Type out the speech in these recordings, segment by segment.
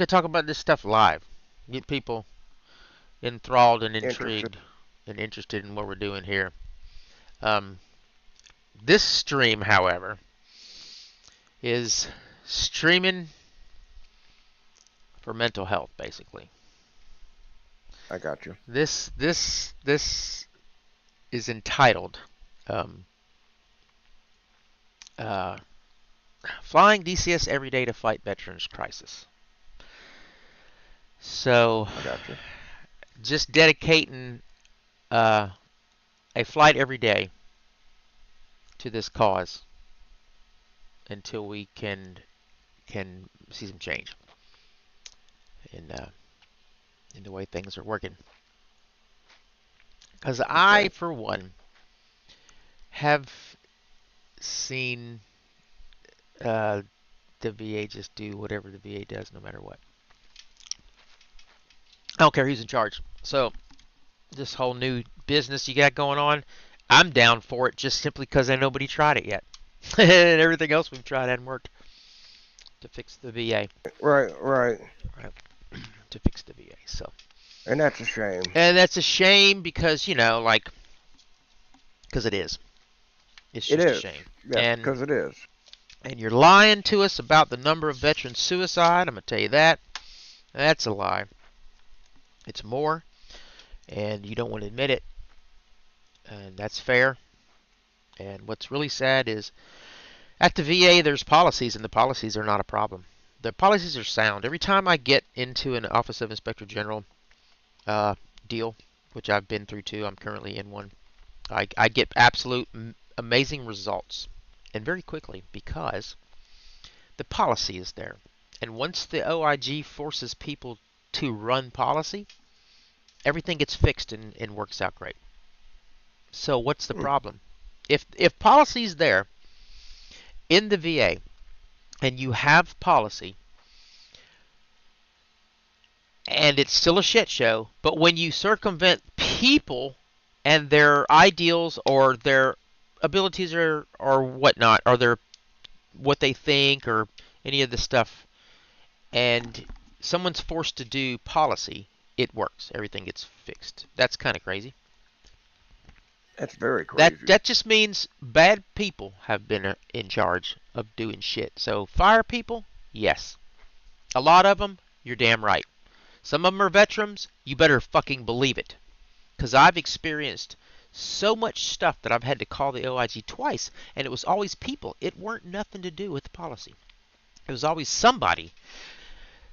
going to talk about this stuff live. Get people enthralled and Interested. intrigued and interested in what we're doing here. This stream, however, is streaming for mental health, basically. I got you. This is entitled Flying DCS Every Day to Fight Veterans Crisis. So, I got you. just dedicating a flight every day to this cause until we can see some change in the way things are working. Because I, for one, have seen the VA just do whatever the VA does, no matter what. I don't care who's in charge. So, this whole new business you got going on, I'm down for it just simply because nobody tried it yet. And everything else we've tried hadn't worked to fix the VA. Right. To fix the VA, so. And that's a shame. And that's a shame because, because it is. It's just a shame. Yeah, because it is. And you're lying to us about the number of veteran suicide. I'm going to tell you that. That's a lie. It's more. And you don't want to admit it. And that's fair. And what's really sad is at the VA there's policies, and the policies are not a problem. The policies are sound. Every time I get into an Office of Inspector General deal, which I've been through too, I'm currently in one, I get absolute amazing results, and very quickly, because the policy is there. And once the OIG forces people to run policy, everything gets fixed and works out great. So what's the problem? If policy's there in the VA and you have policy and it's still a shit show, but when you circumvent people and their ideals or their abilities or whatnot, or their what they think or any of this stuff, and someone's forced to do policy, it works. Everything gets fixed. That's kind of crazy. That's very crazy. That just means bad people have been in charge of doing shit. So fire people, yes. A lot of them, you're damn right. Some of them are veterans, you better fucking believe it. Because I've experienced so much stuff that I've had to call the OIG twice, and it was always people. It weren't nothing to do with the policy. It was always somebody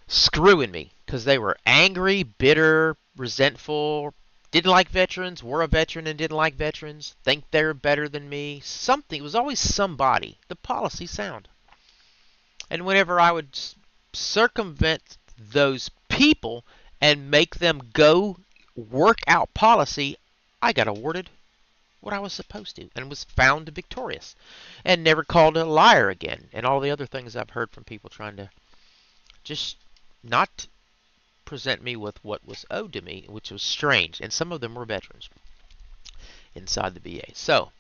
screwing me because they were angry, bitter, resentful, didn't like veterans, were a veteran and didn't like veterans, think they're better than me. Something. It was always somebody. The policy sound. And whenever I would circumvent those people and make them go work out policy, I got awarded what I was supposed to and was found victorious and never called a liar again, and all the other things I've heard from people trying to just not present me with what was owed to me, which was strange. And some of them were veterans inside the VA. So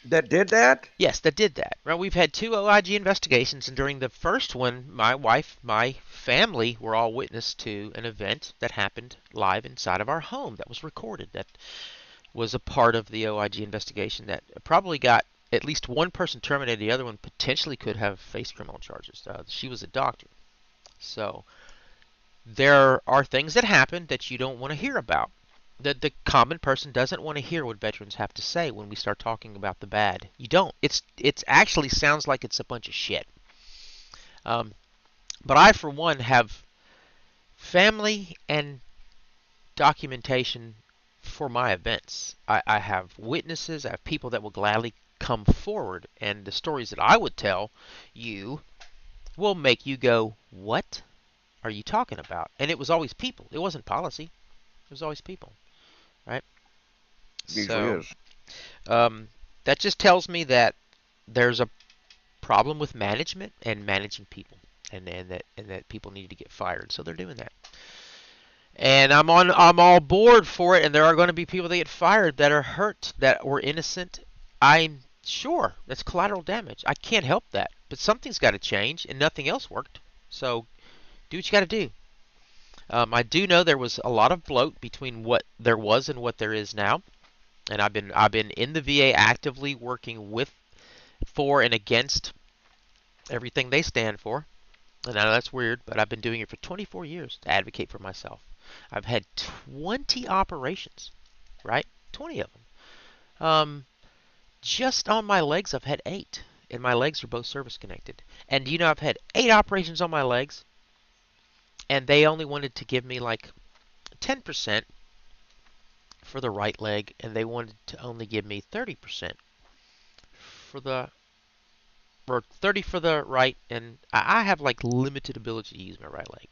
that did that? Yes, that did that. Well, we've had 2 OIG investigations, and during the first one, my wife, my family were all witness to an event that happened live inside of our home that was recorded. That was a part of the OIG investigation that probably got at least one person terminated. The other one potentially could have faced criminal charges. She was a doctor. So there are things that happen that you don't want to hear about. The common person doesn't want to hear what veterans have to say when we start talking about the bad. You don't. It's actually sounds like it's a bunch of shit. But I, for one, have family and documentation for my events. I have witnesses. I have people that will gladly come forward, and the stories that I would tell you will make you go, "What are you talking about?" And it was always people. It wasn't policy. It was always people, right? So that just tells me that there's a problem with management and managing people, and that people need to get fired. So they're doing that. And I'm all board for it, and there are going to be people that get fired that are hurt, that were innocent. I'm sure that's collateral damage. I can't help that. But something's got to change, and nothing else worked. So do what you got to do. I do know there was a lot of bloat between what there was and what there is now, and I've been in the VA actively working with, for, and against everything they stand for. And I know that's weird, but I've been doing it for 24 years to advocate for myself. I've had 20 operations, right? 20 of them. Just on my legs, I've had 8, and my legs are both service connected. And you know, I've had 8 operations on my legs, and they only wanted to give me like 10% for the right leg, and they wanted to only give me 30% for the, or 30 for the right, and I have like limited ability to use my right leg.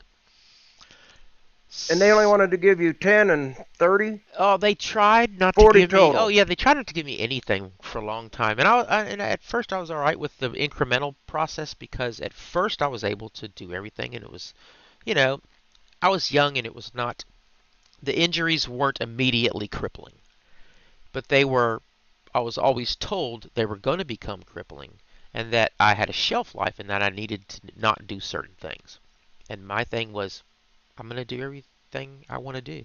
And they only wanted to give you 10 and 30? Oh, they tried not to 40 give me. total. Oh yeah, they tried not to give me anything for a long time. And and at first I was all right with the incremental process, because at first I was able to do everything, and it was, you know, I was young, and it was not, the injuries weren't immediately crippling, but they were. I was always told they were going to become crippling, and that I had a shelf life, and that I needed to not do certain things. And my thing was, I'm going to do everything I want to do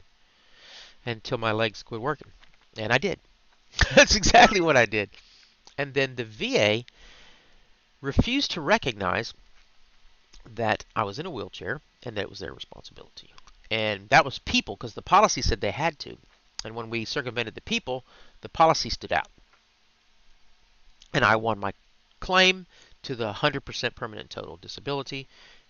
until my legs quit working. And I did. That's exactly what I did. And then the VA refused to recognize that I was in a wheelchair and that it was their responsibility. And that was people, because the policy said they had to. And when we circumvented the people, the policy stood out. And I won my claim to the 100% permanent total disability.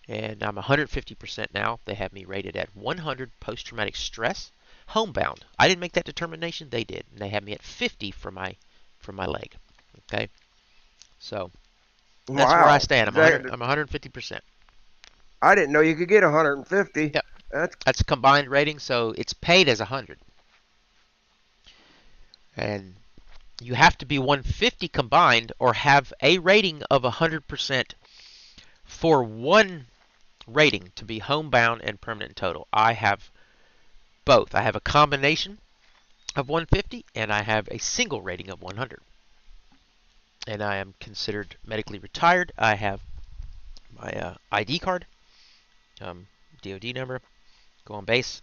And I'm 150% now. They have me rated at 100 post-traumatic stress, homebound. I didn't make that determination, they did. And they have me at 50 for my leg. Okay? So that's where I stand. I'm 150%. I didn't know you could get 150. Yep. That's a combined rating, so it's paid as 100. And you have to be 150 combined or have a rating of 100% for one rating to be homebound and permanent total. I have both. I have a combination of 150, and I have a single rating of 100. And I am considered medically retired. I have my ID card, DOD number, go on base.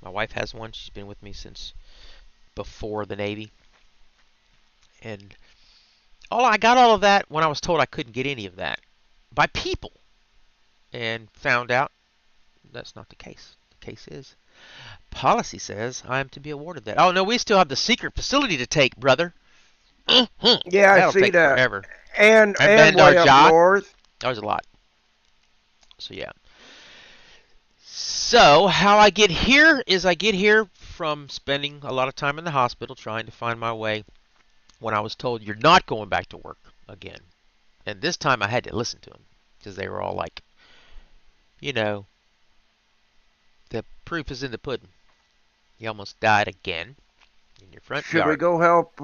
My wife has one. She's been with me since before the Navy. And I got all of that when I was told I couldn't get any of that by people, and found out that's not the case. The case is, policy says I am to be awarded that. Oh no, we still have the secret facility to take, brother. yeah, That'll I see take that. forever. And Bend way our up job. north. That was a lot. So yeah. So how I get here is I get here from spending a lot of time in the hospital trying to find my way, when I was told you're not going back to work again. And this time I had to listen to them, because they were all like, you know, the proof is in the pudding. You almost died again in your front Should yard. we go help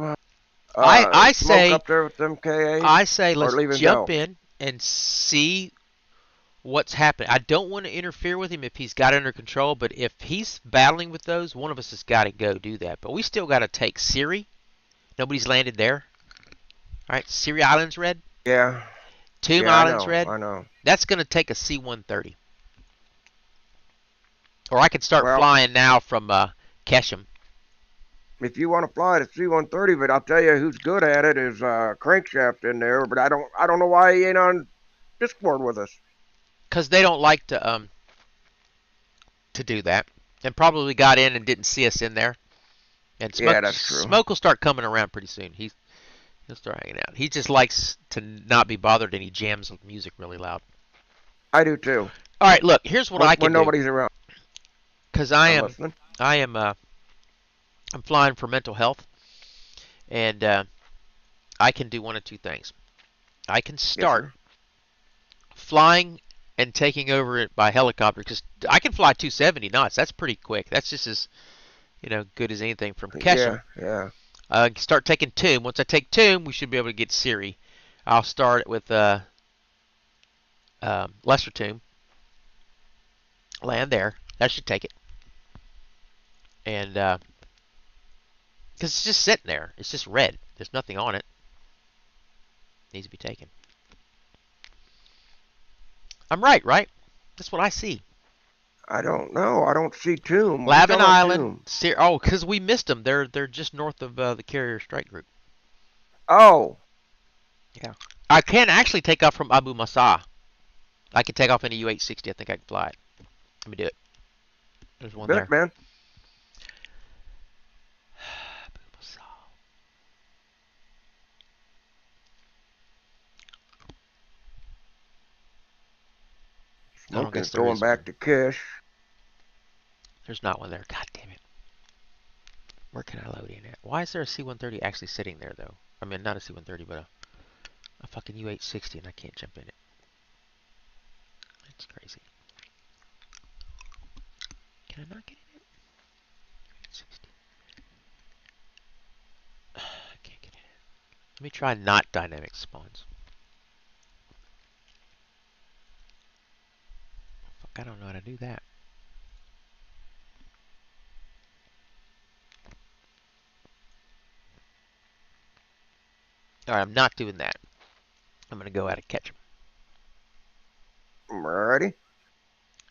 I smoke say up there with them KAs? I say let's jump go? in and see what's happening. I don't want to interfere with him if he's got it under control, but if he's battling with those, one of us has got to go do that. But we still got to take Siri. Nobody's landed there. All right, Siri Island's red. Yeah. Tomb Island's I know, red. I know. That's going to take a C-130. Or I could start flying now from Keshem. If you want to fly the C-130, but I'll tell you who's good at it is Crankshaft in there. But I don't know why he ain't on Discord with us. Because they don't like to do that, and probably got in and didn't see us in there. And Smoke, yeah, that's true. Smoke will start coming around pretty soon. He'll start hanging out. He just likes to not be bothered, and he jams music really loud. I do too. All right, look. Here's what I can do. When nobody's around. Because I'm flying for mental health, and I can do one of two things. I can start flying and taking over it by helicopter, because I can fly 270 knots. That's pretty quick. That's just as good as anything from Keshem. Yeah. Start taking Tomb. Once I take Tomb, we should be able to get Siri. I'll start with Lesser Tomb. Land there. That should take it. And because it's just sitting there. It's just red. There's nothing on it. Needs to be taken. I'm right? That's what I see. I don't know. I don't see Tomb. What are you Lavin talking about, Island. Tomb? Oh, because we missed them. They're just north of the carrier strike group. Oh. Yeah. I can actually take off from Abu Masa. I can take off in a U-860. I think I can fly it. Let me do it. There's one Bet it, there. man. Abu Masa. I don't Smoking guess is there going is one. back to Kish. There's not one there. God damn it. Where can I load in at? Why is there a C-130 actually sitting there, though? I mean, not a C-130, but a fucking U-860, and I can't jump in it. That's crazy. Can I not get in it? U-860. I can't get in it. Let me try not dynamic spawns. Fuck, I don't know how to do that. Alright, I'm not doing that. I'm gonna go out and catch them. Alrighty.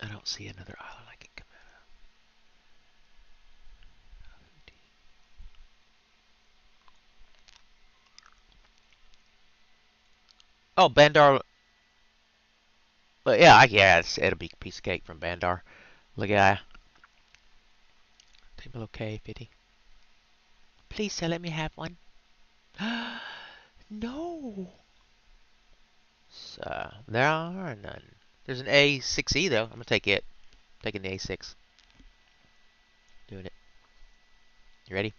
I don't see another island I can come out of. Oh, Bandar. But yeah, it'll be a piece of cake from Bandar. Look at that. Table okay, 50. Please, sir, let me have one. No. So, there are none. There's an A6E though. I'm gonna take it. Taking the A6. Doing it. You ready?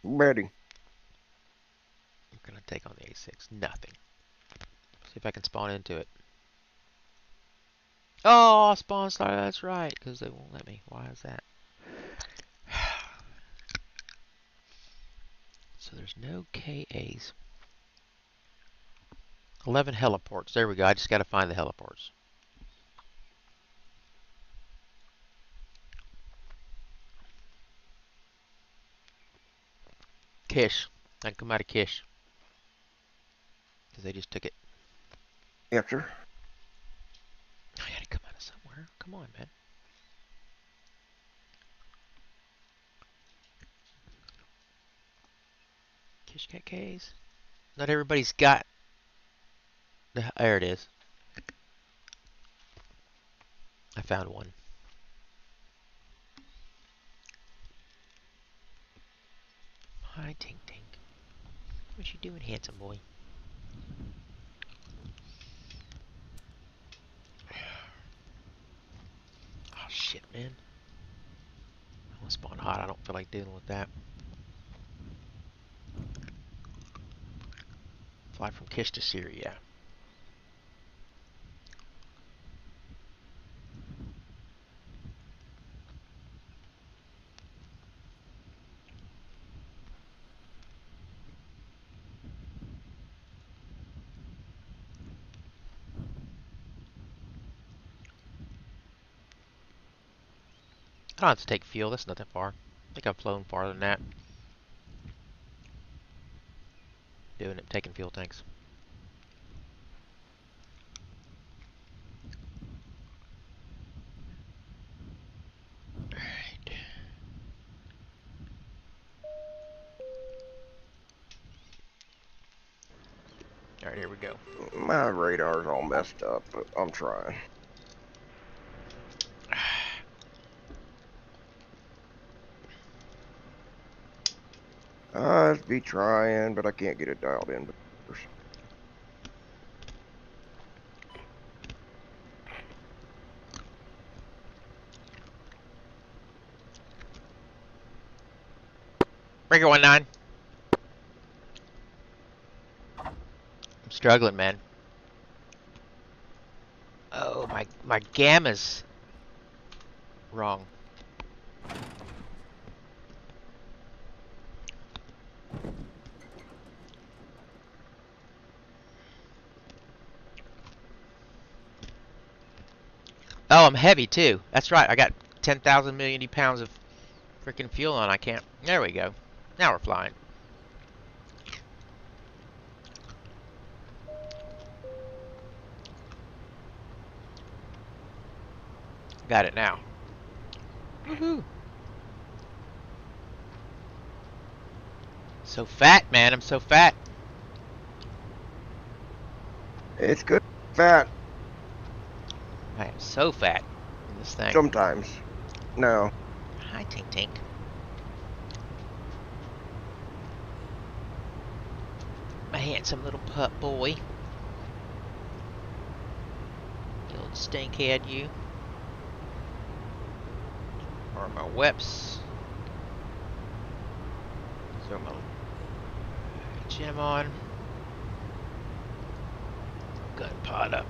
Ready. I'm gonna take on the A6. Nothing. See if I can spawn into it. Oh, spawn star. That's right, because they won't let me. Why is that? So there's no KAs. 11 heliports. There we go. I just got to find the heliports. Kish. I can come out of Kish. Because they just took it. Yes, sir. I gotta come out of somewhere. Come on, man. Kish got Ks. Not everybody's got. There it is. I found one. Hi, Tink Tink. What you doing, handsome boy? Oh, shit, man. I want to spawn hot. I don't feel like dealing with that. Fly from Kish to Syria. I don't have to take fuel. That's not that far. I think I've flown farther than that. Doing it. Taking fuel tanks. Alright. Alright, here we go. My radar's all messed up, but I'm trying. I'd be trying, but I can't get it dialed in. Breaker 19. I'm struggling, man. Oh, my gamma's wrong. Oh, I'm heavy too. That's right. I got 10,000 million pounds of freaking fuel on. I can't. There we go. Now we're flying. Got it now. Woohoo! So fat, man. I'm so fat. It's good. Fat. I am so fat in this thing. Sometimes. No. Hi, Tink Tink. My handsome little pup boy. You old stinkhead, you. Or my whips. Throw my gem on. Gun pod up.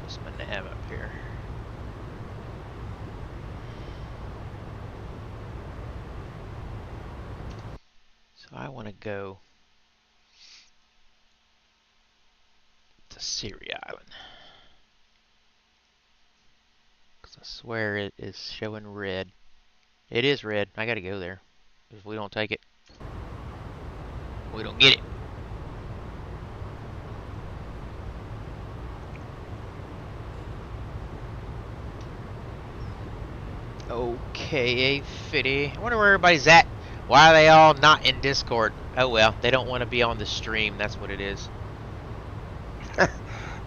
What's my nav up here? So I want to go to Syria Island. Because I swear it is showing red. It is red. I gotta go there. If we don't take it, we don't get it. Okay, A50. I wonder where everybody's at. Why are they all not in Discord? Oh well, they don't want to be on the stream. That's what it is.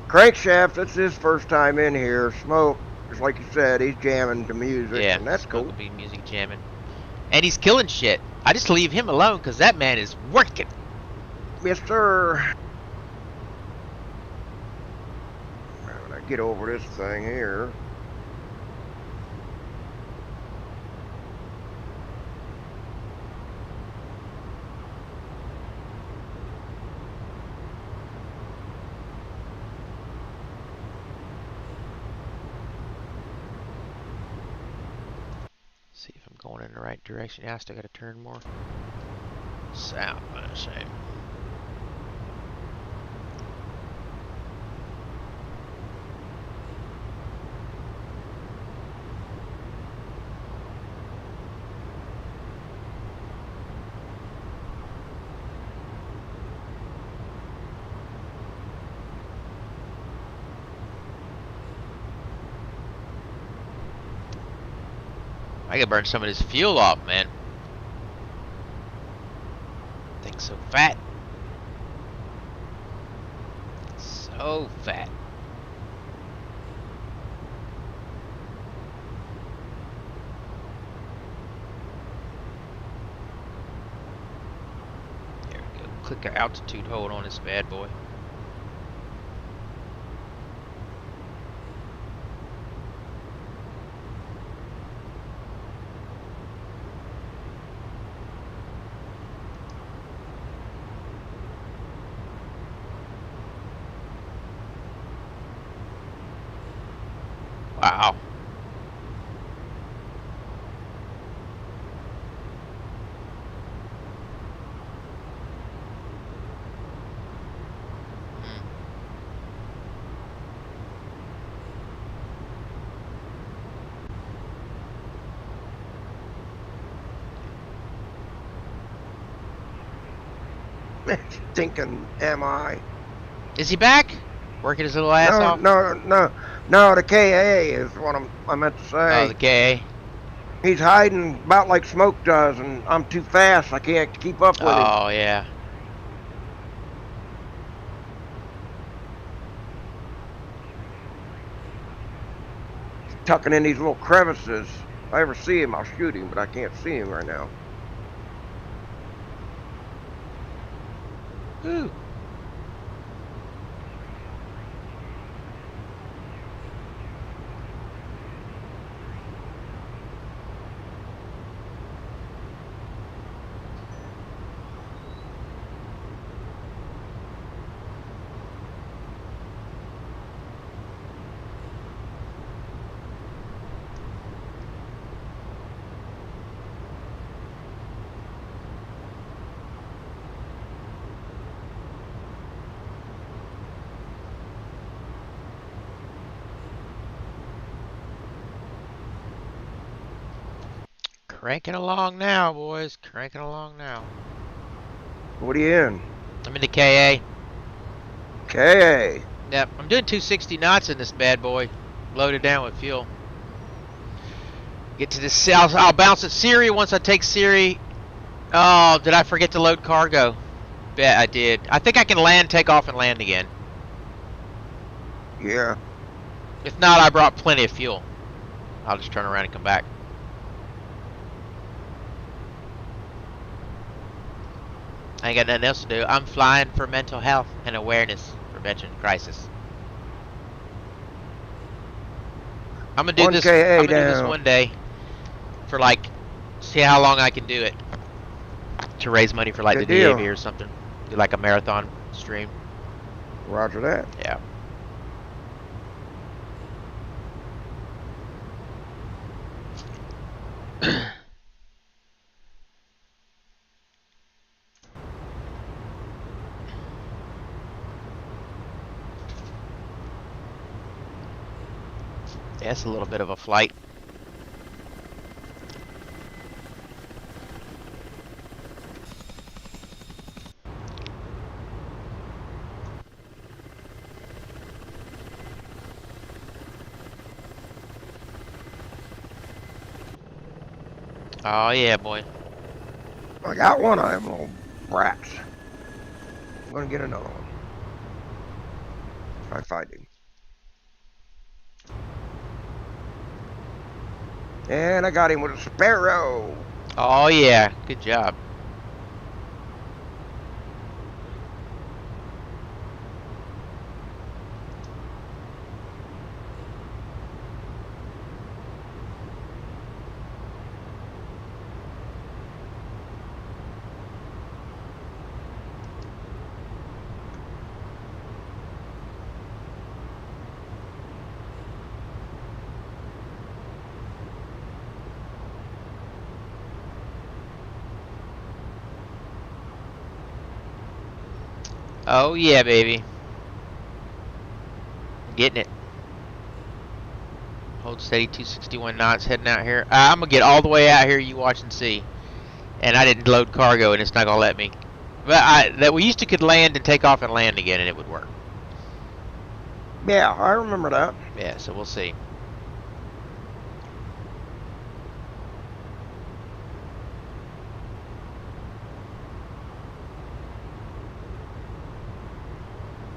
Crankshaft, that's his first time in here. Smoke, just like you said, he's jamming to music, Yeah, and that's Smoke cool. will be music jamming. And he's killing shit. I just leave him alone because that man is working. Yes, sir. When I get over this thing here. See if I'm going in the right direction. Yeah, I still gotta turn more south, I say. I gotta burn some of this fuel off, man. Thing's so fat. So fat. There we go. Click our altitude hold on this bad boy. Wow. Stinking am I? Is he back? Working his little ass off? No, the KA is what I meant to say. Oh, the KA. He's hiding about like Smoke does, and I'm too fast. I can't keep up with him. Oh, yeah. Tucking in these little crevices. If I ever see him, I'll shoot him, but I can't see him right now. Ooh. Cranking along now, boys. Cranking along now. What are you in? I'm in the KA. KA. Yep, I'm doing 260 knots in this bad boy, loaded down with fuel. Get to this. I'll bounce at Siri once I take Siri. Oh, did I forget to load cargo? Bet I did. I think I can land, take off, and land again. Yeah. If not, I brought plenty of fuel. I'll just turn around and come back. I ain't got nothing else to do. I'm flying for mental health and awareness prevention crisis. I'm gonna do this. I'm gonna do this one day for like, see how long I can do it to raise money for like the DAV or something. Do like a marathon stream. Roger that. Yeah. Yeah, it's a little bit of a flight. Oh yeah, boy. I got one of them little brats. I'm gonna get another one. Try fighting. And I got him with a Sparrow. Oh yeah, good job. Oh yeah, baby. Getting it. Hold steady, 261 knots, heading out here. I'm gonna get all the way out here. You watch and see. And I didn't load cargo, and it's not gonna let me. But we used to could land and take off and land again, and it would work. Yeah, I remember that. Yeah, so we'll see.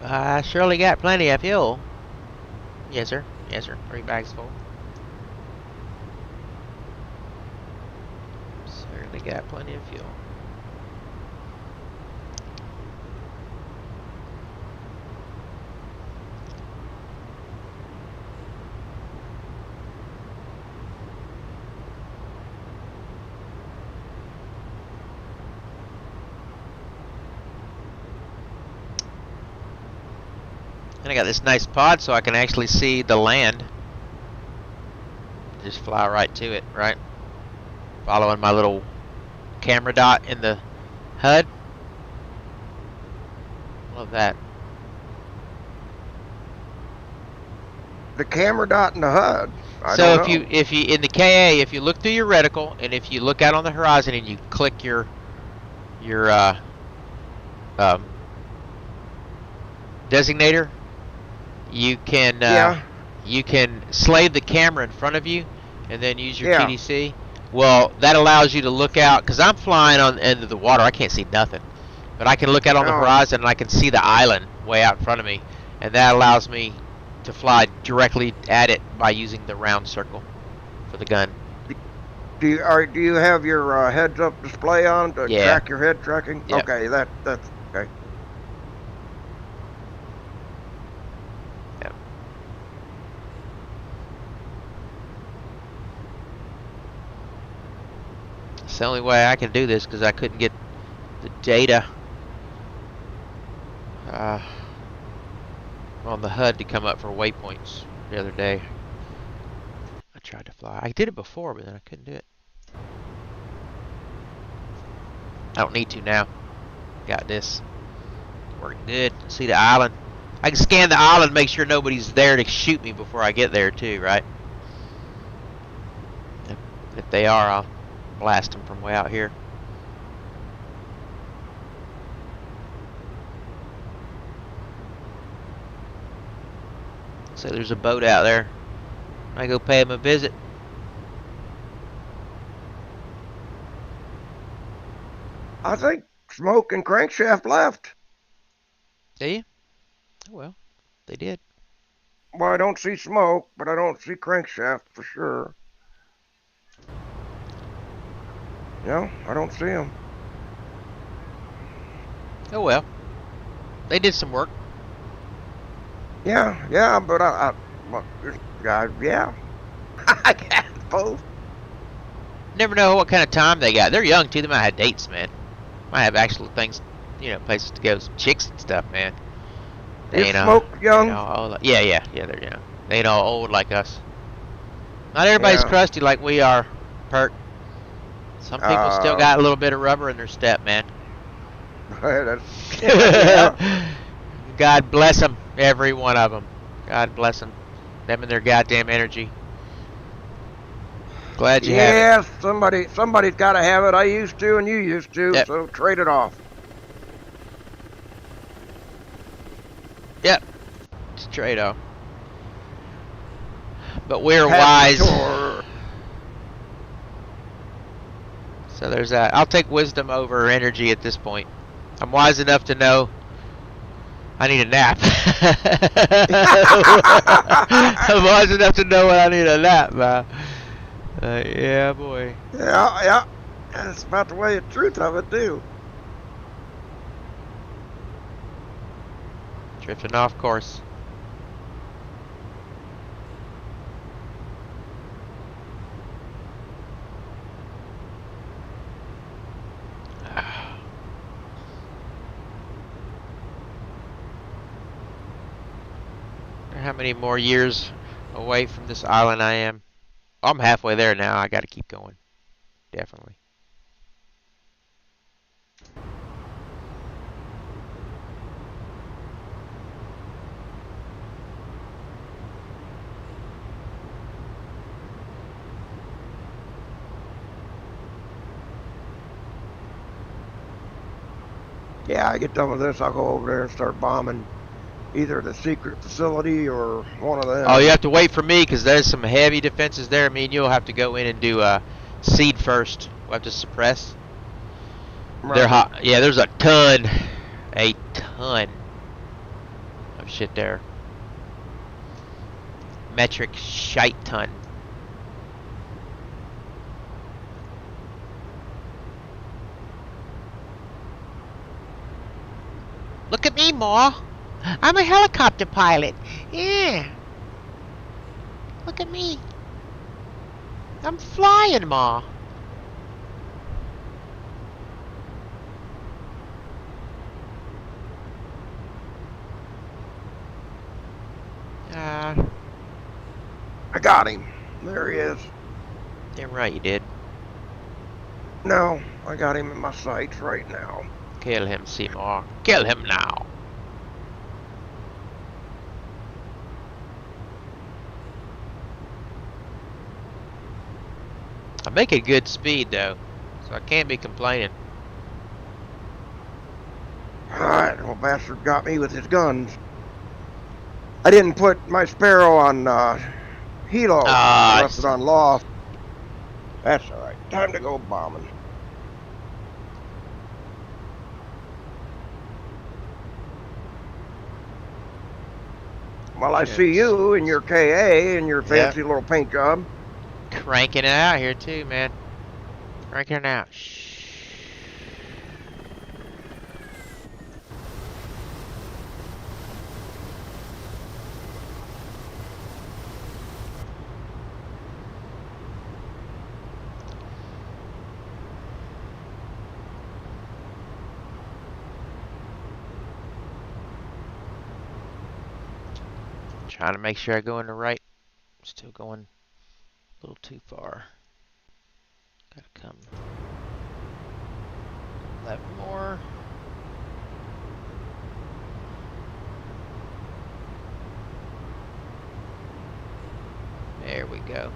I surely got plenty of fuel. Yes, sir. Yes, sir. 3 bags full. Certainly got plenty of fuel. And I got this nice pod so I can actually see the land. Just fly right to it, right? Following my little camera dot in the HUD. Love that. The camera dot in the HUD. So if you in the KA, if you look through your reticle and if you look out on the horizon and you click your designator, you can slave the camera in front of you and then use your TDC. Well, that allows you to look out, because I'm flying on the end of the water. I can't see nothing. But I can look out on the horizon and I can see the island way out in front of me. And that allows me to fly directly at it by using the round circle for the gun. Do you have your heads-up display on to track your head tracking? Yep. Okay, that's okay. Yep. It's the only way I can do this because I couldn't get the data on the HUD to come up for waypoints the other day. I tried to fly. I did it before, but then I couldn't do it. I don't need to now. Got this. Working good. See the island. I can scan the island, make sure nobody's there to shoot me before I get there too, right? If they are, I'll blast them from way out here. Looks like there's a boat out there. I go pay him a visit. I think Smoke and Crankshaft left. Do you? Oh, well, they did. Well, I don't see Smoke, but I don't see Crankshaft for sure. No, I don't see him. Oh, well. They did some work. Yeah, but well, this guy, yeah. I guess both. Never know what kind of time they got. They're young, too. They might have dates, man. Might have actual things, places to go. Some chicks and stuff, man. Is Smoke young? Yeah, they're young. They ain't all old like us. Not everybody's crusty like we are, Pert. Some people still got a little bit of rubber in their step, man. Yeah. God bless them, every one of them. God bless them. Them and their goddamn energy. Glad you have it. Yeah, somebody's got to have it. I used to, and you used to, Yep. so trade it off. Yep. Straight off. But we're wise. So there's that. I'll take wisdom over energy at this point. I'm wise enough to know I need a nap. I'm wise enough to know when I need a nap, man. Yeah, boy. Yeah. That's about the way the truth of it, too. Drifting off course. How many more years away from this island I am? I'm halfway there now. I gotta keep going. Definitely. Yeah, I get done with this, I'll go over there and start bombing either the secret facility or one of them. Oh, you have to wait for me because there's some heavy defenses there. Me and you'll have to go in and do seed first. We'll have to suppress. Right. They're hot. Yeah, there's a ton of shit there. Metric shite ton. Look at me, Ma. I'm a helicopter pilot. Yeah. Look at me. I'm flying, Ma. I got him. There he is. Damn right you did. No, I got him in my sights right now. Kill him, Seymour. Kill him now. I'm making good speed though, so I can't be complaining. Alright, little bastard got me with his guns. I didn't put my Sparrow on helo. I left it on loft. That's alright. Time to go bombing. Well, I see you in your KA and your fancy little paint job. Cranking it out here too, man. Cranking it out. Shh. Trying to make sure I go in the right. Still going a little too far. Gotta come left more. There we go.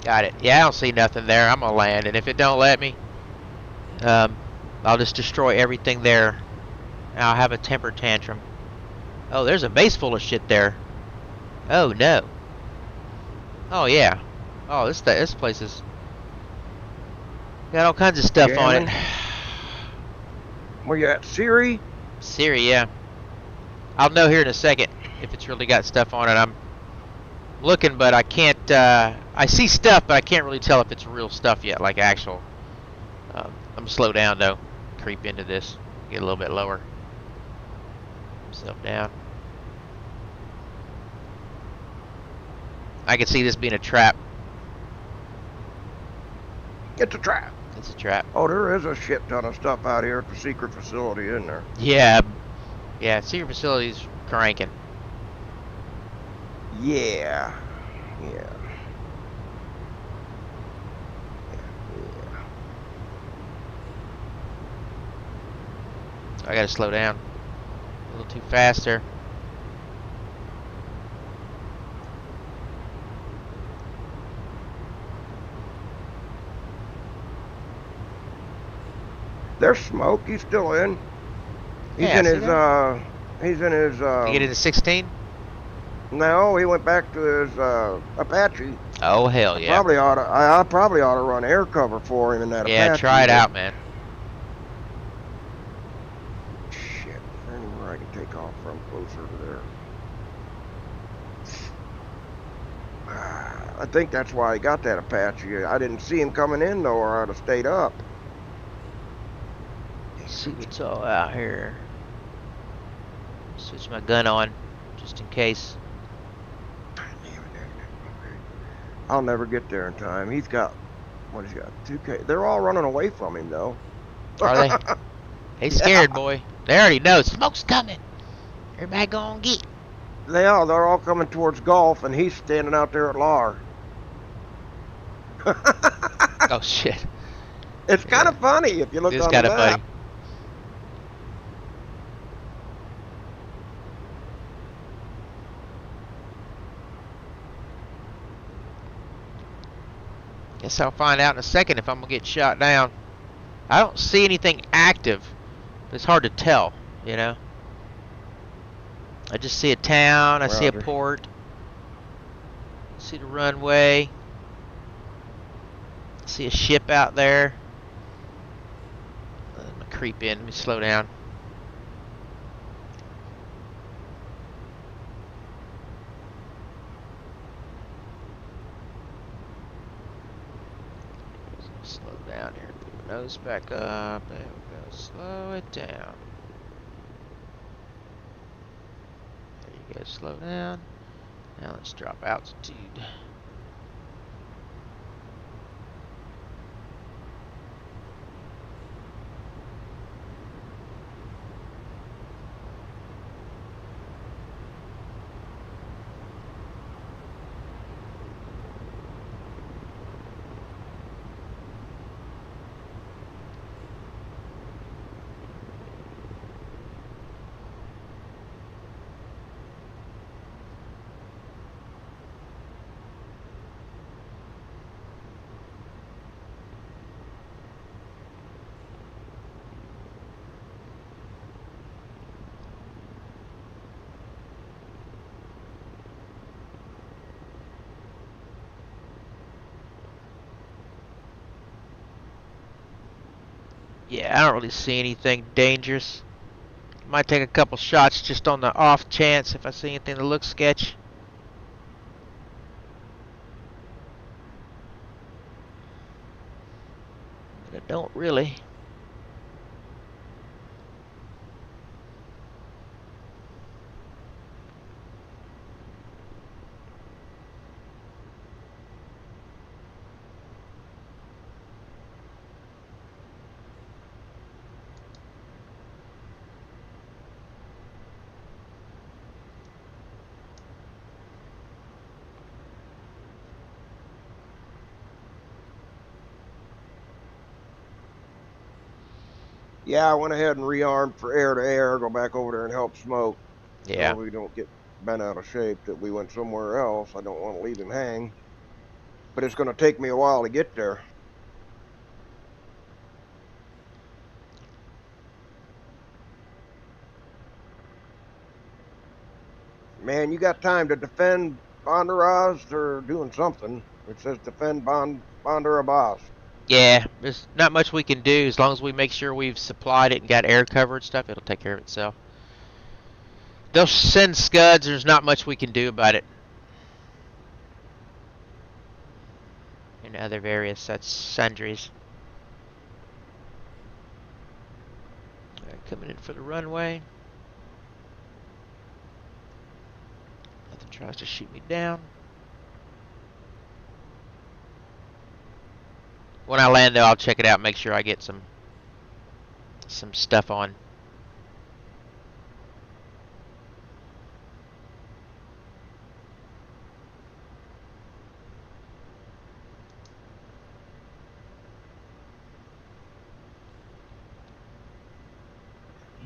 Got it. Yeah, I don't see nothing there. I'm gonna land, and if it don't let me, I'll just destroy everything there. And I'll have a temper tantrum. Oh, there's a base full of shit there. Oh no. Oh yeah. Oh, this place is got all kinds of stuff on it. Where you at, Siri? Siri, yeah. I'll know here in a second if it's really got stuff on it. I'm looking, but I can't. I see stuff, but I can't really tell if it's real stuff yet, like actual. I'm gonna slow down though. Creep into this. Get a little bit lower. Myself down. I can see this being a trap. It's a trap. It's a trap. Oh, there is a shit ton of stuff out here at the secret facility, isn't there? Yeah. Yeah, secret facility's cranking. Yeah. Yeah. I gotta slow down. A little too fast there. There's smoke. He's still in. He's Yeah, in his Did you get into 16? No, he went back to his Apache. Oh hell yeah. I probably ought to run air cover for him in that Apache. Yeah, try it out, man. Shit, is there anywhere I can take off from closer to there? I think that's why he got that Apache. I didn't see him coming in though, or I'd have stayed up. Let's see what's all out here. Switch my gun on, just in case. I'll never get there in time. He's got, what he's got, 2K. They're all running away from him though. Are they? They scared, boy. They already know smoke's coming. Everybody gonna get. They are. They're all coming towards Gulf, and he's standing out there at Lar. Oh shit. It's kind of funny if you look on the map. It's kind of funny. Guess I'll find out in a second if I'm gonna get shot down. I don't see anything active. It's hard to tell, you know. I just see a town. I see a port. I see the runway. I see a ship out there. I'm gonna creep in. Let me slow down. Slow down here. Put my nose back up. There we go. Slow it down. There you go. Slow down. Now let's drop altitude. Yeah, I don't really see anything dangerous. Might take a couple shots just on the off chance if I see anything that looks sketch. But I don't really. Yeah, I went ahead and rearmed for air to air, go back over there and help smoke. Yeah. So we don't get bent out of shape that we went somewhere else. I don't want to leave him hang. but it's going to take me a while to get there. Man, you got time to defend Banderas or doing something. It says defend Banderabas. Yeah, there's not much we can do. As long as we make sure we've supplied it and got air cover and stuff, it'll take care of itself. They'll send scuds. There's not much we can do about it. In other various such sundries. Coming in for the runway. Nothing tries to shoot me down. When I land, though, I'll check it out, make sure I get some stuff on.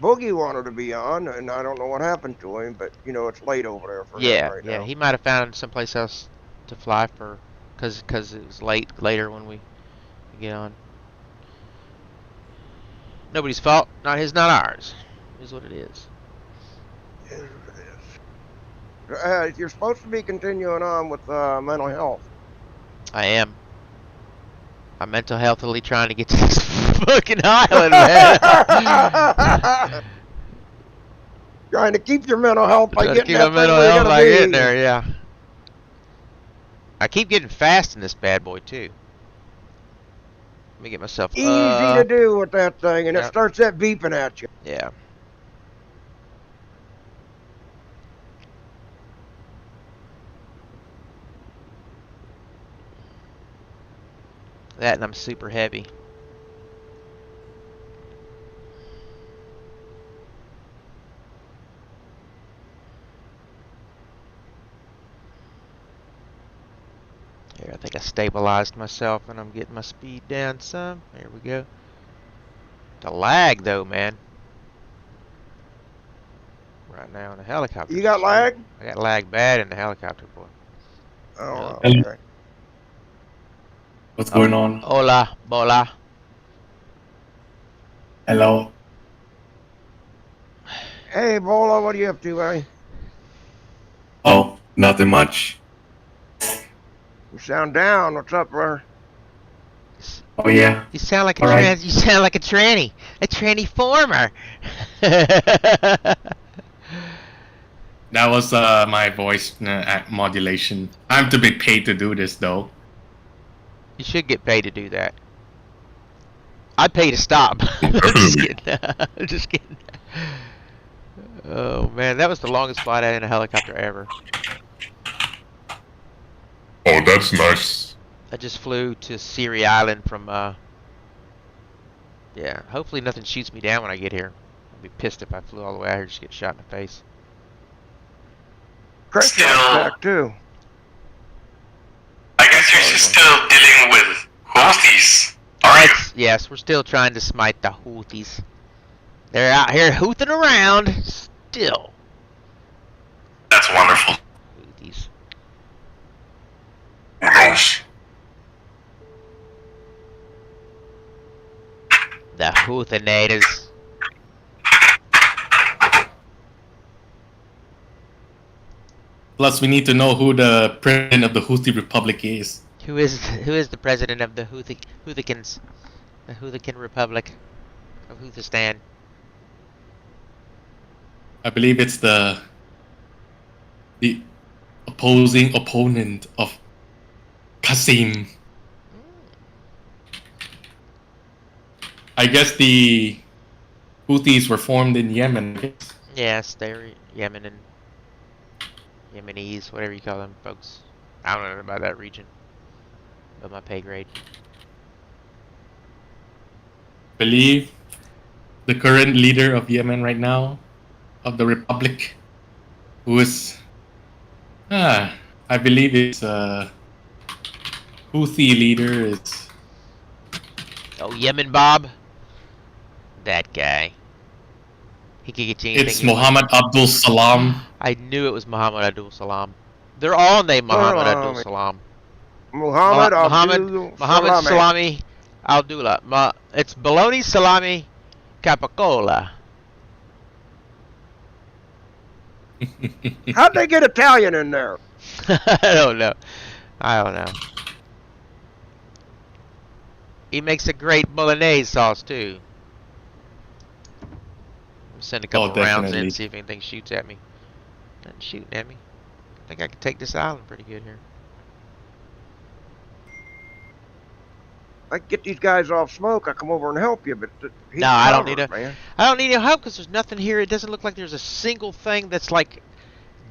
Boogie wanted to be on, and I don't know what happened to him, but you know it's late over there for him right now. Yeah, he might have found someplace else to fly for, cause it was later when we get on. Nobody's fault, not his, not ours. It is what it is. It is what it is. You're supposed to be continuing on with mental health. I am. I'm mental healthily trying to get to this fucking island, man. Trying to keep your mental health by getting that mental health by getting there, yeah. I keep getting fast in this bad boy too. Let me get myself easy to do with that thing, and yep. It starts that beeping at you. Yeah. That, and I'm super heavy. Here, I think I stabilized myself and I'm getting my speed down some. There we go. The lag, though, man. Right now in the helicopter. You got lag? I got lag bad in the helicopter, boy. Oh, okay. What's going on? Hola, bola. Hello. Hey, Bola, what are you up to, buddy? Oh, nothing much. You sound down. What's up, brother? Oh yeah. You sound like a Right. You sound like a tranny former. That was my voice modulation. I'm to be paid to do this though. You should get paid to do that. I'd pay to stop. I'm just kidding. I'm just kidding. Oh man, that was the longest flight I had in a helicopter ever. Oh, that's nice. I just flew to Siri Island from, yeah, hopefully nothing shoots me down when I get here. I'd be pissed if I flew all the way out here and just get shot in the face. Craig's back, too. I guess you're still dealing with Houthis, are you? Yes, we're still trying to smite the Houthis. They're out here hooting around, still. That's wonderful. Houthis. Nice. The Houthinators. Plus, we need to know who the president of the Houthi Republic is. Who is the president of the Houthicans? The Houthican Republic of Houthistan. I believe it's the opposing opponent of Qasim. I guess the Houthis were formed in Yemen. Yes, they're Yemen and Yemenis, whatever you call them, folks. I don't know about that region. But my pay grade. Believe the current leader of Yemen right now, of the Republic, who is, I believe it's Houthi leader is. Oh, Yemen Bob? That guy. He could get you anything. It's Muhammad Abdul Salam. I knew it was Muhammad Abdul Salam. They're all named Muhammad Abdul Salam. Muhammad Salami Abdullah. It's bologna, salami, capicola. How'd they get Italian in there? I don't know. He makes a great bolognese sauce too. Send a couple rounds in and see if anything shoots at me. Nothing shooting at me. I think I can take this island pretty good here. I can get these guys off smoke. I come over and help you, but no, I don't need any help because there's nothing here. It doesn't look like there's a single thing that's like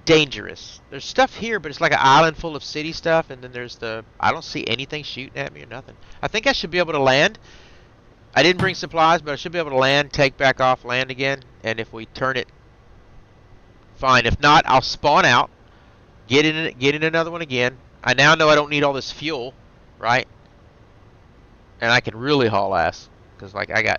dangerous. There's stuff here, but it's like an island full of city stuff, and then there's I don't see anything shooting at me or nothing. I think I should be able to land. I didn't bring supplies, but I should be able to land, take back off, land again, and if we turn it, fine. If not, I'll spawn out, get in another one again. I now know I don't need all this fuel, right? And I can really haul ass, because like I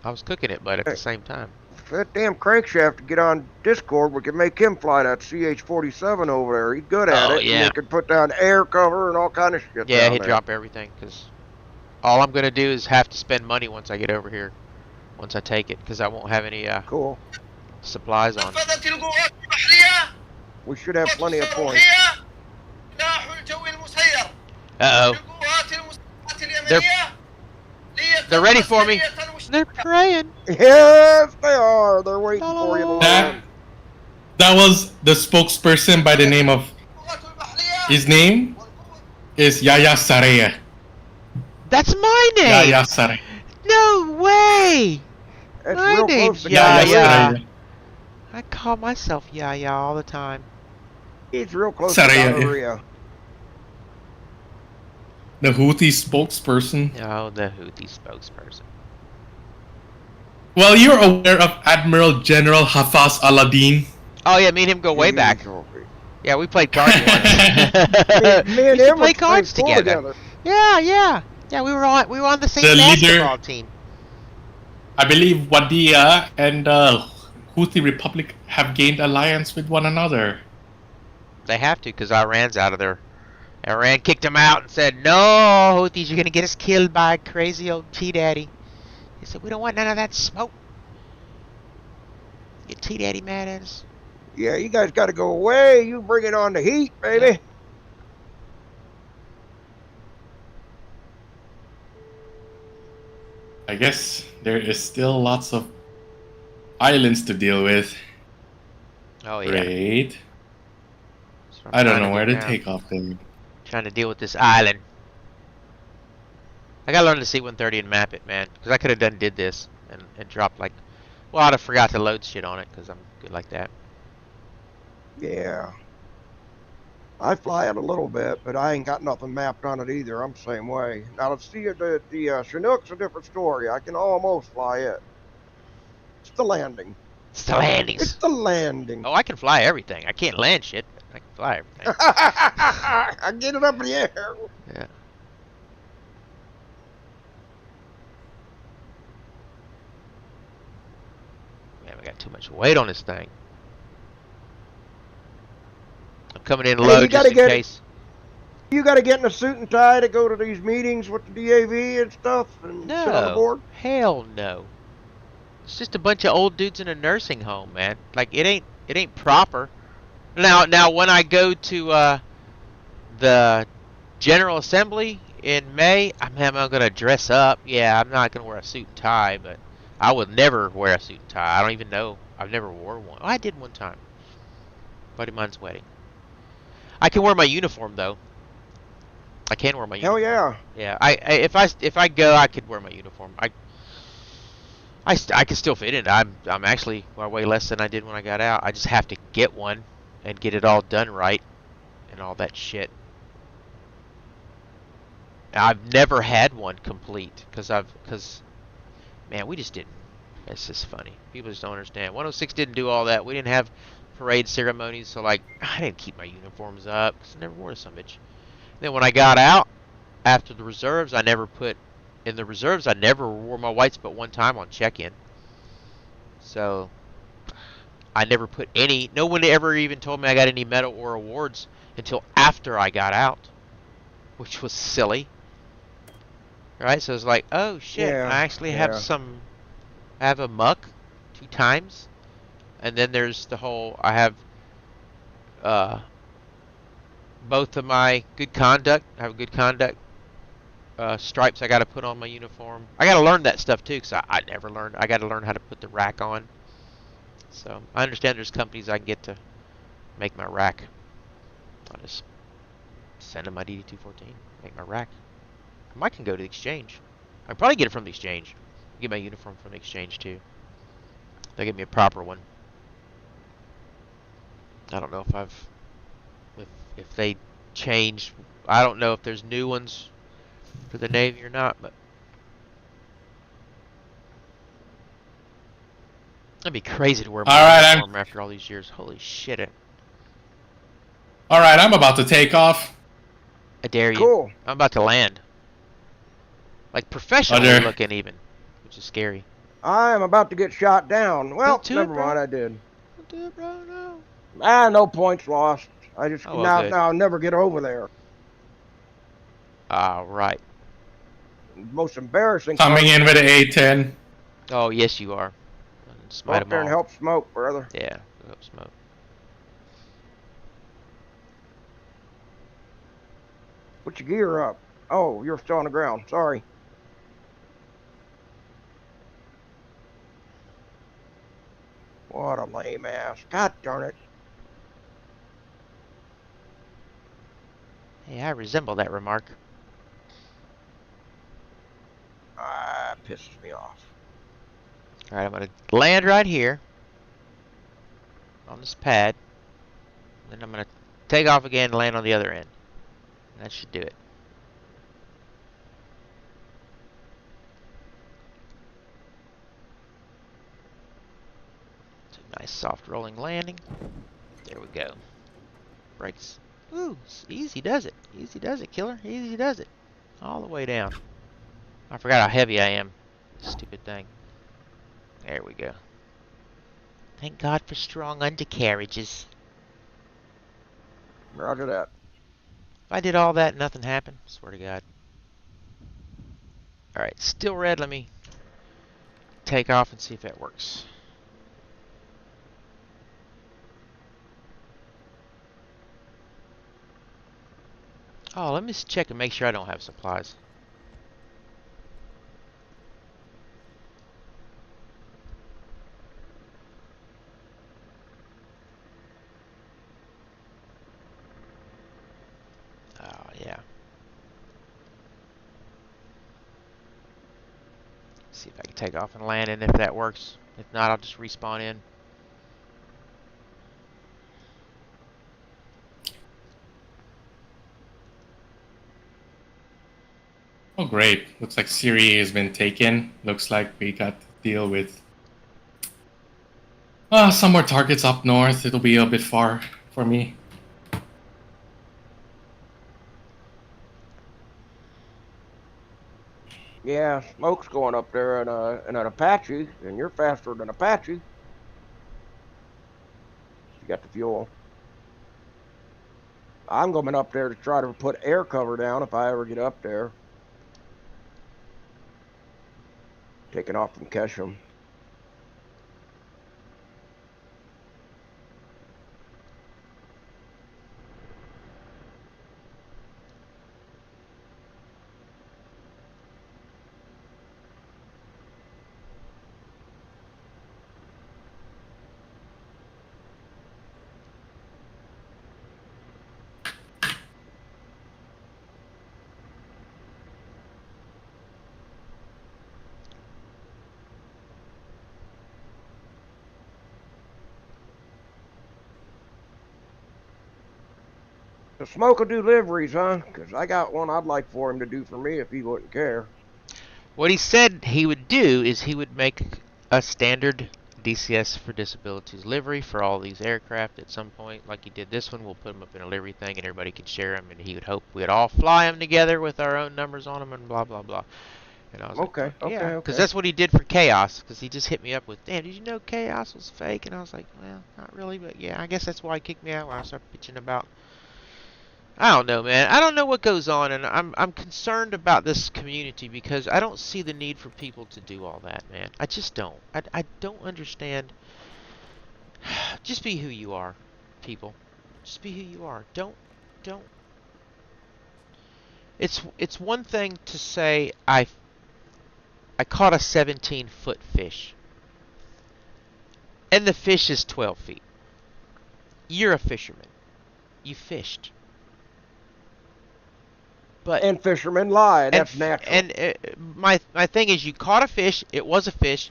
was cooking it, but at the same time. That damn crankshaft to get on Discord, we could make him fly that CH-47 over there. He's good at it. Yeah. And we could put down air cover and all kind of shit. Yeah, he'd drop everything, because all I'm going to do is have to spend money once I get over here, once I take it, because I won't have any cool supplies on. We should have plenty of points. Uh-oh. They're ready for me. They're praying. Yes, they are. They're waiting for you. That was the spokesperson by the name of... His name is Yaya Saraya. That's my name. Yaya Saraya. No way. That's My real name's close to Yaya. I call myself Yaya all the time. He's real close Saraya. to Korea. The Houthi spokesperson. Oh, the Houthi spokesperson. Well, you're aware of Admiral General Hafez al-Assad. Oh yeah, me and him go way back. Yeah, we played cards once. me and him played cards together. Yeah. We were on the same basketball team. I believe Wadia and Houthi Republic have gained alliance with one another. They have to, because Iran's out of there. Iran kicked him out and said, "No, Houthis, you're gonna get us killed by crazy old T-Daddy." He said, "We don't want none of that smoke." Get T-Daddy mad at us. Yeah, you guys got to go away. You bring it on the heat, baby. Yeah. I guess there is still lots of islands to deal with. Oh yeah. Great. I don't know where to take off there. Trying to deal with this island. I gotta learn the C-130 and map it, man. Because I could have did this and dropped like... Well, I'd have forgot to load shit on it because I'm good like that. Yeah. I fly it a little bit, but I ain't got nothing mapped on it either. I'm the same way. Now, let's see, the Chinook's a different story. I can almost fly it. It's the landing. It's the landings. It's the landing. Oh, I can fly everything. I can't land shit, but I can fly everything. I get it up in the air. Yeah. Man, we got too much weight on this thing. I'm coming in low just in case. You got to get in a suit and tie to go to these meetings with the DAV and stuff and sit on the board? Hell no. It's just a bunch of old dudes in a nursing home, man. Like it ain't proper. Now when I go to the General Assembly in May, I'm gonna dress up. Yeah, I'm not gonna wear a suit and tie, but I would never wear a suit and tie. I don't even know. I've never wore one. Oh, I did one time. Buddy of mine's wedding. I can wear my uniform though. I can wear my uniform. Hell Yeah. yeah. If I go, I could wear my uniform. I can still fit in. I'm actually way less than I did when I got out. I just have to get one and get it all done right and all that shit. I've never had one complete because man, we just didn't. It's just funny. People just don't understand. 106 didn't do all that. We didn't have parade ceremonies, so like I didn't keep my uniforms up because I never wore some bitch. Then when I got out after the reserves, I never wore my whites but one time on check-in. So I never put any. No one ever even told me I got any medal or awards until after I got out, which was silly. Right? So it's like, oh shit, Yeah, I actually have yeah. some. I have a muck 2 times, and then there's the whole. I have both of my good conduct. I have a good conduct stripes I got to put on my uniform. I got to learn that stuff too, because I never learned. I got to learn how to put the rack on. So I understand there's companies I can get to make my rack. I'll just send them my DD214, make my rack. I might can go to the exchange. I'd probably get it from the exchange. Get my uniform from the exchange too. They'll give me a proper one. I don't know if they changed. I don't know if there's new ones for the Navy or not, but it'd be crazy to wear my uniform after all these years. Holy shit! Alright, I'm about to take off. I dare you. Cool. I'm about to land. Like professionally looking even, which is scary. I am about to get shot down. Well, never mind, I did. Don't do it, bro, no. Ah, no points lost. I just Oh, well, now I'll never get over there. Right. Most embarrassing. Coming in with an A10. Oh, yes, you are. Go up there and help smoke, brother. Yeah, help smoke. Put your gear up. Oh, you're still on the ground. Sorry. What a lame ass. God darn it. Hey, I resemble that remark. Ah, pisses me off. Alright, I'm going to land right here on this pad. Then I'm going to take off again and land on the other end. That should do it. It's a nice soft rolling landing. There we go. Brakes. Ooh, easy does it. Easy does it, killer. Easy does it. All the way down. I forgot how heavy I am. Stupid thing. There we go. Thank God for strong undercarriages. Roger that. If I did all that and nothing happened, swear to God. Alright, still red. Let me take off and see if that works. Oh, let me check and make sure I don't have supplies. Oh, yeah. See if I can take off and land, and if that works. If not, I'll just respawn in. Oh, great. Looks like Syria has been taken. Looks like we got to deal with some more targets up north. It'll be a bit far for me. Yeah, smoke's going up there in an Apache, and you're faster than Apache. You got the fuel. I'm going up there to try to put air cover down if I ever get up there. Taking off from Keshem. The smoke will do liveries, huh? Because I got one I'd like for him to do for me if he wouldn't care. What he said he would do is he would make a standard DCS for disabilities livery for all these aircraft at some point. Like he did this one, we'll put them up in a livery thing and everybody can share them. And he would hope we'd all fly them together with our own numbers on them and blah, blah, blah. And I was Okay, like, yeah, okay. because that's what he did for Chaos. Because he just hit me up with, damn, did you know Chaos was fake? And I was like, well, not really, but yeah, I guess that's why he kicked me out when I started bitching about. I don't know, man. I don't know what goes on, and I'm concerned about this community because I don't see the need for people to do all that, man. I just don't. I don't understand. Just be who you are, people. Just be who you are. Don't. It's one thing to say I caught a 17-foot fish, and the fish is 12 feet. You're a fisherman. You fished. And fishermen lie. That's natural. And my thing is, you caught a fish. It was a fish,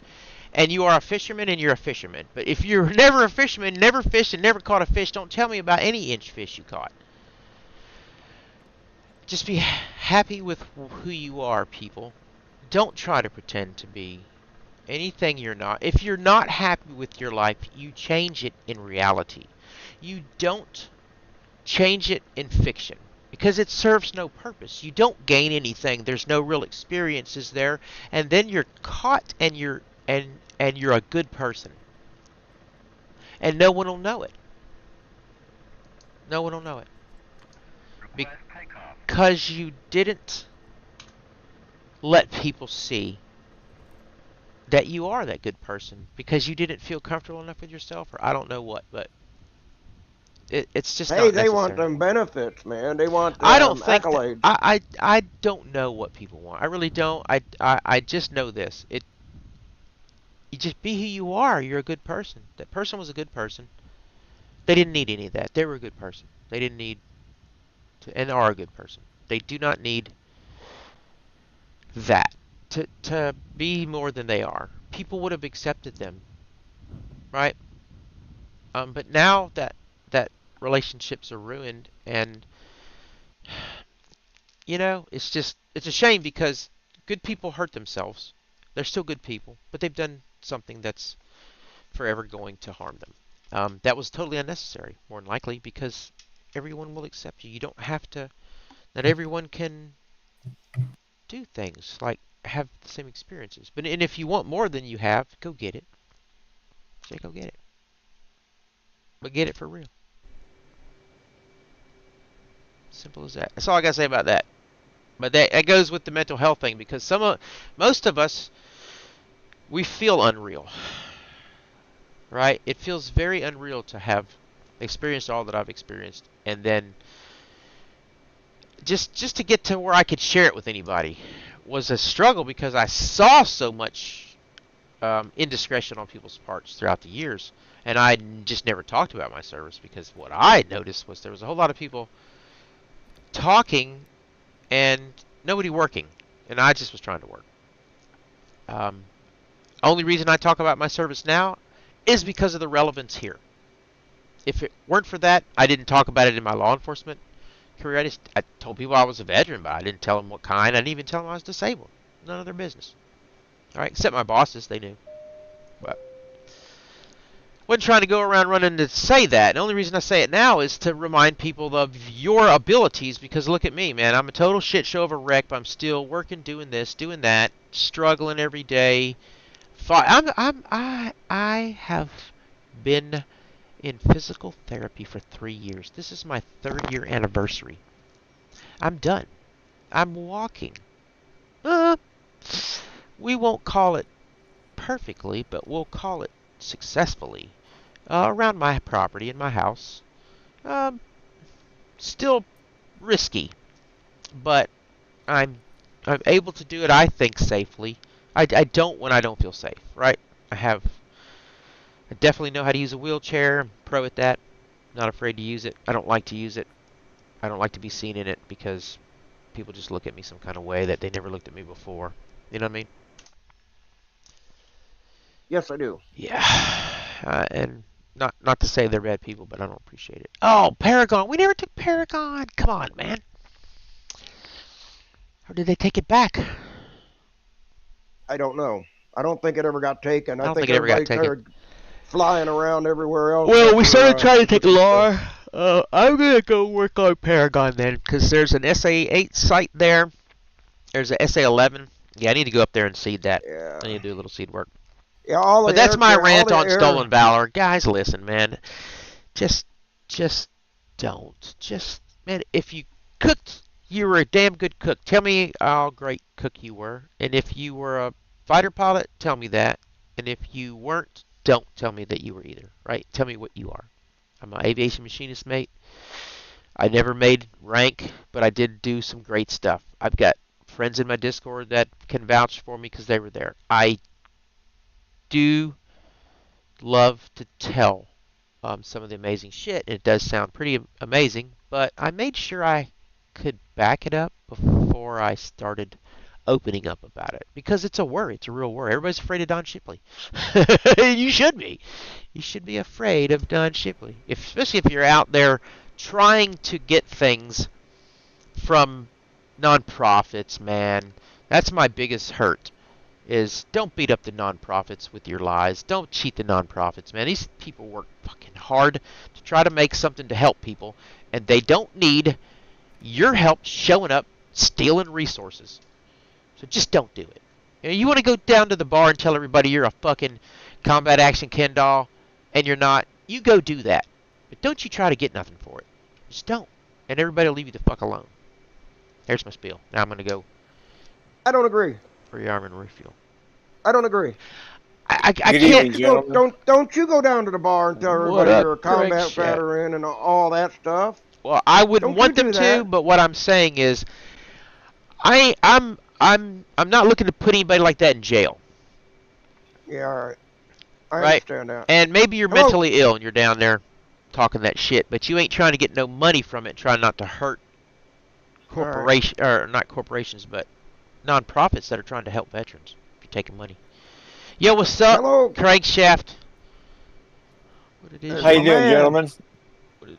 and you are a fisherman, and you're a fisherman. But if you're never a fisherman, never fished, and never caught a fish, don't tell me about any inch fish you caught. Just be happy with who you are, people. Don't try to pretend to be anything you're not. If you're not happy with your life, you change it in reality. You don't change it in fiction. Because it serves no purpose. You don't gain anything. There's no real experiences there, and then you're caught, and you're a good person, and no one will know it. No one will know it because you didn't let people see that you are that good person because you didn't feel comfortable enough with yourself, or I don't know what, but. It's just not necessary. They want them benefits, man. They want I don't think accolades. I don't know what people want. I really don't. I just know this. You just be who you are. You're a good person. That person was a good person. They didn't need any of that. They were a good person. They didn't need to, and are a good person. They do not need that to be more than they are. People would have accepted them, right? But now that relationships are ruined, and it's a shame because good people hurt themselves. They're still good people, but they've done something that's forever going to harm them. That was totally unnecessary, more than likely, because everyone will accept you. You don't have to. Not everyone can do things like have the same experiences. And if you want more than you have, go get it. Say go get it. But get it for real. Simple as that. That's all I gotta say about that. But that goes with the mental health thing because most of us, we feel unreal, right? It feels very unreal to have experienced all that I've experienced, and then just to get to where I could share it with anybody was a struggle because I saw so much indiscretion on people's parts throughout the years, and I just never talked about my service because what I noticed was there was a whole lot of people talking and nobody working, and I just was trying to work. Only reason I talk about my service now is because of the relevance here. If it weren't for that, I didn't talk about it in my law enforcement career. I told people I was a veteran, but I didn't tell them what kind. I didn't even tell them I was disabled. None of their business. All right, except my bosses, they knew. But wasn't trying to go around running to say that. The only reason I say it now is to remind people of your abilities, because look at me, man. I'm a total shit show of a wreck, but I'm still working, doing this, doing that, struggling every day. I have been in physical therapy for 3 years. This is my 3rd year anniversary. I'm done. I'm walking. We won't call it perfectly, but we'll call it successfully around my property in my house. Still risky, but I'm able to do it, I think, safely. I don't when I don't feel safe, right? I definitely know how to use a wheelchair. I'm pro at that. Not afraid to use it. I don't like to use it. I don't like to be seen in it because people just look at me some kind of way that they never looked at me before. You know what I mean? Yes, I do. Yeah. And not to say they're bad people, but I don't appreciate it. Oh, Paragon. We never took Paragon. Come on, man. Or did they take it back? I don't know. I don't think it ever got taken. I don't think it ever got taken. Flying around everywhere else. Well, we started trying to take Laura. I'm going to go work on Paragon then, because there's an SA-8 site there. There's an SA-11. Yeah, I need to go up there and seed that. Yeah. I need to do a little seed work. Yeah, all But the that's my air, rant all on the air. stolen valor. Guys, listen, man. Just don't. Man, if you cooked, you were a damn good cook. Tell me how great cook you were. And if you were a fighter pilot, tell me that. And if you weren't, don't tell me that you were either, right? Tell me what you are. I'm an aviation machinist mate. I never made rank, but I did do some great stuff. I've got friends in my Discord that can vouch for me because they were there. I do love to tell some of the amazing shit. It does sound pretty amazing, but I made sure I could back it up before I started opening up about it because it's a worry. It's a real worry. Everybody's afraid of Don Shipley. You should be. You should be afraid of Don Shipley, especially if you're out there trying to get things from nonprofits, man. That's my biggest hurt. Is don't beat up the nonprofits with your lies. Don't cheat the nonprofits, man. These people work fucking hard to try to make something to help people, and they don't need your help showing up stealing resources. So just don't do it. You want to go down to the bar and tell everybody you're a fucking combat action Ken doll, and you're not, you go do that. But don't you try to get nothing for it. Just don't. And everybody will leave you the fuck alone. There's my spiel. Now I'm going to go. I don't agree. Rearm and refuel. I don't agree. I can't. Don't you go down to the bar and tell everybody you're a combat veteran and all that stuff. Well, I wouldn't want them to, but what I'm saying is, I'm not looking to put anybody like that in jail. Yeah, all right. I understand that. And maybe you're mentally ill and you're down there talking that shit, but you ain't trying to get no money from it, trying not to hurt corporations, or not corporations, but non-profits that are trying to help veterans. If you're taking money. Yo, what's up? Hello. Crankshaft. What it is? How you doing, gentlemen?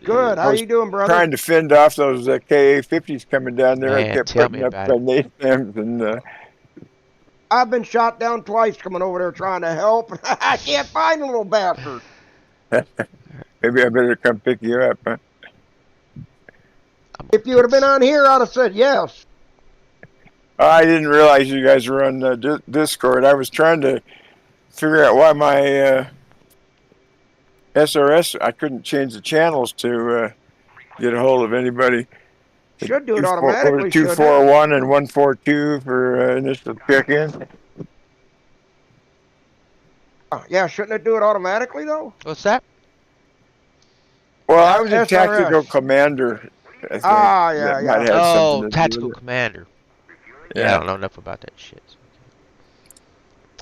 Good. How you doing, brother? Trying to fend off those KA-50s coming down there. Man, I kept tell putting me up about it. NASAMs and I've been shot down twice coming over there trying to help. I can't find the little bastard. maybe I better come pick you up, huh? If you would have been on here, I'd have said yes. I didn't realize you guys were on Discord. I was trying to figure out why my SRS, I couldn't change the channels to get a hold of anybody. Should do it automatically. 241 and 142 for initial check-in. Yeah, shouldn't it do it automatically, though? What's that? Well, I was a SRS. tactical commander. I think, yeah. Oh, tactical commander. Yeah, I don't know enough about that shit.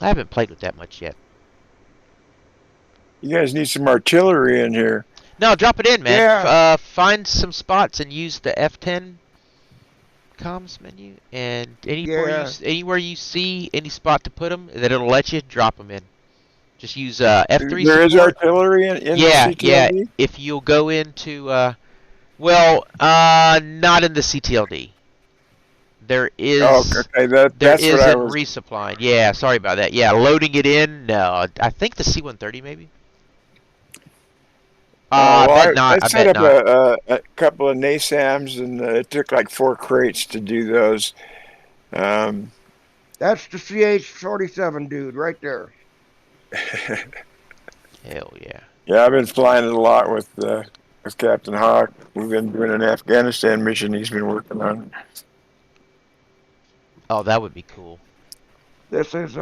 I haven't played with that much yet. You guys need some artillery in here. No, drop it in, man. Yeah. Find some spots and use the F10 comms menu, and anywhere you see any spot to put them that it'll let you, drop them in. Just use F3. There is artillery in the CTLD? Yeah. If you'll go into, not in the CTLD. There is. Oh, okay. That's what I was resupplying. Yeah, sorry about that. Yeah, loading it in. No, I think the C-130 maybe. I bet not. I set up a couple of NASAMs, and it took like 4 crates to do those. That's the CH-47 dude right there. Hell yeah. Yeah, I've been flying it a lot with Captain Hawk. We've been doing an Afghanistan mission he's been working on. Oh, that would be cool. This is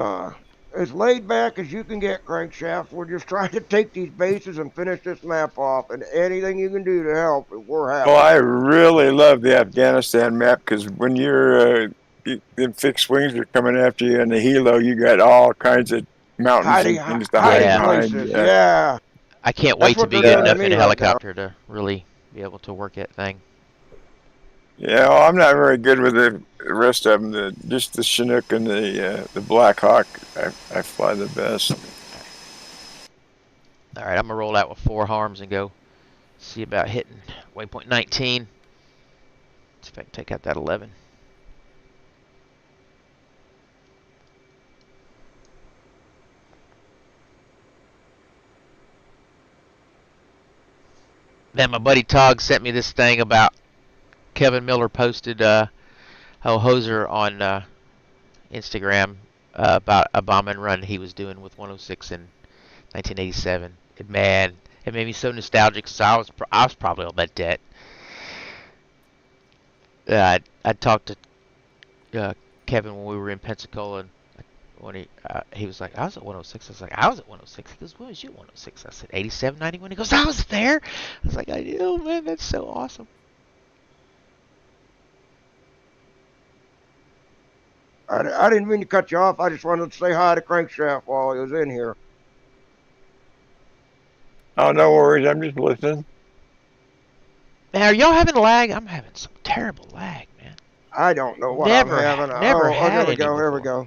as laid back as you can get, Crankshaft. We're just trying to take these bases and finish this map off, and anything you can do to help, we're happy. Well, I really love the Afghanistan map because when you're in fixed wings are coming after you in the helo, you got all kinds of mountains and things to hide behind. Yeah. I can't wait to be good enough in a helicopter to really be able to work that thing. Yeah, well, I'm not very good with the rest of them. Just the Chinook and the Black Hawk, I fly the best. All right, I'm gonna roll out with 4 harms and go see about hitting waypoint 19. See if I can take out that 11. Then my buddy Tog sent me this thing about Kevin Miller posted Hoser on Instagram about a bomb and run he was doing with 106 in 1987. And man, it made me so nostalgic because I was probably on that deck. I talked to Kevin when we were in Pensacola, and when he was like, I was at 106. I was like, I was at 106. He goes, when was you at 106? I said, 87, 91. He goes, I was there. I was like, I know, man, that's so awesome. I didn't mean to cut you off. I just wanted to say hi to Crankshaft while he was in here. Oh, no worries. I'm just listening. Man, are y'all having lag? I'm having some terrible lag, man. I don't know what I'm having. Never had here we any go. before. Here we go.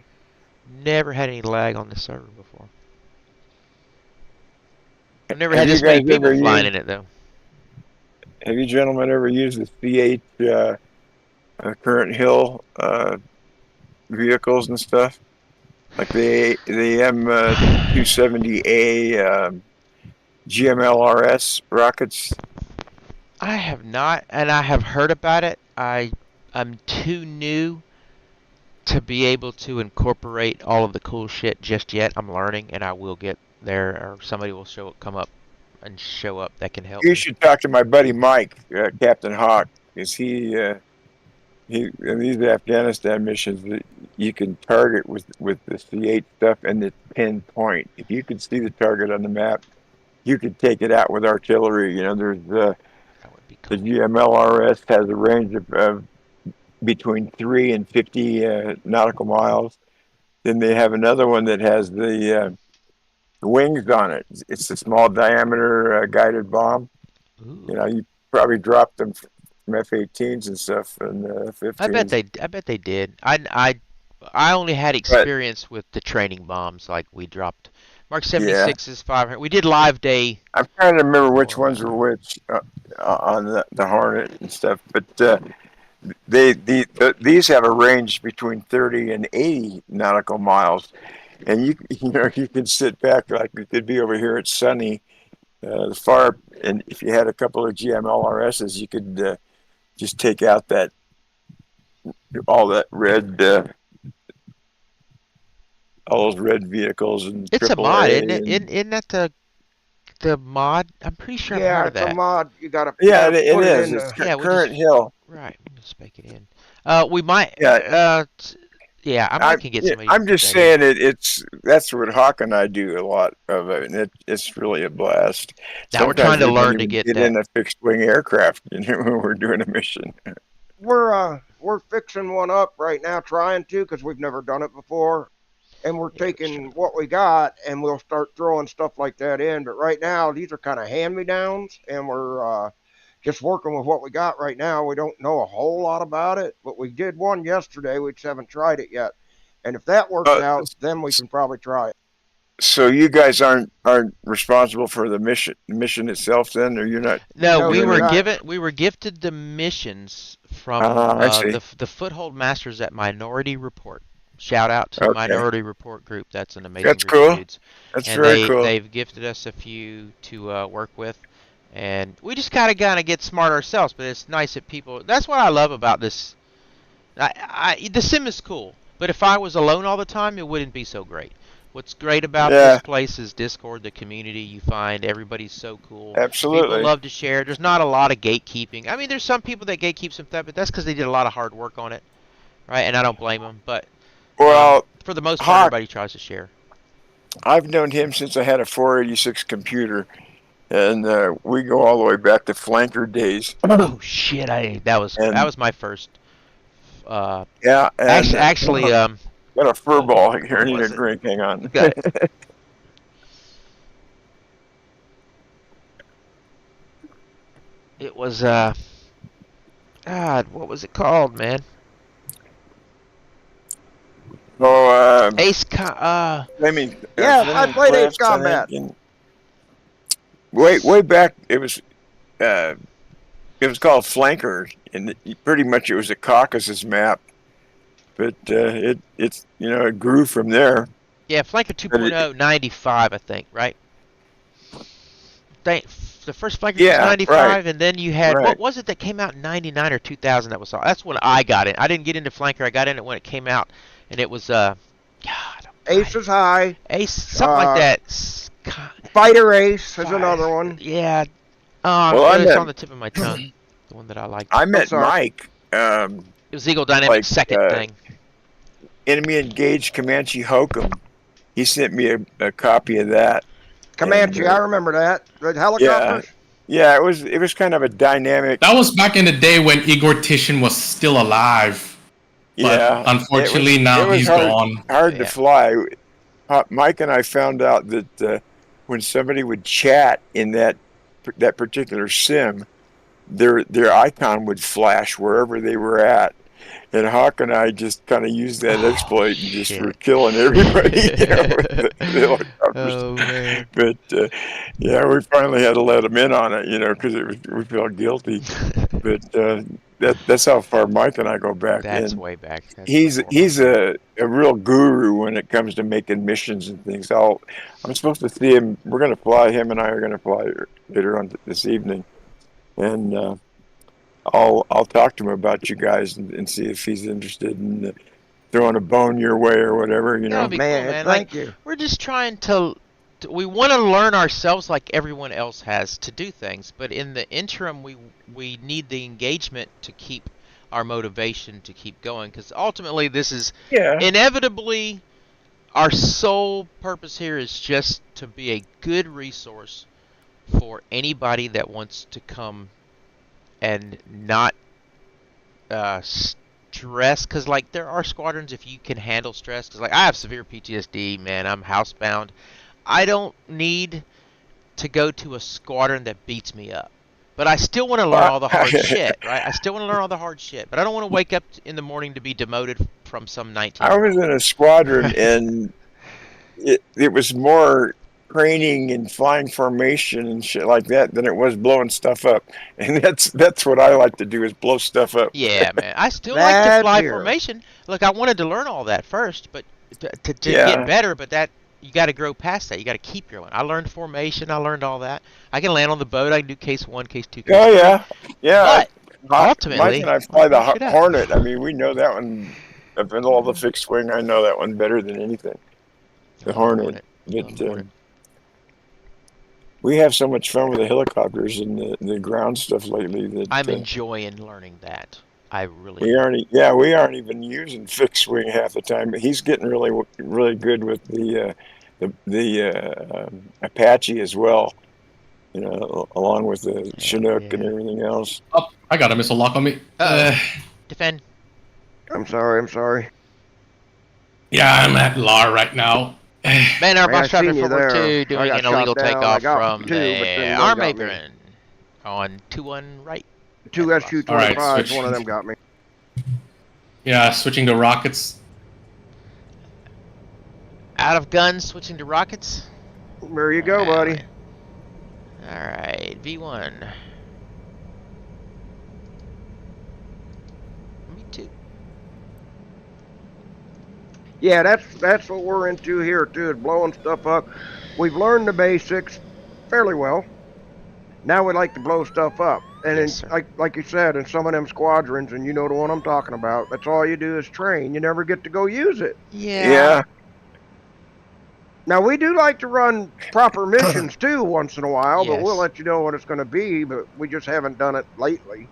Never had any lag on this server before. I've never had this many people flying in it, though. Have you gentlemen ever used the C8 current hill vehicles and stuff? Like the M270A GMLRS rockets? I have not, and I have heard about it. I'm too new to be able to incorporate all of the cool shit just yet. I'm learning, and I will get there, or somebody will come up that can help. You should talk to my buddy Mike, Captain Hawk, because he in these Afghanistan missions, you can target with the C8 stuff, and it's pinpoint. If you could see the target on the map, you could take it out with artillery. You know, there's the GMLRS has a range of between 3 and 50 nautical miles. Then they have another one that has the wings on it. It's a small diameter guided bomb. Ooh. You know, you probably dropped them from F-18s and stuff and F-15s. I bet they did. I only had experience with the training bombs, like we dropped Mark 76's 500. We did live day. I'm trying to remember which ones were which on the Hornet and stuff, but these have a range between 30 and 80 nautical miles, and you can sit back like you could be over here at Sunny, far, and if you had a couple of GMLRSs, you could just take out all that red. All those red vehicles and it's a mod, isn't it? And Isn't that the mod? I'm pretty sure I've heard of that. Yeah, it's a mod. You gotta. Yeah, it is. In it's current hill. Right. We'll just make it in. We might. Yeah. I can get somebody. I'm just saying that's what Hawk and I do a lot of it, and it's really a blast. Now we're trying to learn to get that. in a fixed wing aircraft, when we're doing a mission. We're fixing one up right now, trying to, because we've never done it before. And we're taking what we got, and we'll start throwing stuff like that in. But right now, these are kind of hand-me-downs, and we're just working with what we got right now. We don't know a whole lot about it, but we did one yesterday. We just haven't tried it yet. And if that works out, then we can probably try it. So you guys aren't responsible for the mission itself, then, or you're not? No, we were gifted the missions from the Foothold Masters at Minority Report. Shout out to Minority Report Group. That's an amazing group of dudes. That's very cool. They've gifted us a few to work with, and we just gotta get smart ourselves. But it's nice that people. That's what I love about this. The sim is cool, but if I was alone all the time, it wouldn't be so great. What's great about this place is Discord, the community. You find everybody's so cool. Absolutely. People love to share. There's not a lot of gatekeeping. I mean, there's some people that gatekeep some stuff, but that's because they did a lot of hard work on it, right? And I don't blame them, but. Well, for the most part, everybody tries to share. I've known him since I had a 486 computer, and we go all the way back to flanker days. Oh shit! That was my first. Yeah. And, actually, got a fur ball here. I need a drink. Hang on. It was God, what was it called, man? Ace I played Ace Combat. Way back, it was called Flanker, and pretty much it was a Caucasus map, but it grew from there. Yeah, Flanker 2.0 95, I think, right? The first flanker was 95, right. and then you had Right. what was it that came out in 99 or 2000? That's when I got in. I didn't get into flanker. I got in it when it came out, and it was God. Ace is high. Ace, something like that. Fighter Ace is another one. Yeah. Well, it's on the tip of my tongue. The one that I liked. I met sorry. Mike. It was Eagle Dynamics second thing. Enemy engaged Comanche Hokum. He sent me a copy of that. Comanche, And, I remember that. The helicopters. Yeah, it was kind of a dynamic. That was back in the day when Igor Tishin was still alive. But Yeah, unfortunately now he's gone. Hard to fly. Mike and I found out that when somebody would chat in that particular sim, their icon would flash wherever they were at. And Hawk and I just kind of used that exploit and just were killing everybody with the helicopters. Oh, man. But yeah, we finally had to let him in on it, because we felt guilty. But that's how far Mike and I go back. That's way back. He's a real guru when it comes to making missions and things. I'm supposed to see him. We're going to fly. Him and I are going to fly later on this evening, and I'll talk to him about you guys and see if he's interested in throwing a bone your way or whatever. That'd be Man, cool, man. thank you. We're just trying to. We want to learn ourselves like everyone else has to do things, but in the interim, we need the engagement to keep our motivation to keep going, because ultimately this is inevitably our sole purpose here is just to be a good resource for anybody that wants to come and not stress, because like there are squadrons if you can handle stress, because like I have severe PTSD, man. I'm housebound. I don't need to go to a squadron that beats me up. But I still want to learn all the hard shit, right? I still want to learn all the hard shit. But I don't want to wake up in the morning to be demoted from some 19. I was in a squadron, and it was more training and flying formation and shit like that than it was blowing stuff up. And that's what I like to do, is blow stuff up. Yeah, man. I still like to fly formation. Look, I wanted to learn all that first, but to get better, but that... You got to grow past that. You got to keep growing. I learned formation. I learned all that. I can land on the boat. I can do case 1, case 2, case 3. Yeah. But ultimately, Mike and I fly the Hornet. I mean, we know that one. I've been all the fixed wing. I know that one better than anything. The Hornet. But, we have so much fun with the helicopters and the ground stuff lately that I'm enjoying learning that. I really. We aren't even using fixed wing half the time. But he's getting really good with the Apache as well. Along with the Chinook and everything else. Oh, I got a missile lock on me. Defend. I'm sorry. Yeah, I'm at LAR right now. Man, our boss traffic 442 doing an an illegal takeoff from the arm apron on 2-1 right. 2 SU-25s, one of them got me. Yeah, switching to rockets. Out of guns, switching to rockets. There you go, buddy. Alright, V1. Me too. Yeah, that's what we're into here too, is blowing stuff up. We've learned the basics fairly well. Now we like to blow stuff up. And Yes, like you said, in some of them squadrons, and you know the one I'm talking about, that's all you do is train. You never get to go use it. Yeah. Now, we do like to run proper missions, too, once in a while, but Yes. we'll let you know what it's going to be, but we just haven't done it lately.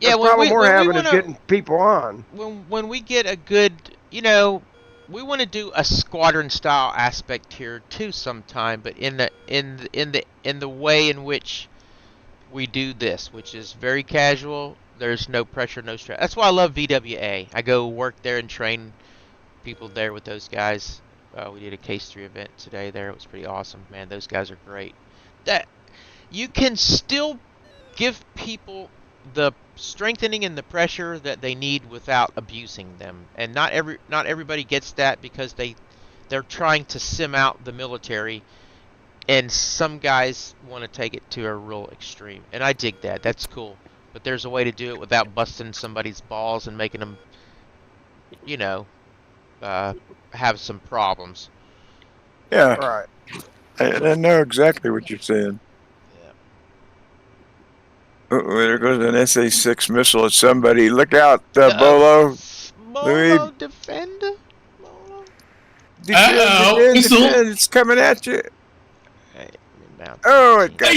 Yeah, The problem we're having is getting people on. When we get a good, we want to do a squadron style aspect here too sometime, but in the way in which we do this, which is very casual. There's no pressure, no stress. That's why I love VWA. I go work there and train people there with those guys. We did a case 3 event today there. It was pretty awesome, man. Those guys are great. That you can still give people the strengthening and the pressure that they need without abusing them. And not everybody gets that, because they're trying to sim out the military, and some guys want to take it to a real extreme. And I dig that. That's cool. But there's a way to do it without busting somebody's balls and making them, have some problems. Yeah. Right. I know exactly what you're saying. There goes an SA-6 missile at somebody. Look out, Bolo. Bolo, defend. Bolo. Defend. It's coming at you. Hey, oh, it got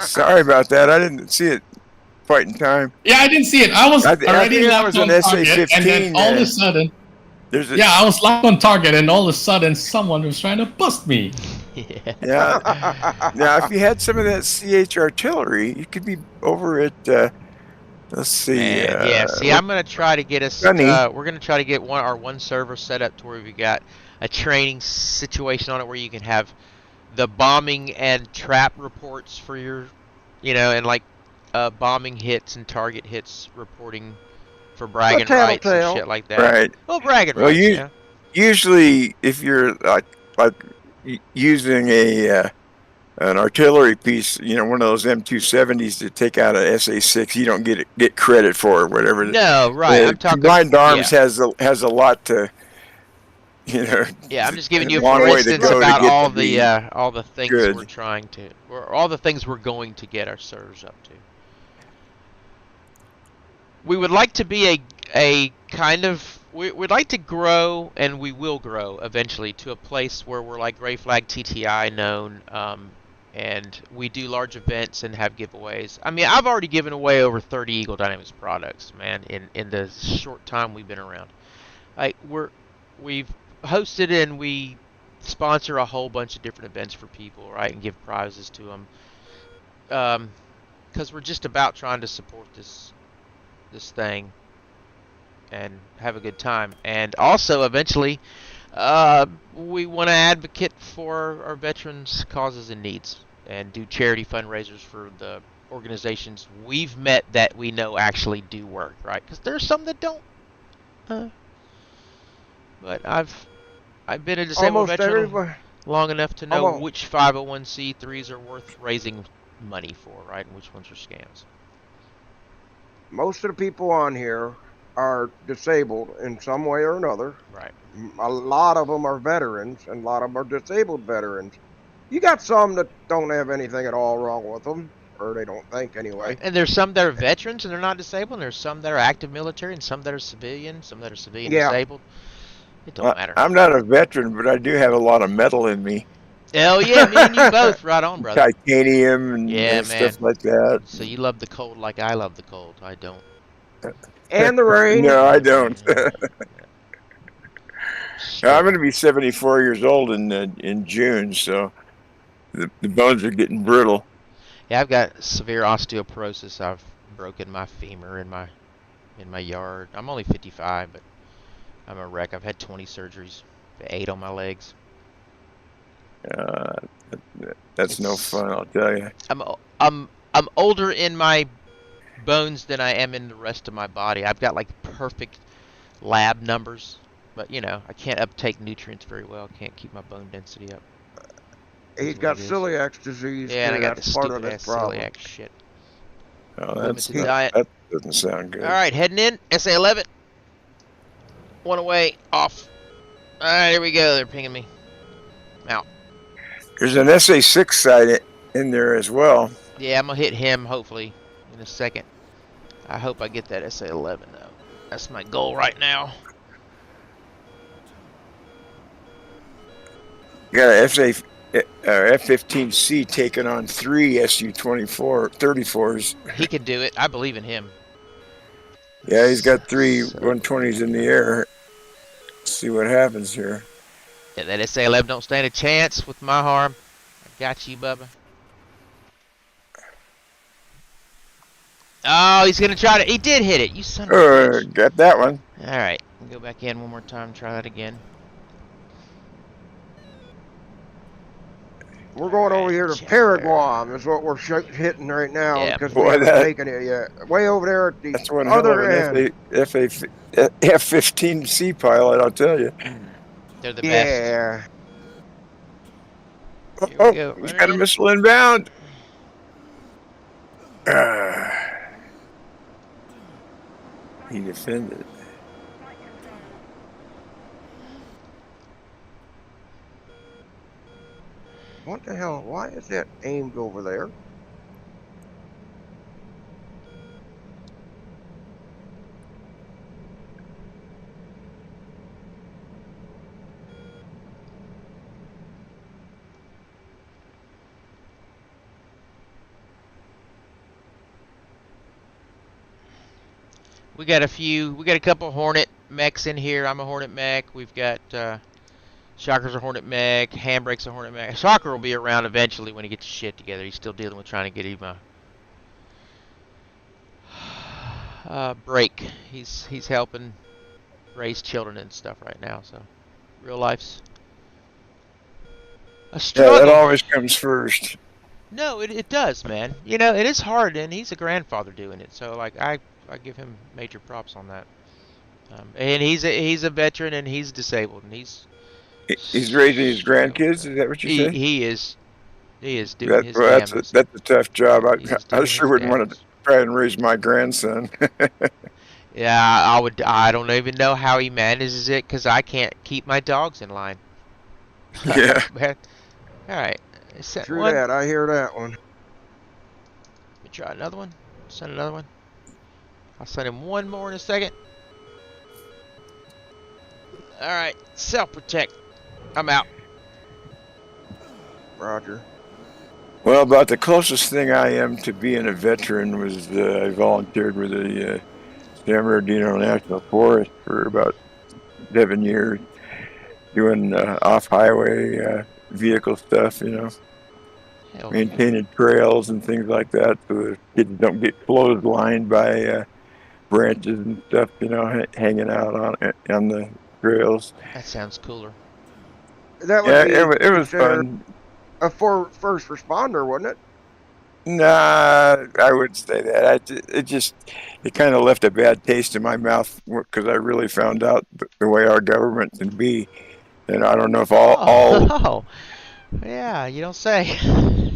Sorry about that. I didn't see it quite in time. Yeah, I didn't see it. I was already locked on target, and then all of a sudden... I was locked on target, and all of a sudden, someone was trying to bust me. Yeah. Now, if you had some of that CH artillery, you could be over at. Let's see. See, I'm gonna try to get us. We're gonna try to get our one server set up to where we got a training situation on it, where you can have the bombing and trap reports for your, and like bombing hits and target hits reporting. For bragging rights and shit like that. Right. Well, bragging rights. Usually, if you're like using an artillery piece, one of those M270s to take out an SA-6, you don't get credit for it, whatever. No, right. I'm talking. Combined Arms has a lot to. Yeah, I'm just giving you for instance about all the things we're trying to, or all the things we're going to get our servers up to. We would like to be a kind of, we'd like to grow, and we will grow eventually to a place where we're like Gray Flag TTI known, and we do large events and have giveaways. I mean, I've already given away over 30 Eagle Dynamics products, man, in the short time we've been around. Like we've hosted and we sponsor a whole bunch of different events for people, right, and give prizes to them, because we're just about trying to support this thing and have a good time, and also eventually we want to advocate for our veterans' causes and needs and do charity fundraisers for the organizations we've met that we know actually do work, right? Because there's some that don't, but I've been a disabled veteran long enough to know which 501c3s are worth raising money for, right, and which ones are scams. Most of the people on here are disabled in some way or another. Right. A lot of them are veterans, and a lot of them are disabled veterans. You got some that don't have anything at all wrong with them, or they don't think anyway. Right. And there's some that are veterans and they're not disabled, and there's some that are active military, and some that are civilian, some that are civilian disabled. It don't matter. I'm not a veteran, but I do have a lot of metal in me. Hell yeah, me and you both. Right on, brother. Titanium and stuff like that. So you love the cold like I love the cold. I don't. And the rain. No, I don't. I'm going to be 74 years old in June, so the bones are getting brittle. Yeah, I've got severe osteoporosis. I've broken my femur in my yard. I'm only 55, but I'm a wreck. I've had 20 surgeries, 8 on my legs. That's no fun, I'll tell you. I'm older in my bones than I am in the rest of my body. I've got like perfect lab numbers, but I can't uptake nutrients very well. Can't keep my bone density up. He's got celiac disease. Yeah, and I got the part of stupid this problem. Celiac shit. Oh, that doesn't sound good. All right, heading in. SA-11. One away, off. All right, here we go. They're pinging me. Out. There's an SA-6 side in there as well. Yeah, I'm going to hit him, hopefully, in a second. I hope I get that SA-11, though. That's my goal right now. You got an F-15C taking on 3 Su-34s. He can do it. I believe in him. Yeah, he's got 3 120s in the air. Let's see what happens here. Yeah, that SA-11 don't stand a chance with my harm. I got you, Bubba. Oh, he's going to try to... He did hit it. You son of a bitch. Got that one. All right. Go back in one more time. Try that again. We're going over here to Paraguay is what we're hitting right now because we haven't taken it yet. Way over there at the other end. F-15C pilot, I'll tell you. They're the best. Yeah. He's got a missile inbound. He defended. What the hell? Why is that aimed over there? We got a couple Hornet mechs in here. I'm a Hornet mech. We've got Shocker's a Hornet mech. Handbrake's a Hornet mech. Shocker will be around eventually when he gets his shit together. He's still dealing with trying to get him break. He's helping raise children and stuff right now. So real life's a struggle. Yeah, that always comes first. No, it does, man. You know, it is hard, and he's a grandfather doing it. So like I give him major props on that. And he's a veteran, and he's disabled, and he's raising his grandkids. Is that what you say? He is doing his damnedest. That's a tough job. I He's sure wouldn't want to try and raise my grandson. Yeah, I don't even know how he manages it because I can't keep my dogs in line. Yeah. All right. True that. I hear that one. Let me try another one. Send another one. I'll send him one more in a second. All right. Self-protect. I'm out. Roger. Well, about the closest thing I am to being a veteran was I volunteered with the San Bernardino National Forest for about 7 years, doing off-highway vehicle stuff, you know, maintaining trails and things like that, so the kids don't get clotheslined by branches and stuff, you know, hanging out on the trails. That sounds cooler. That would it was fun. A first responder, wouldn't it? Nah, I wouldn't say that. It kind of left a bad taste in my mouth because I really found out the way our government can be, and I don't know if all. Oh, yeah, you don't say.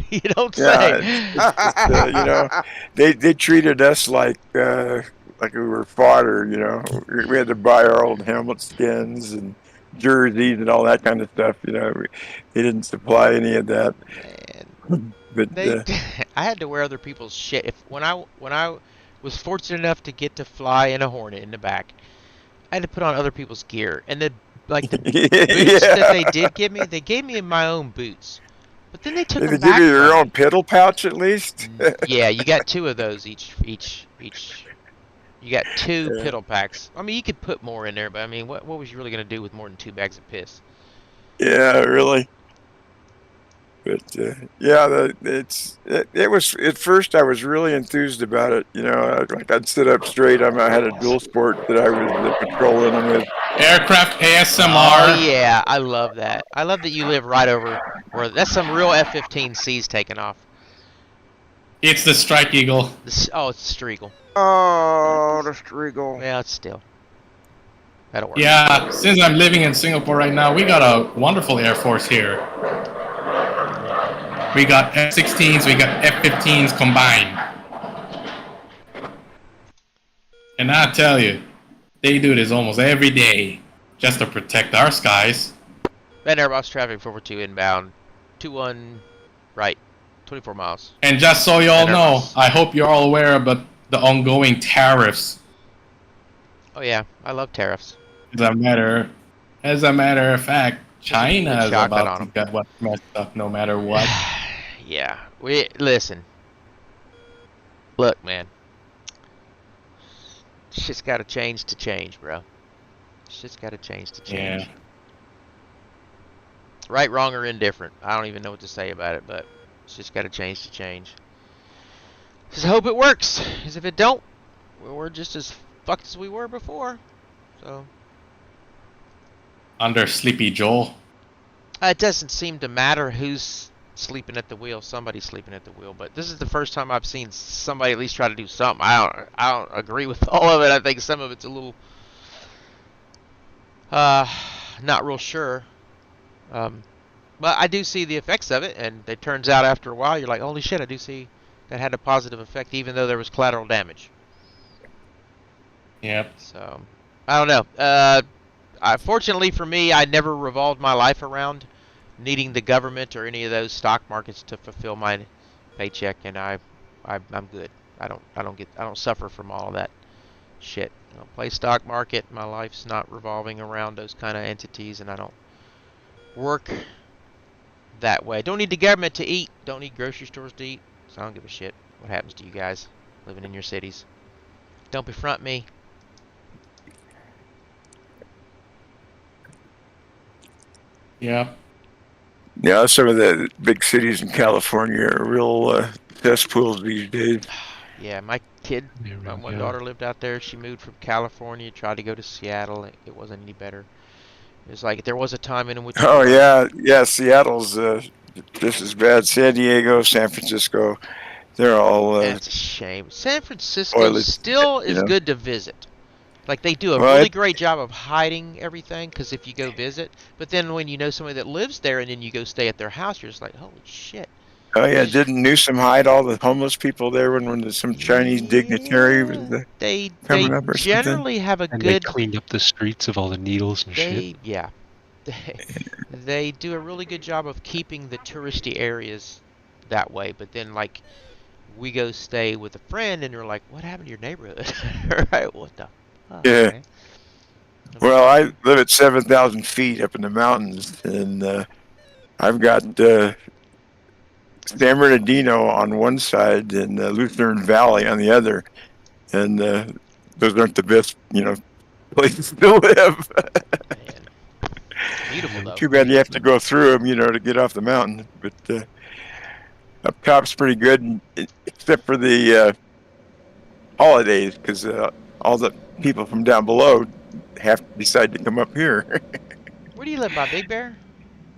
You don't say. It's you know, they treated us like we were fodder. You know, we had to buy our old helmet skins and jerseys and all that kind of stuff. You know, they didn't supply any of that. Man. But I had to wear other people's shit. When I was fortunate enough to get to fly in a Hornet in the back, I had to put on other people's gear. And the boots that they did give me, they gave me my oon boots. But then they took them back. Did they give you your own piddle pouch at least? Yeah, you got 2 of those each. You got 2 piddle packs. I mean, you could put more in there, but I mean, what was you really gonna do with more than 2 bags of piss? Yeah, really. But yeah, it was at first I was really enthused about it. You know, I'd sit up straight. I had a dual sport that I was patrolling with. Aircraft ASMR. Oh yeah, I love that. I love that you live right over where that's some real F-15Cs taking off. It's the Strike Eagle. It's the Striegel. Oh, the Striegel. Yeah, it's still. That'll work. Yeah, since I'm living in Singapore right now, we got a wonderful Air Force here. We got F-16s, we got F-15s combined. And I tell you, they do this almost every day just to protect our skies. Van Airbus traffic 442 inbound. 21 right. 24 miles. And just so you all know, I hope you're all aware about the ongoing tariffs. Oh yeah, I love tariffs. As a matter of fact, China is about to them. get what's messed up no matter what. Yeah, listen. Look, man. Shit's got to change, bro. Shit's got to change. Yeah. Right, wrong, or indifferent. I don't even know what to say about it, but it's just got to change. Just hope it works. Because if it don't, we're just as fucked as we were before. So. Under Sleepy Joel. It doesn't seem to matter who's sleeping at the wheel. Somebody's sleeping at the wheel. But this is the first time I've seen somebody at least try to do something. I don't agree with all of it. I think some of it's a little not real sure. But I do see the effects of it, and it turns out after a while you're like, holy shit, I do see that had a positive effect, even though there was collateral damage. Yep. So I don't know. Fortunately for me, I never revolved my life around needing the government or any of those stock markets to fulfill my paycheck, and I'm good. I don't suffer from all of that shit. I don't play stock market. My life's not revolving around those kind of entities, and I don't work that way. Don't need the government to eat. Don't need grocery stores to eat. So I don't give a shit what happens to you guys living in your cities. Don't befront me. Yeah. Yeah, some of the big cities in California are real cesspools these days. Yeah, my one daughter lived out there. She moved from California, tried to go to Seattle. It wasn't any better. It was like there was a time in which. Oh yeah, Seattle's just as bad. San Diego, San Francisco, they're all. That's a shame. San Francisco still is good to visit. Like they do a really great job of hiding everything, because if you go visit, but then when you know somebody that lives there and then you go stay at their house, you're just like, holy shit. Oh yeah, didn't Newsom hide all the homeless people there when some Chinese dignitary was coming up or generally something? have a and good. They cleaned up the streets of all the needles and shit. Yeah, they do a really good job of keeping the touristy areas that way. But then like we go stay with a friend and they're like, what happened to your neighborhood? Right? What the? Oh, yeah. Okay. Well, I live at 7,000 feet up in the mountains, and I've got San Bernardino on one side and Lutheran Valley on the other, and those aren't the best, places to live. Man. Beautiful though. Too bad you have to go through them, to get off the mountain. But up top's pretty good, except for the holidays, because all the people from down below have to decide to come up here. Where do you live, by Big Bear?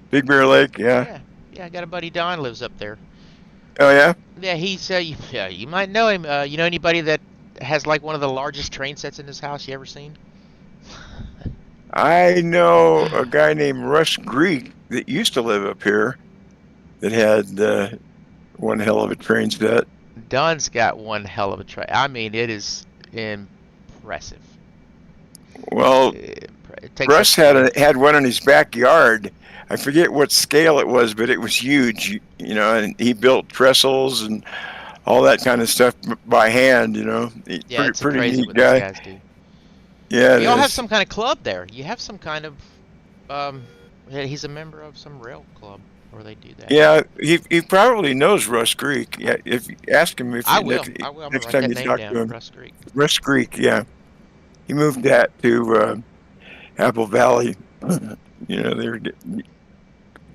Big Bear Lake, yeah. Yeah, I got a buddy Don lives up there. Oh yeah? Yeah, he's you might know him. You know anybody that has like one of the largest train sets in his house you ever seen? I know a guy named Russ Greek that used to live up here that had one hell of a train set. Don's got one hell of a train. I mean, it is impressive. Well, Russ had one in his backyard. I forget what scale it was, but it was huge, and he built trestles and all that kind of stuff by hand, He's it's pretty crazy neat what guy. these guys do. Yeah, you all have some kind of club there. You have some kind of, he's a member of some rail club where they do that. Yeah, he probably knows Russ Greek. Yeah, if you ask him I will. Next time you talk to him. Russ Greek. Russ Greek, yeah. He moved that to Apple Valley. They were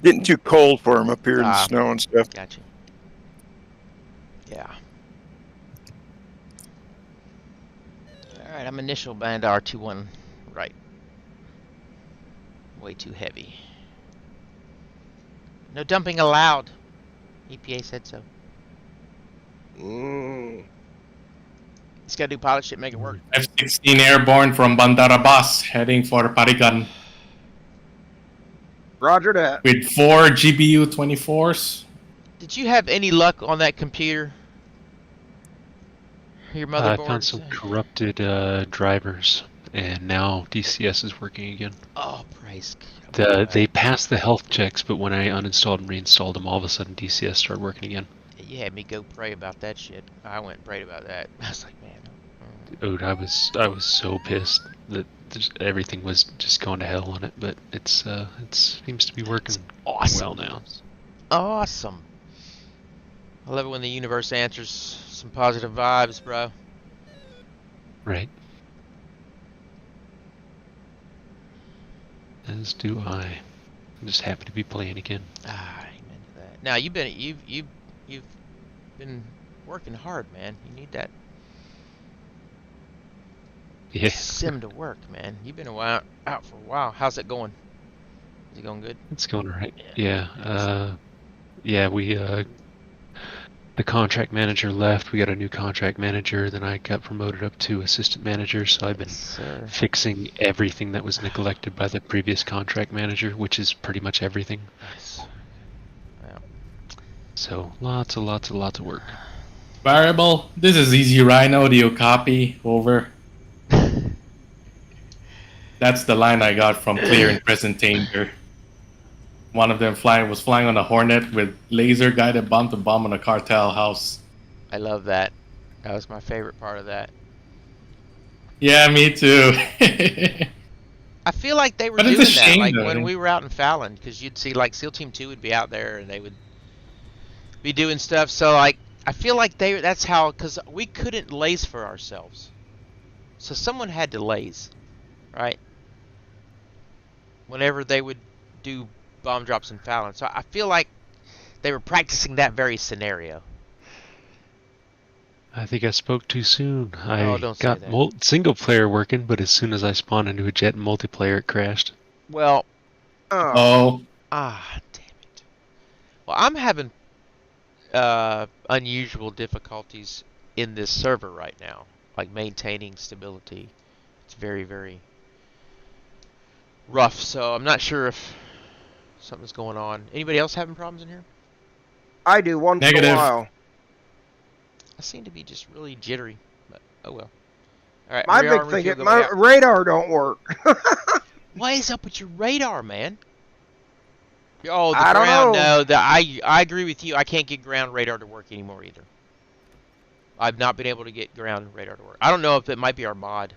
getting too cold for him up here in the snow and stuff. Gotcha. Yeah. All right, I'm initial band R21 right. Way too heavy. No dumping allowed. EPA said so. Just gotta do pilot shit, make it work. F-16 airborne from Bandarabas, heading for Parigan. Roger that. With 4 GBU 24s. Did you have any luck on that computer? Your motherboard? I found some corrupted drivers, and now DCS is working again. Oh, praise God. They passed the health checks, but when I uninstalled and reinstalled them, all of a sudden DCS started working again. You had me go pray about that shit. I went and prayed about that. I was like, man. Dude, I was so pissed that everything was just going to hell on it, but it seems to be working awesome. well now. Awesome. I love it when the universe answers some positive vibes, bro. Right. As do I. I'm just happy to be playing again. Amen to that. Now you've been working hard, man. You need that sim to work, man. You've been out for a while. How's it going? Is it going good? It's going alright. Yeah. We the contract manager left. We got a new contract manager. Then I got promoted up to assistant manager. So I've been fixing everything that was neglected by the previous contract manager, which is pretty much everything. Nice. Yeah. So lots of work. Variable, this is Easy Rhino. Do you copy? Over. That's the line I got from Clear and Present Danger. One of them was flying on a Hornet with laser guided bomb to bomb on a cartel house. I love that. That was my favorite part of that. Yeah, me too. I feel like they were But doing it's a that, shame, like though. when we were out in Fallon, because you'd see like SEAL Team 2 would be out there and they would be doing stuff. So like, I feel like that's how, because we couldn't laze for ourselves. So someone had to laze, right? Whenever they would do bomb drops in Fallon. So I feel like they were practicing that very scenario. I think I spoke too soon. Oh, don't say got that. single player working, but as soon as I spawned into a jet in multiplayer, it crashed. Well, Oh. damn it. Well, I'm having unusual difficulties in this server right now, like maintaining stability. It's very, very rough, so I'm not sure if something's going on. Anybody else having problems in here? I do once in Negative. a while. I seem to be just really jittery, but oh well. All right, My rearm big thing refuel is going my out. radar don't work. What is up with your radar, man? Oh, the I don't ground. know. No, I agree with you. I can't get ground radar to work anymore either. I've not been able to get ground radar to work. I don't know if it might be our mod.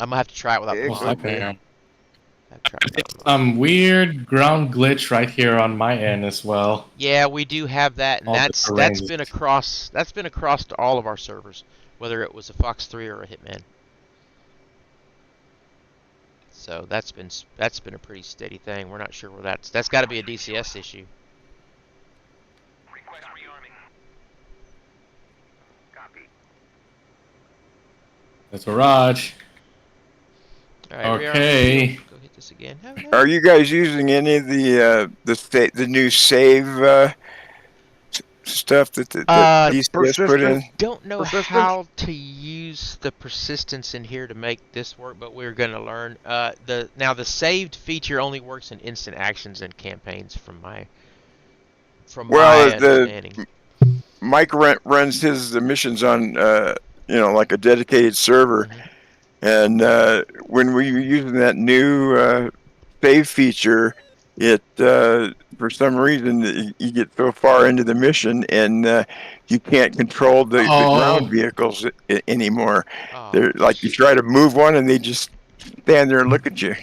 I'm gonna have to try it without the It Well, mod. could be. Have to try it without the mod. Some weird ground glitch right here on my end as well. Yeah, we do have that, and All the that's terrains. been across to all of our servers, whether it was a Fox 3 or a Hitman. So that's been a pretty steady thing. We're not sure where that's got to be a DCS issue. Request rearming. Copy. That's a Raj. All right, Okay. rearm, go hit this again. No, no. Are you guys using any of the new save stuff that DCS put in? Don't know Persistence? how to use the persistence in here to make this work, but we're going to learn. The saved feature only works in instant actions and campaigns from my understanding. Mike runs his missions on like a dedicated server, and when we were using that new save feature, it for some reason you get so far into the mission and you can't control the ground vehicles anymore. They're like, you try to move one and they just stand there and look at you.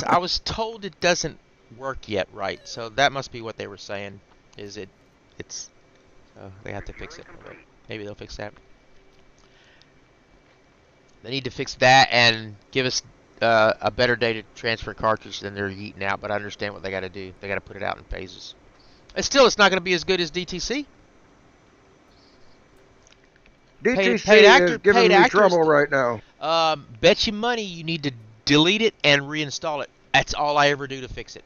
I was told it doesn't work yet, right? So that must be what they were saying. It's they have to fix it. Maybe they'll fix that. They need to fix that and give us a better data transfer cartridge than they're yeeting out. But I understand what they got to do. They got to put it out in phases. And still, it's not going to be as good as DTC. DTC is giving me trouble right now. Bet you money you need to delete it and reinstall it. That's all I ever do to fix it.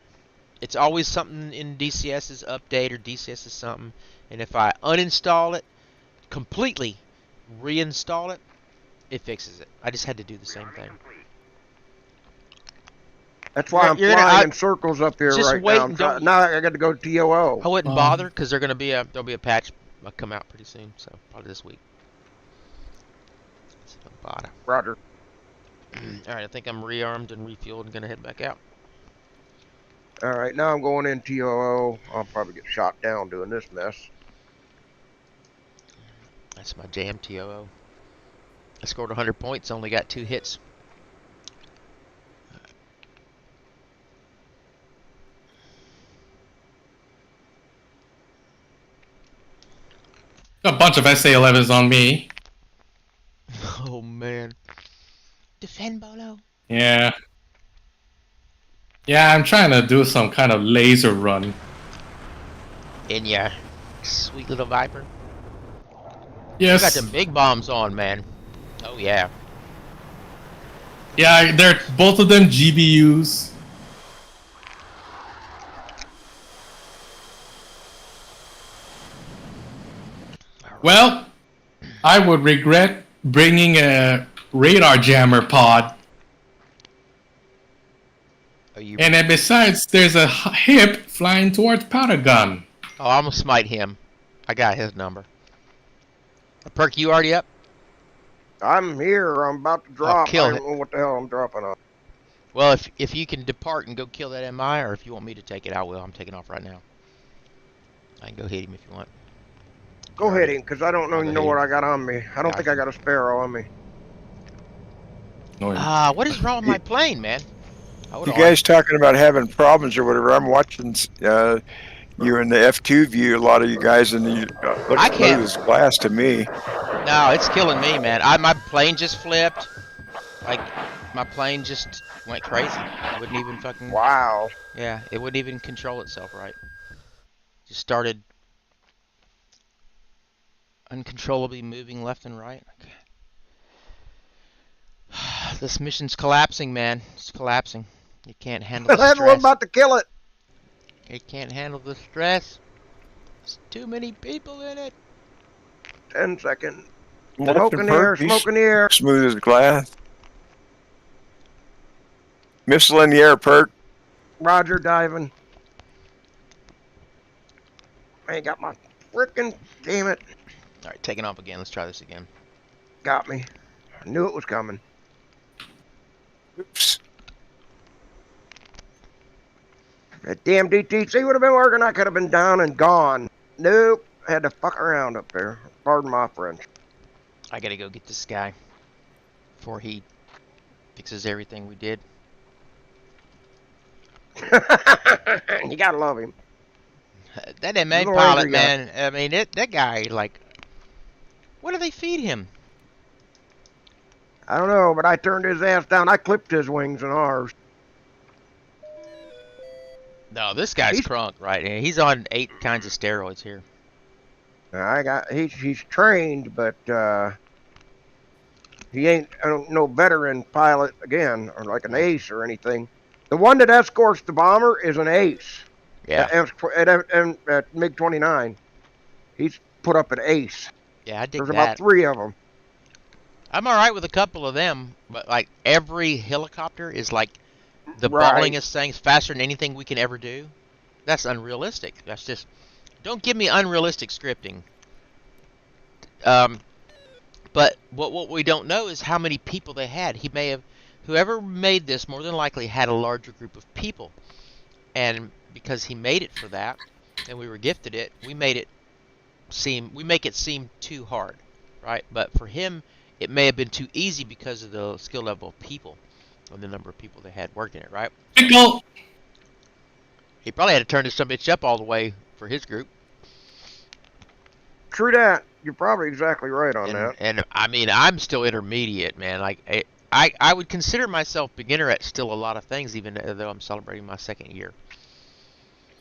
It's always something in DCS's update or DCS's something. And if I uninstall it, completely reinstall it, it fixes it. I just had to do the same thing. That's why I'm flying in circles up here right now. Now I got to go to TOO. I wouldn't bother because there'll be a patch come out pretty soon, so probably this week. So don't bother. Roger. All right, I think I'm rearmed and refueled and gonna head back out. All right, now I'm going in TOO. I'll probably get shot down doing this mess. That's my jam, TOO. I scored 100 points, only got 2 hits. A bunch of SA-11s on me. Oh man. Defend, Bolo. Yeah. Yeah, I'm trying to do some kind of laser run. In your sweet little Viper. Yes. You got them big bombs on, man. Oh yeah. Yeah, they're both of them GBUs. Well, I would regret bringing a radar jammer pod. And then besides, there's a hip flying towards powder gun. Oh, I'm gonna smite him. I got his number. Perk, you already up? I'm here. I'm about to drop. kill I don't know what the hell I'm dropping on. Well, if you can depart and go kill that MI, or if you want me to take it, I will. I'm taking off right now. I can go hit him if you want. Go hit him, because I don't I'll know go what hit I got on me. I don't think I got a Sparrow on me. What is wrong with my plane, man? You guys talking about having problems or whatever? I'm watching you in the F2 view. A lot of you guys in the looks smooth as glass to me. No, it's killing me, man. My plane just flipped. Like my plane just went crazy. It wouldn't even fucking. Wow. Yeah, it wouldn't even control itself right. Just started uncontrollably moving left and right. This mission's collapsing, man. It's collapsing. You can't handle the stress. We're about to kill it. You can't handle the stress. There's too many people in it. 10 seconds. Smoke in the air, smoke in the air. Smooth as glass. Missile in the air, Perk. Roger, diving. I ain't got my frickin' damn it. Alright, taking off again. Let's try this again. Got me. I knew it was coming. Oops. That damn DTC would have been working. I could have been down and gone. Nope. I had to fuck around up there. Pardon my French. I gotta go get this guy before he fixes everything we did. You gotta love him. That MA pilot, man. I mean, that guy, like, what do they feed him? I don't know, but I turned his ass down. I clipped his wings and ours. No, this guy's crunk, right? He's on 8 kinds of steroids here. He's trained, but he ain't no veteran pilot again, or like an ace or anything. The one that escorts the bomber is an ace. Yeah. At MiG-29, he's put up an ace. Yeah, I dig There's that. about 3 of them. I'm all right with a couple of them, but like every helicopter is like the ballingest thing, faster than anything we can ever do. That's unrealistic. That's just, don't give me unrealistic scripting. But what we don't know is how many people they had. He may have, whoever made this more than likely had a larger group of people, and because he made it for that, and we were gifted it, we make it seem too hard, right? But for him, it may have been too easy because of the skill level of people, or the number of people they had working it, right? Pickle. He probably had to turn this some bitch up all the way for his group. True that. You're probably exactly right on that. And I mean, I'm still intermediate, man. Like I would consider myself beginner at still a lot of things, even though I'm celebrating my 2nd year.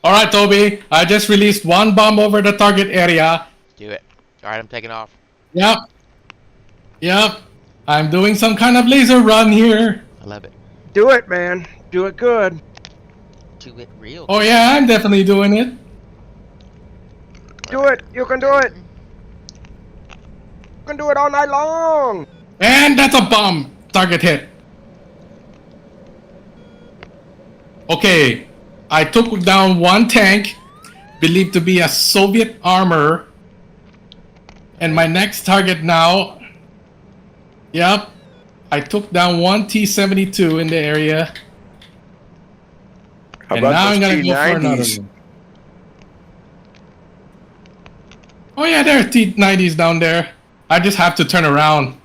All right, Towbie. I just released 1 bomb over the target area. Do it. All right, I'm taking off. Yep. I'm doing some kind of laser run here. I love it. Do it, man. Do it good. Do it real. Oh yeah, I'm definitely doing it. Do it. You can do it. You can do it all night long. And that's a bomb. Target hit. Okay. I took down 1 tank, believed to be a Soviet armor. And my next target now... Yep. I took down 1 T-72 in the area. How and about now those I'm gonna go for another T90s? one. Oh yeah, there are T-90s down there. I just have to turn around.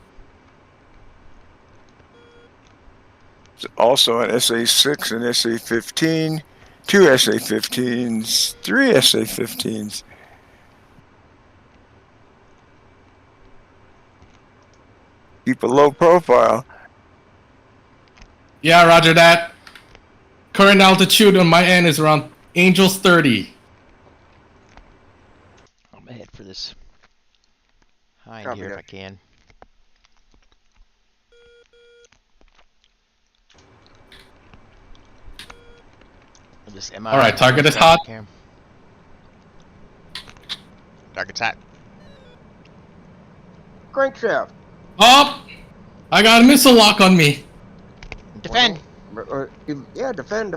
Also an SA-6 and SA-15, 2 SA-15s, 3 SA-15s. Keep a low profile. Yeah, roger that. Current altitude on my end is around Angels 30. I'm gonna head for this hind here if I can. All right, target is hot. Target's hot. Crankshaft. Oh, I got a missile lock on me. Defend. Yeah, defend.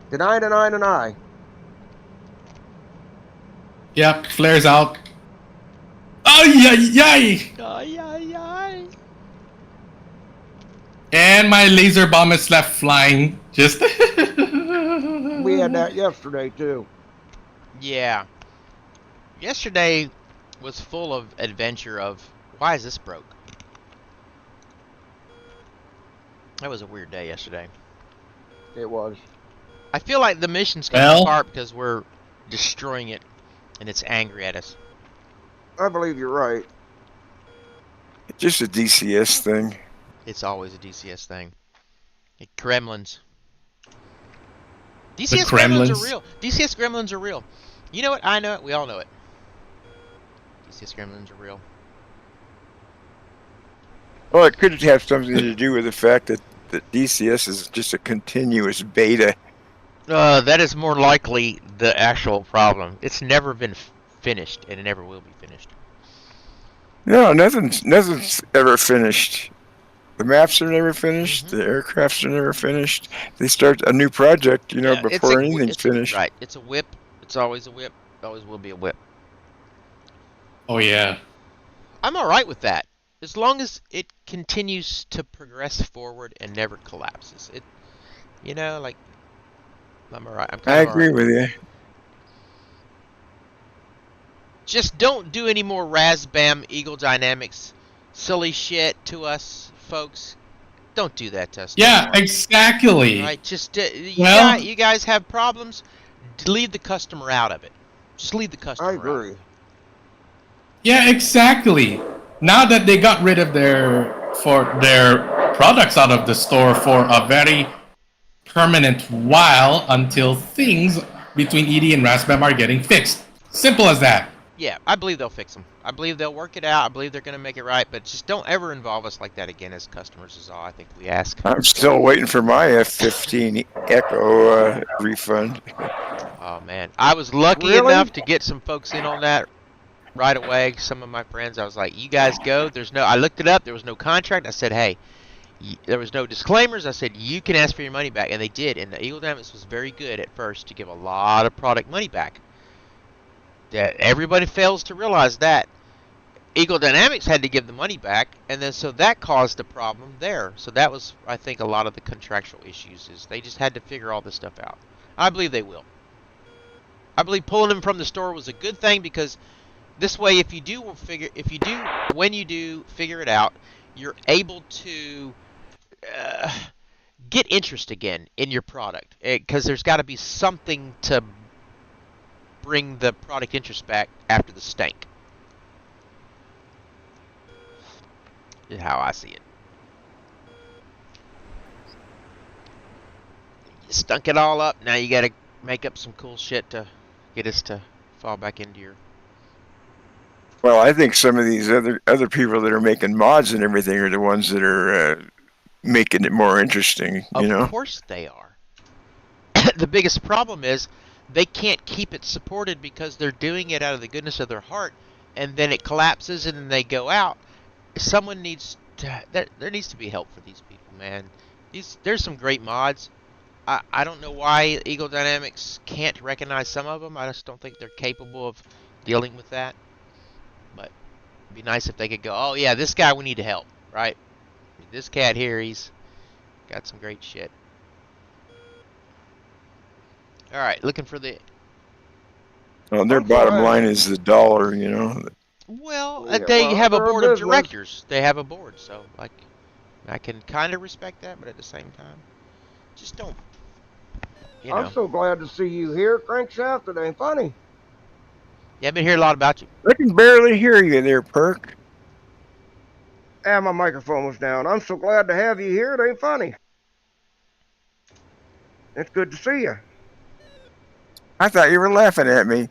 Deny. Yep, flares out. Ay, ay, ay. Ay, ay, ay. And my laser bomb is left flying. Just. We had that yesterday too. Yeah. Yesterday was full of adventure of why is this broke? That was a weird day yesterday. It was. I feel like the mission's coming apart because we're destroying it and it's angry at us. I believe you're right. Just a DCS thing. It's always a DCS thing. Gremlins. DCS gremlins are real. DCS gremlins are real. You know it, I know it, we all know it. DCS gremlins are real. Well, it could have something to do with the fact that DCS is just a continuous beta. That is more likely the actual problem. It's never been finished, and it never will be finished. No, nothing's ever finished. The maps are never finished. The aircrafts are never finished. They start a new project, before anything's finished. Right. It's a whip. It's always a whip. It always will be a whip. Oh, yeah. I'm alright with that. As long as it continues to progress forward and never collapses. I'm alright. I agree with you. Just don't do any more Razbam Eagle Dynamics silly shit to us, folks. Don't do that to us. Yeah, anymore. exactly. Right, just you guys have problems. Leave the customer out of it. Just leave the customer I agree. out. Yeah, exactly. Now that they got rid of their products out of the store for a very permanent while until things between ED and Razbam are getting fixed. Simple as that. Yeah, I believe they'll fix them. I believe they'll work it out. I believe they're going to make it right. But just don't ever involve us like that again as customers is all I think we ask. I'm still waiting for my F-15 Echo refund. Oh, man. I was lucky enough to get some folks in on that right away. Some of my friends, I was like, you guys go. I looked it up. There was no contract. I said, hey, there was no disclaimers. I said, you can ask for your money back. And they did. And the Eagle Dynamics was very good at first to give a lot of product money back. That everybody fails to realize that. Eagle Dynamics had to give the money back, and then so that caused a problem there. So that was, I think, a lot of the contractual issues is they just had to figure all this stuff out. I believe they will. I believe pulling them from the store was a good thing because this way, when you do figure it out, you're able to get interest again in your product because there's got to be something to bring the product interest back after the stank. Is how I see it. You stunk it all up. Now you got to make up some cool shit to get us to fall back into your. Well, I think some of these other people that are making mods and everything are the ones that are making it more interesting. Of course they are. The biggest problem is they can't keep it supported because they're doing it out of the goodness of their heart, and then it collapses and then they go out. Someone needs to. There needs to be help for these people, man. There's some great mods. I don't know why Eagle Dynamics can't recognize some of them. I just don't think they're capable of dealing with that. But it'd be nice if they could go, oh yeah, this guy we need to help, right? This cat here, he's got some great shit. All right, looking for the. Well, their bottom line is the dollar, Well, they have a board of directors. They have a board, so I can kind of respect that, but at the same time, just don't. I'm so glad to see you here, Crankshaft. It ain't funny. Yeah, I've been hearing a lot about you. I can barely hear you there, Perk. And my microphone was down. I'm so glad to have you here. It ain't funny. It's good to see you. I thought you were laughing at me.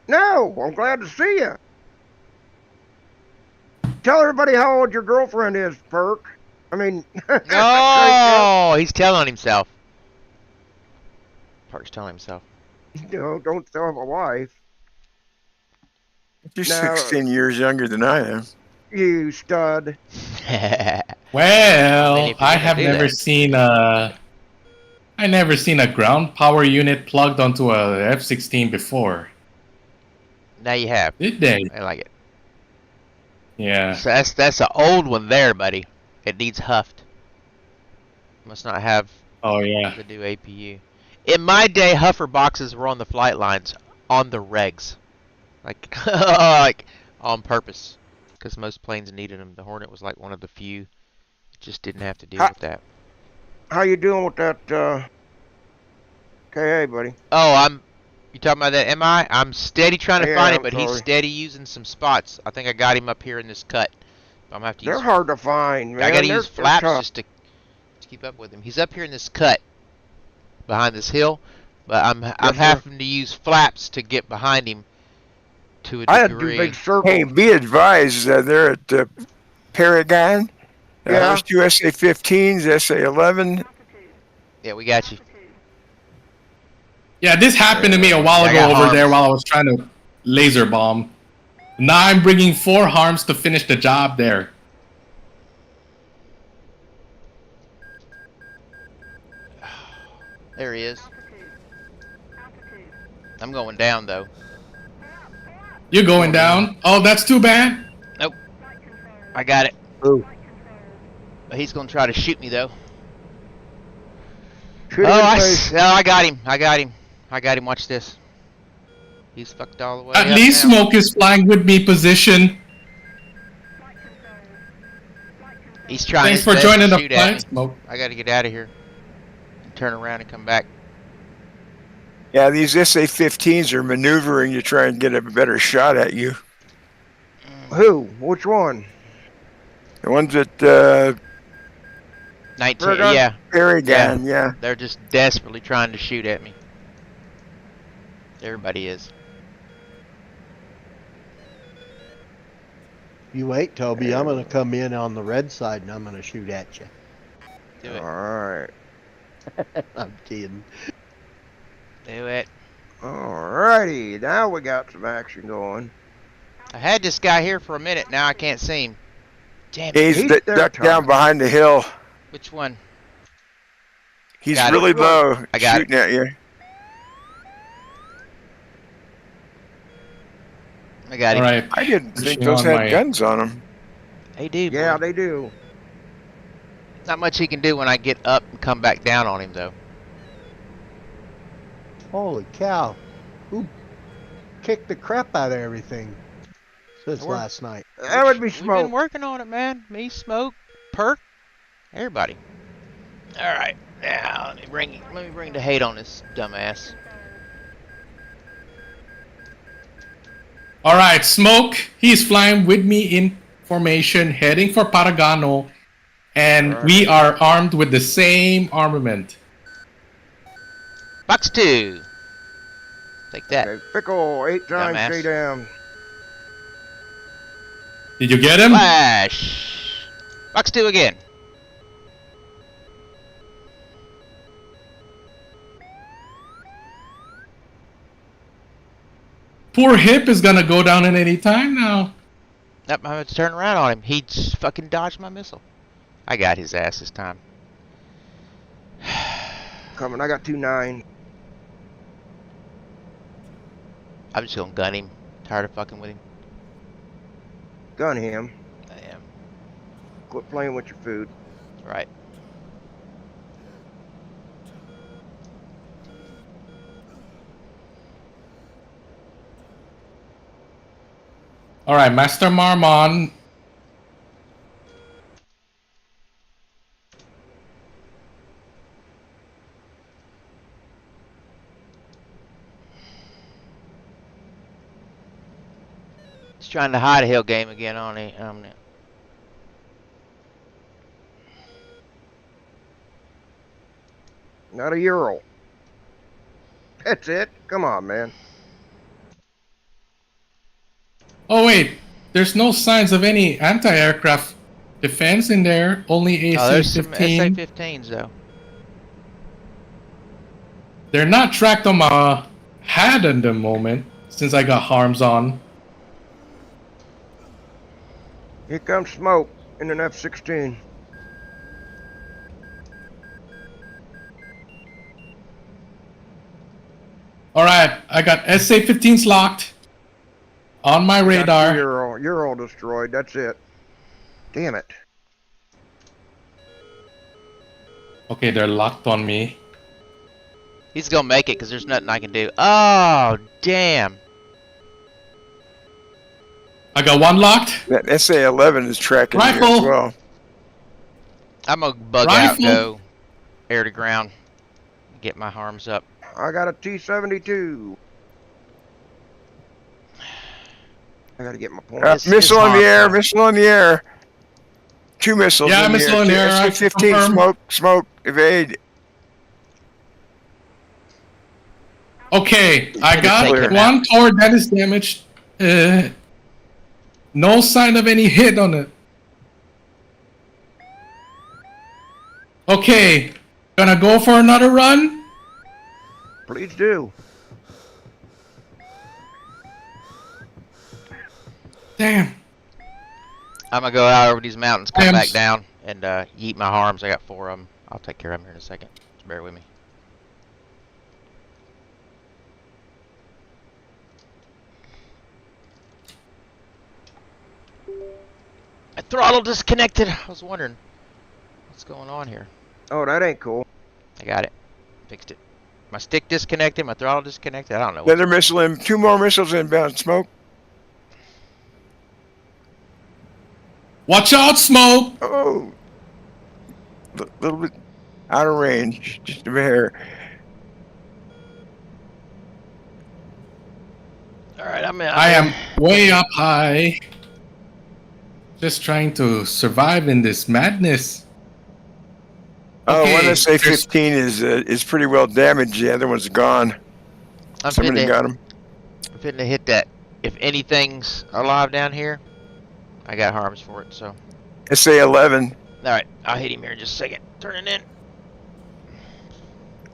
No, I'm glad to see you. Tell everybody how old your girlfriend is, Perk. I mean... Oh, he's telling himself. Perk's telling himself. No, don't tell my wife. You're 16 years younger than I am. You stud. Well, I have never seen a ground power unit plugged onto a F-16 before. Now you have. Did they? I like it. Yeah. So that's an old one there, buddy. It needs huffed. Must not have Oh yeah. the new APU. In my day, Huffer boxes were on the flight lines on the regs, like like on purpose, because most planes needed them. The Hornet was like one of the few. Just didn't have to deal with that. How you doing with that, KA, buddy? Oh, you talking about that MI? I'm steady trying to find Yeah, it, but I'm he's sorry. steady using some spots. I think I got him up here in this cut. I'm gonna have to They're use. hard to find, man. I gotta They're use flaps tough. just to keep up with him. He's up here in this cut behind this hill, but I'm Yes, sir. having to use flaps to get behind him to a I had to do degree. big circles. Hey, be advised, they're at Paragon. Yeah. There's two SA-15s, SA-11. Yeah, we got you. Yeah, this happened to me a while I ago got over there harms. while I was trying to laser bomb. Now I'm bringing 4 harms to finish the job there. There he is. I'm going down though. You're going down? Oh, that's too bad. Nope. I got it. Ooh. But he's gonna try to shoot me though. Shoot him in the face. I got him. I got him. I got him. Watch this. He's fucked all the way At up least now. Smoke is flying with me position. He's trying Thanks his for best joining to the shoot at me. fight, Smoke. I gotta get out of here. Turn around and come back. Yeah, these SA-15s are maneuvering to try and get a better shot at you. Who? Which one? The ones at 19. Paragon? Yeah. Paragon, yeah. They're just desperately trying to shoot at me. Everybody is. You wait, Toby. I'm going to come in on the red side and I'm going to shoot at you. Do it. Alright. I'm kidding. Do it. Alrighty. Now we got some action going. I had this guy here for a minute. Now I can't see him. Damn it. He's He's there, ducked Tom. down behind the hill. Which one? He's Got it. really low, I got shooting at you. I got him. Alright. I didn't think Pushing those on had my- guns on them. They do. Yeah, boy. they do. Not much he can do when I get up and come back down on him, though. Holy cow. Who kicked the crap out of everything since We're- last night? That would be We've been smoke. working on it, man. Me, Smoke, Perk, everybody. All right, now let me bring the hate on this dumbass. Alright, Smoke. He's flying with me in formation, heading for Paragano. And Alright. we are armed with the same armament. Box 2. Take that. Okay, Pickle, 8 times, Dumbass. stay down. Did you get him? Flash. Box 2 again. Poor Hip is gonna go down at any time now. Nope, I'm going to turn around on him. He just fucking dodged my missile. I got his ass this time. Coming, I got 2-9. I'm just going to gun him. Tired of fucking with him. Gun him. I am. Quit playing with your food. Right. Alright, Master Marmon. He's trying to hide a hill game again on it. Not a Ural. That's it. Come on, man. Oh wait, there's no signs of any anti-aircraft defense in there. Only Oh, there's some AC-15. SA-15s though. They're not tracked on my HAD at the moment, since I got harms on. Here comes smoke in an F-16. Alright, I got SA-15s locked on my radar. Ural destroyed. That's it. Damn it. Okay, they're locked on me. He's gonna make it because there's nothing I can do. Oh, damn. I got one locked. That SA-11 is tracking you as Rifle. well. I'm gonna bug out, Rifle. go air to ground, get my arms up. I got a T-72. I gotta get my points. Missile in the air, missile in the air. 2 missiles Yeah, in missile in the air. SA-15, Confirm. smoke, evade. Okay, I got Take him one tower that is damaged. No sign of any hit on it. Okay, gonna go for another run. Please do. Damn. I'm gonna go out over these mountains, come Damn. back down, and yeet my harms. I got 4 of them. I'll take care of them here in a second. Just bear with me. My throttle disconnected. I was wondering what's going on here. Oh, that ain't cool. I got it. Fixed it. My stick disconnected. My throttle disconnected. I don't know. Another missile in, 2 more missiles inbound, smoke. Watch out, smoke. Oh, little bit out of range, just a hair. All right, I'm in. I am way up high. Just trying to survive in this madness. Oh, Okay, one SA-15 is pretty well damaged. The other one's gone. I'm Somebody got him. finna to hit that. If anything's alive down here, I got harms for it. So, all SA-11. right, I'll hit him here in just a second. Turning in.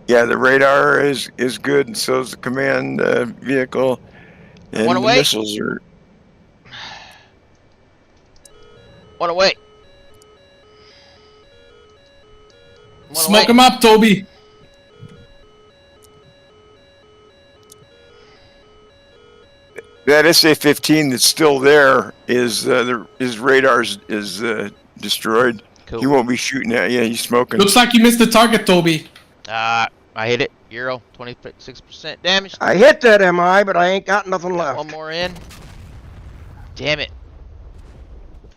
Yeah, the radar is good, and so is the command vehicle. And One the away. missiles are. One away. One Smoke away. him up, Towbie. That SA-15 that's still there is his radar is destroyed. Cool. He won't be shooting at you. He's smoking. Looks like you missed the target, Towbie. I hit it. Euro, 26% damage. I hit that MI, but I ain't got nothing Got left. one more in. Damn it.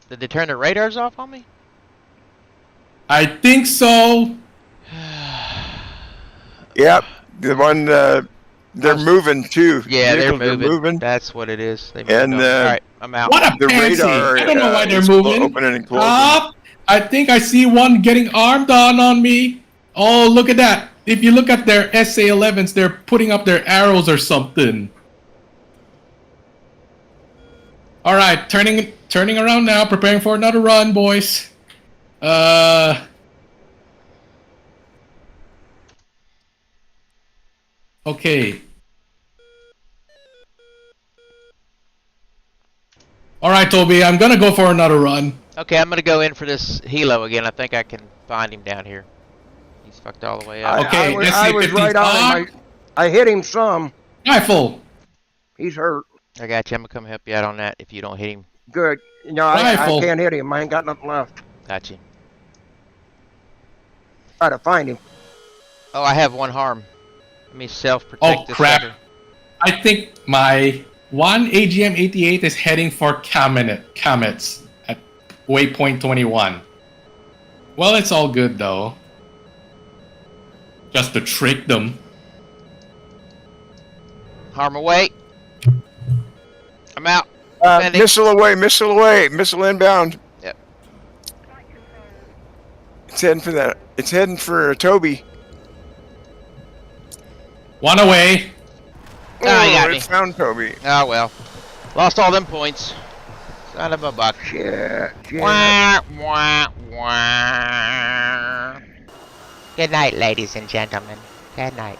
Did they turn the radars off on me? I think so. Yep, the one they're moving too. Yeah, they're Vehicles are moving. That's what it is. They moved And, on. All right, I'm out. What a The pansy. radar. I don't know why they're is moving. Opening and closing. Up. I think I see one getting armed on me. Oh, look at that. If you look at their SA-11s, they're putting up their arrows or something. All right, turning around now, preparing for another run, boys. Okay. All right, Towbie, I'm gonna go for another run. Okay, I'm gonna go in for this helo again. I think I can find him down here. He's fucked all the way up. Okay, I was right on him. I hit him some. Rifle. He's hurt. I got you. I'm gonna come help you out on that if you don't hit him. Good. No, I Rifle. can't hit him. I ain't got nothing left. Got you. Try to find him. Oh, I have one harm. Let me self-protect Oh, this crap. sucker. I think my one AGM-88 is heading for Comets at waypoint 21. Well, it's all good though. Just to trick them. Harm away. I'm out. Defending. Missile away, missile inbound. Yep. It's heading for that. It's heading for Towbie. One away. Oh, you got it me. found Towbie. Oh well. Lost all them points. Son of a buck. Shit. Wah, wah, wah. Good night, ladies and gentlemen. Good night.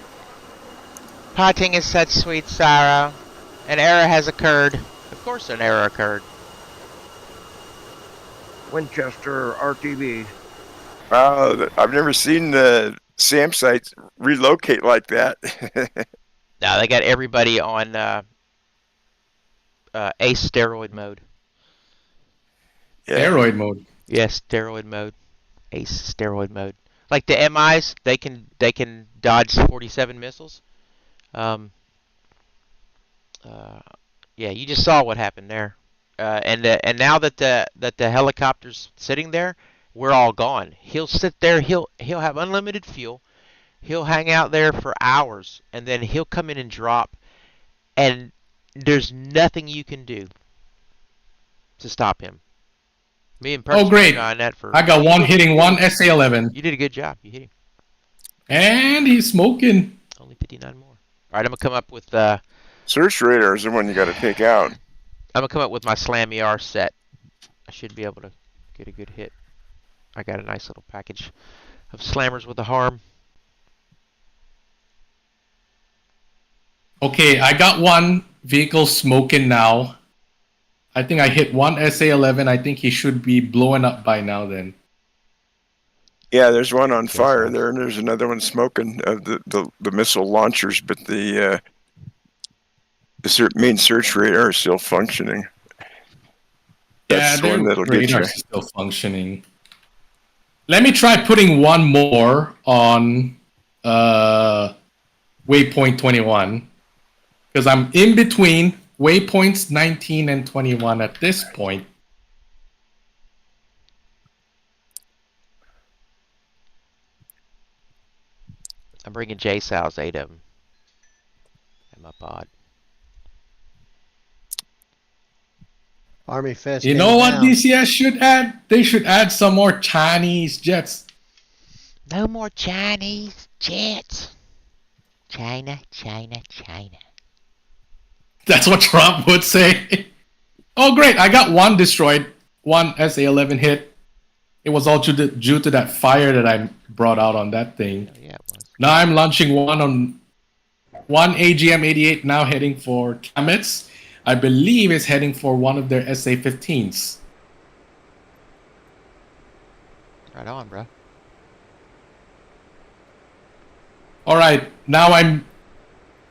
Parting is such sweet sorrow. An error has occurred. Of course an error occurred. Winchester RTV. I've never seen the SAM sites relocate like that. Now they got everybody on Ace steroid mode. Yeah. Steroid mode. Yes, steroid mode. Ace steroid mode. Like the MIs, they can dodge 47 missiles. Yeah, you just saw what happened there. And now that the helicopter's sitting there, we're all gone. He'll sit there. He'll have unlimited fuel. He'll hang out there for hours, and then he'll come in and drop. And there's nothing you can do to stop him. Me and Perk's great! on that for. I got one hitting one SA-11. You did a good job. You hit him. And he's smoking. Only 59 more. All right, I'm gonna come up with Search radar is the one you got to take out. I'm gonna come up with my Slam ER set. I should be able to get a good hit. I got a nice little package of slammers with a harm. Okay, I got one vehicle smoking now. I think I hit one SA-11. I think he should be blowing up by now then. Yeah, there's one on fire there, and there's another one smoking the missile launchers, but the main search radar is still functioning. That's the one that'll get you. Still functioning. Let me try putting one more on waypoint 21. Because I'm in between waypoints 19 and 21 at this point. I'm bringing J-Sal's 8 of them. In my pod. Army Fest. You know what DCS should add? They should add some more Chinese jets. No more Chinese jets. China, China, China. That's what Trump would say. Oh, great. I got one destroyed. One SA-11 hit. It was all due to that fire that I brought out on that thing. Oh, yeah, it was. Now I'm launching one AGM-88 now heading for Kamets. I believe is heading for one of their SA-15s. Right on, bro. All right, now I'm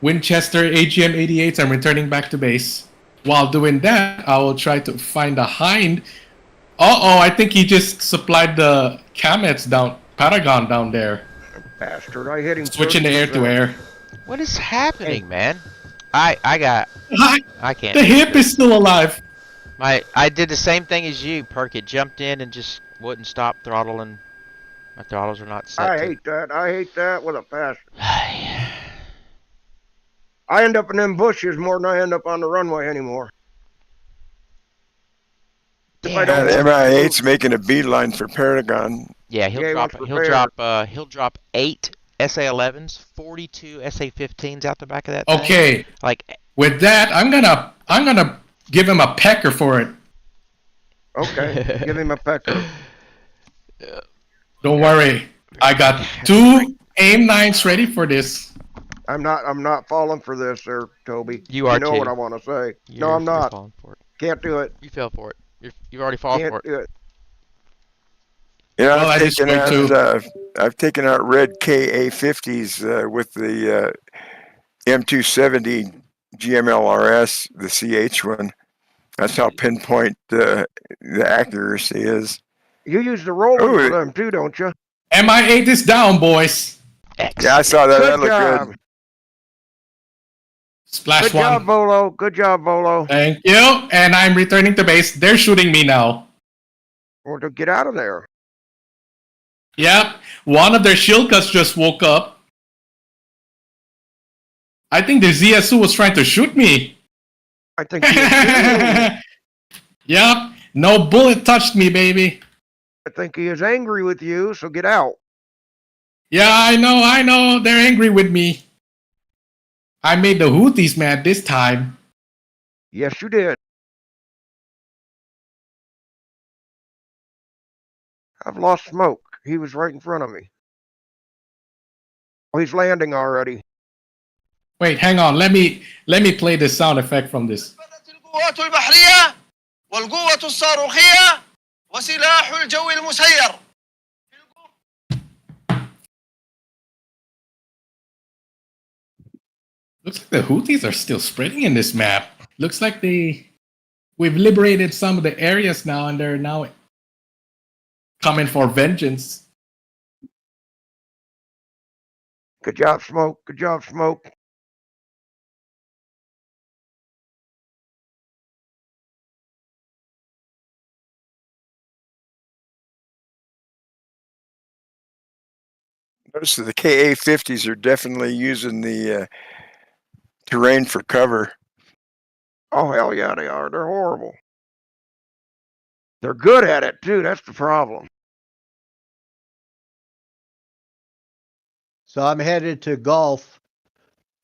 Winchester AGM-88s. I'm returning back to base. While doing that, I will try to find a hind. Uh-oh, I think he just supplied the Kamets down, Paragon down there. Bastard, I hit him. Switching the air to air. What is happening, man? I can't. The hip is still alive. I did the same thing as you, Perk. It jumped in and just wouldn't stop throttling. My throttles are not set. I hate that. I hate that with a passion. I end up in them bushes more than I end up on the runway anymore. MI8's making a beeline for Paragon. Yeah, he'll drop 8 SA-11s, 42 SA-15s out the back of that thing. Okay. Like with that, I'm gonna give him a pecker for it. Okay, give him a pecker. Don't worry, I got 2 AIM-9s ready for this. I'm not falling for this, there, Towbie. You are know too. what I want to say. No, I'm not. Falling for it. Can't do it. You fell for it. You've already fallen for it. Can't do it. Yeah, well, I've taken out red KA-50s with the M270 GMLRS, the CH one. That's how pinpoint the accuracy is. You use the roller for them too, don't you? MI8 is down, boys. Excellent. Yeah, I saw that. Good That looked job. good. Splash Good one. job, Volo. Good job, Volo. Thank you. And I'm returning to base. They're shooting me now. Or to get out of there. Yep. One of their shield cuts just woke up. I think the ZSU was trying to shoot me. I think he is Yep. No bullet touched me, baby. I think he is angry with you, so get out. Yeah, I know. They're angry with me. I made the Houthis mad this time. Yes, you did. I've lost smoke. He was right in front of me. Oh, he's landing already. Wait, hang on. Let me play the sound effect from this. القوات البحرية والقوة الصاروخية وسلاح الجو المسير. Looks like the Houthis are still spreading in this map. Looks like we've liberated some of the areas now, and they're now coming for vengeance. Good job, Smoke. Good job, Smoke. Notice that the KA-50s are definitely using the terrain for cover. Oh, hell yeah, they are. They're horrible. They're good at it, too. That's the problem. So I'm headed to Gulf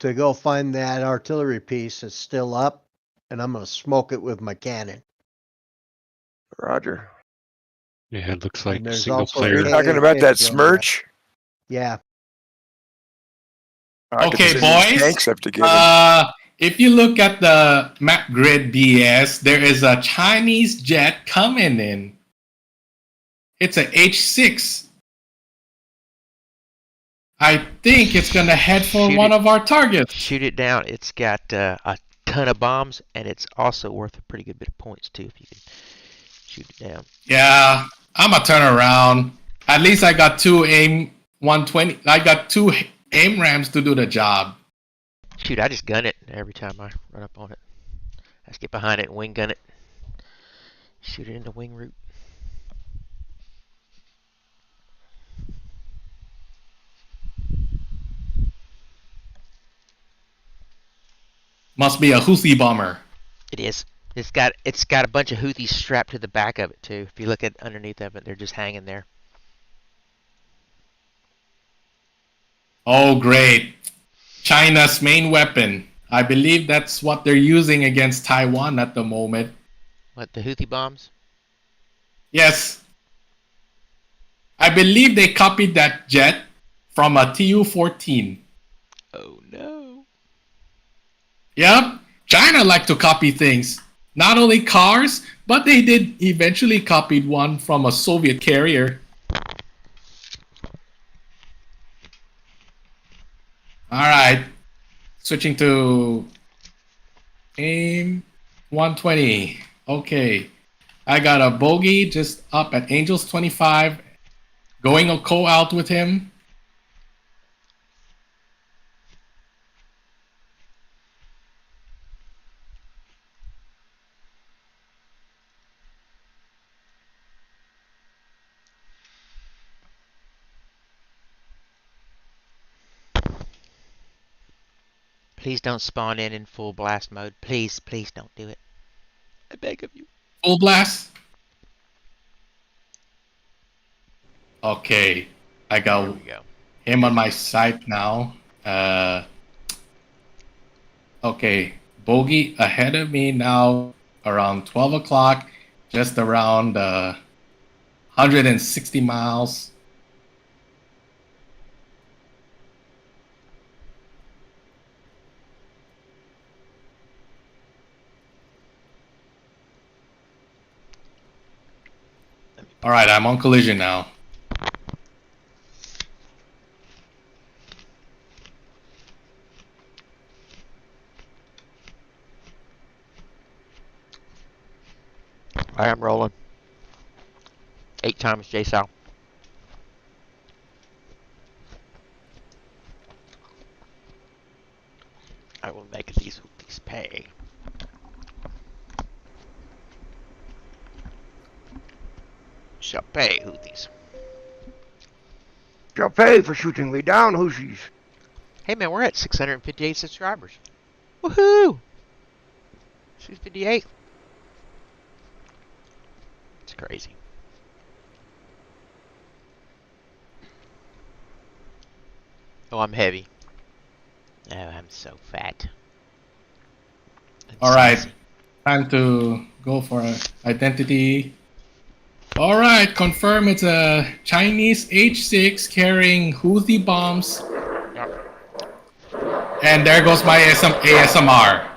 to go find that artillery piece that's still up, and I'm going to smoke it with my cannon. Roger. Yeah, it looks like there's single also player. You're talking about that KA-50 on there. Smirch? Yeah. I could Okay, send these boys. tanks up to get them. If you look at the map grid DS, there is a Chinese jet coming in. It's a H6. I think it's going to head for Shoot one it. of our targets. Shoot it down. It's got a ton of bombs, and it's also worth a pretty good bit of points too if you can shoot it down. Yeah, I'm going to turn around. At least I got two AIM 120. I got two AIM rams to do the job. Shoot, I just gun it every time I run up on it. I just get behind it and wing gun it. Shoot it into wing route. Must be a Houthi bomber. It is. It's got a bunch of Houthis strapped to the back of it too. If you look at underneath of it, they're just hanging there. Oh, great. China's main weapon. I believe that's what they're using against Taiwan at the moment. What, the Houthi bombs? Yes. I believe they copied that jet from a Tu-14. Oh no. Yep. China like to copy things. Not only cars, but they did eventually copied one from a Soviet carrier. Alright. Switching to AIM 120. Okay. I got a bogey just up at Angels 25. Going a co-out with him. Please don't spawn in full blast mode. Please, please don't do it. I beg of you. Full blast. Okay. I There got we go. him on my side now. Okay. Bogey ahead of me now around 12 o'clock. Just around 160 miles. Alright, I'm on collision now. I am rolling. 8 times JSOW. I will make these Houthis pay. Shall pay, Houthis. Shall pay for shooting me down, Houthis. Hey man, we're at 658 subscribers. Woohoo! 658. It's crazy. Oh, I'm heavy. Oh, I'm so fat. Alright. Time to go for identity. Alright, confirm it's a Chinese H6 carrying Houthi bombs. And there goes my ASMR.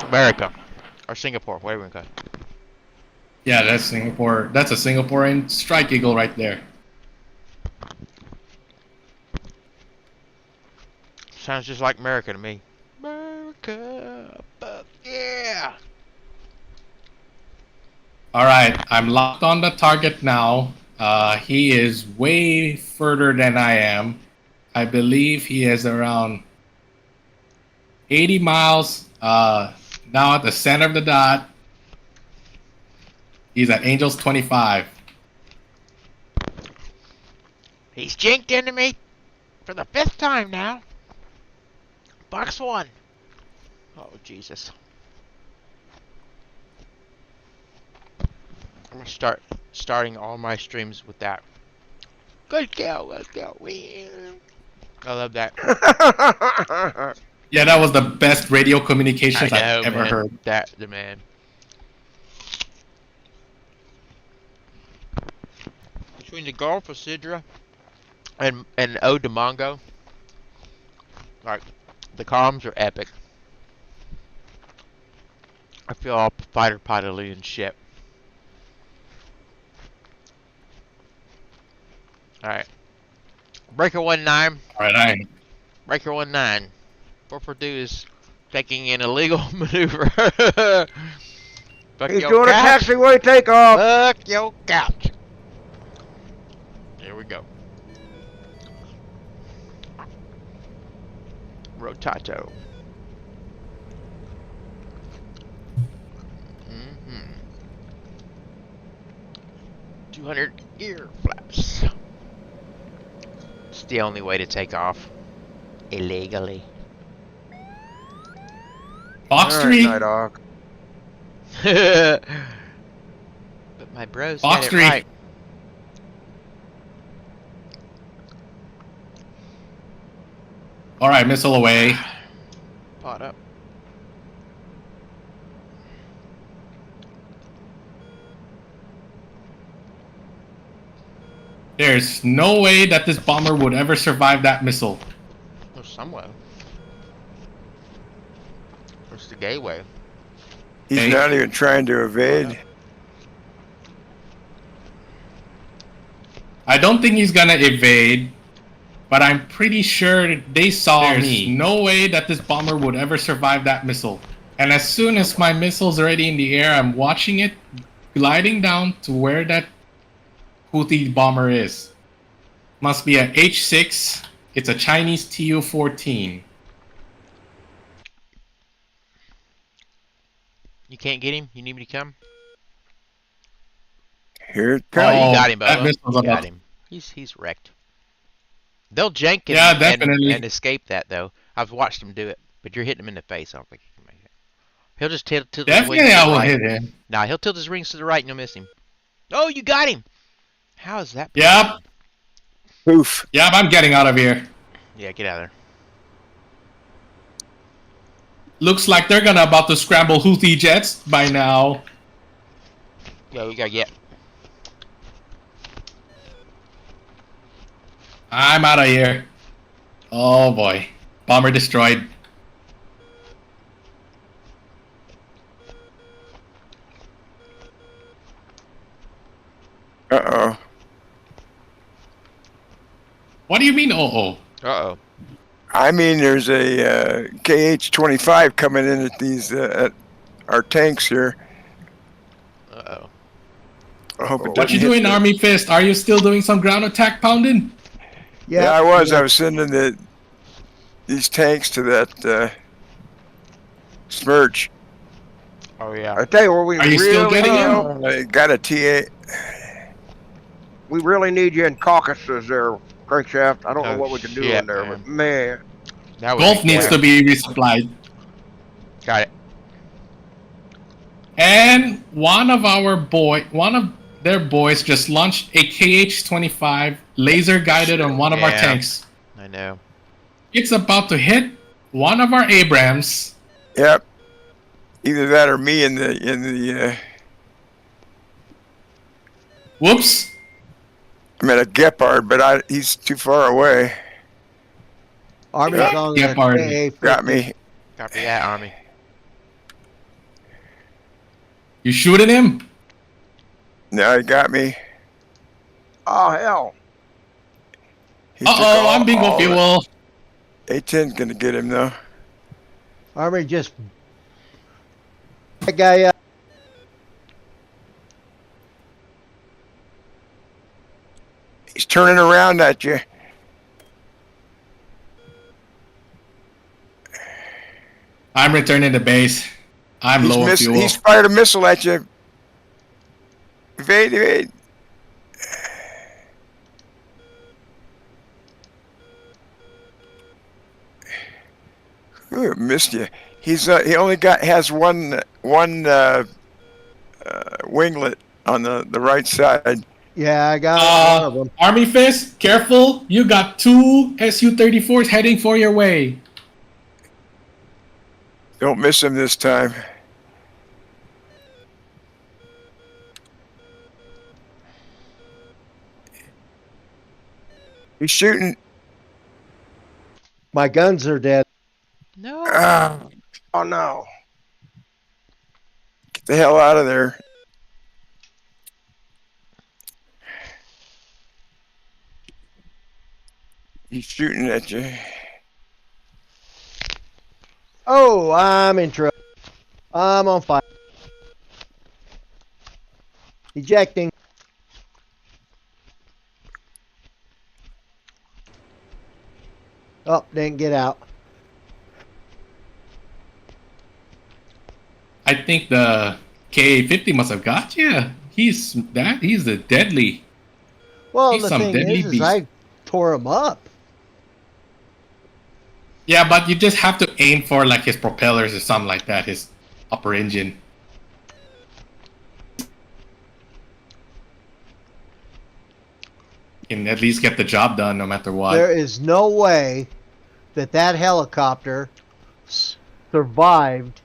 America. Or Singapore, whatever we call it. Yeah, that's Singapore. That's a Singaporean Strike Eagle right there. Sounds just like America to me. America, fuck Alright, I'm locked on the target now. He is way further than I am. I believe he is around 80 miles now at the center of the dot. He's at Angels 25. He's jinked into me for the 5th time now. Box 1. Oh, Jesus. I'm going to starting all my streams with that. Good kill, let's go. I love that. Yeah, that was the best radio communications I've ever heard. That the man. Between the Gulf of Sidra and Odamongo, like, the comms are epic. I feel all fighter pilot and shit. Alright. Breaker 19. Alright, Breaker 19. 442 is taking an illegal maneuver. He's doing a taxiway takeoff. Fuck your couch. There we go. Rotato. 200 gear flaps. It's the only way to take off illegally. Box 3. Night Hawk. But my bros Box got it 3. right. Alright, missile away. Pot up. There's no way that this bomber would ever survive that missile. There's some way. What's the gay way? He's not even trying to evade. I don't think he's gonna evade, but I'm pretty sure they saw me. There's no way that this bomber would ever survive that missile. And as soon as my missile's already in the air, I'm watching it gliding down to where that Houthi bomber is. Must be a H6. It's a Chinese Tu-14. You can't get him? You need me to come? Here it Oh, comes. you got him, that Bubba. missile's You got about- him. He's wrecked. They'll jank him Yeah, definitely. and escape that, though. I've watched him do it, but you're hitting him in the face. I don't think he can make it. He'll just tilt his wings Definitely to I the will right. hit him. Nah, he'll tilt his rings to the right and you'll miss him. Oh, you got him! How is that? Yep. Poof. Yep, I'm getting out of here. Yeah, get out of there. Looks like they're gonna about to scramble Houthi jets by now. Yo, we gotta get. I'm out of here. Oh boy. Bomber destroyed. Uh-oh. What do you mean, uh-oh? Uh-oh. I mean, there's a KH-25 coming in at these at our tanks here. Uh-oh. I hope it What doesn't you hit doing, the- Army Fist? Are you still doing some ground attack pounding? Yeah, I was. I was sending these tanks to that Smirch. Oh, yeah. I tell you what, we Are you really still getting him? I got a TA. we really need you in Caucasus there, Crankshaft. I don't know Oh, what we can do shit, in there, man. but man. That Golf needs to be resupplied. Got it. And one of their boys just launched a KH-25 laser guided on one of our Yeah. tanks. I know. It's about to hit one of our Abrams. Yep. Either that or me in the. Whoops. I'm at a Gepard, but he's too far away. Army's on the Gepard KA-50. Got me. Copy that, Army. You shooting him? No, he got me. Oh, hell. He took Uh-oh, all- I'm bingo all of it. fuel. A-10's gonna get him though. Army just. That guy. He's turning around at you. I'm returning to base. I'm low on fuel. He's fired a missile at you. Evade. Ooh, missed you. He only has one winglet on the right side. Yeah, I got one of them. Army Fist, careful. You got 2 Su-34s heading for your way. Don't miss him this time. He's shooting. My guns are dead. No. Oh no. Get the hell out of there. He's shooting at you. Oh, I'm in trouble. I'm on fire. Ejecting. Oh, didn't get out. I think the Ka-50 must have got you. He's the deadly. Well, He's the some thing deadly is beast. I tore him up. Yeah, but you just have to aim for like his propellers or something like that, his upper engine. And at least get the job done no matter what. There is no way that helicopter survived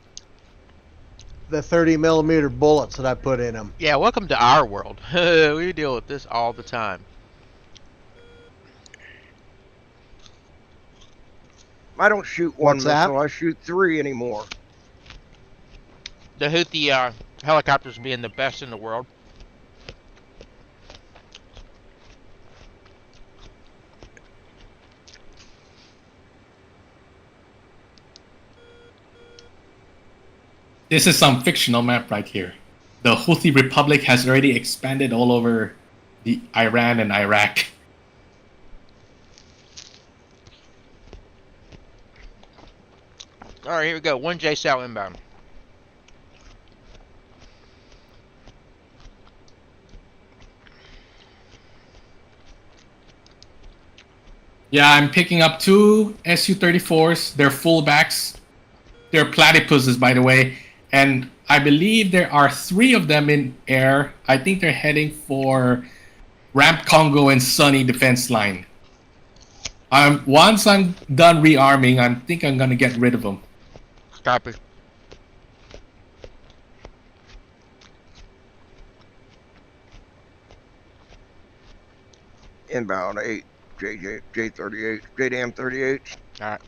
the 30-millimeter bullets that I put in him. Yeah, welcome to our world. We deal with this all the time. I don't shoot one What's that? missile. I shoot 3 anymore. The Houthi helicopters being the best in the world. This is some fictional map right here. The Houthi Republic has already expanded all over the Iran and Iraq. All right, here we go. 1J Sal inbound. Yeah, I'm picking up 2 Su-34s. They're fullbacks. They're platypuses, by the way. And I believe there are 3 of them in air. I think they're heading for Ramp Congo and Sunny defense line. Once I'm done rearming, I think I'm going to get rid of them. Copy. Inbound 8. J38. JDAM 38. Alright.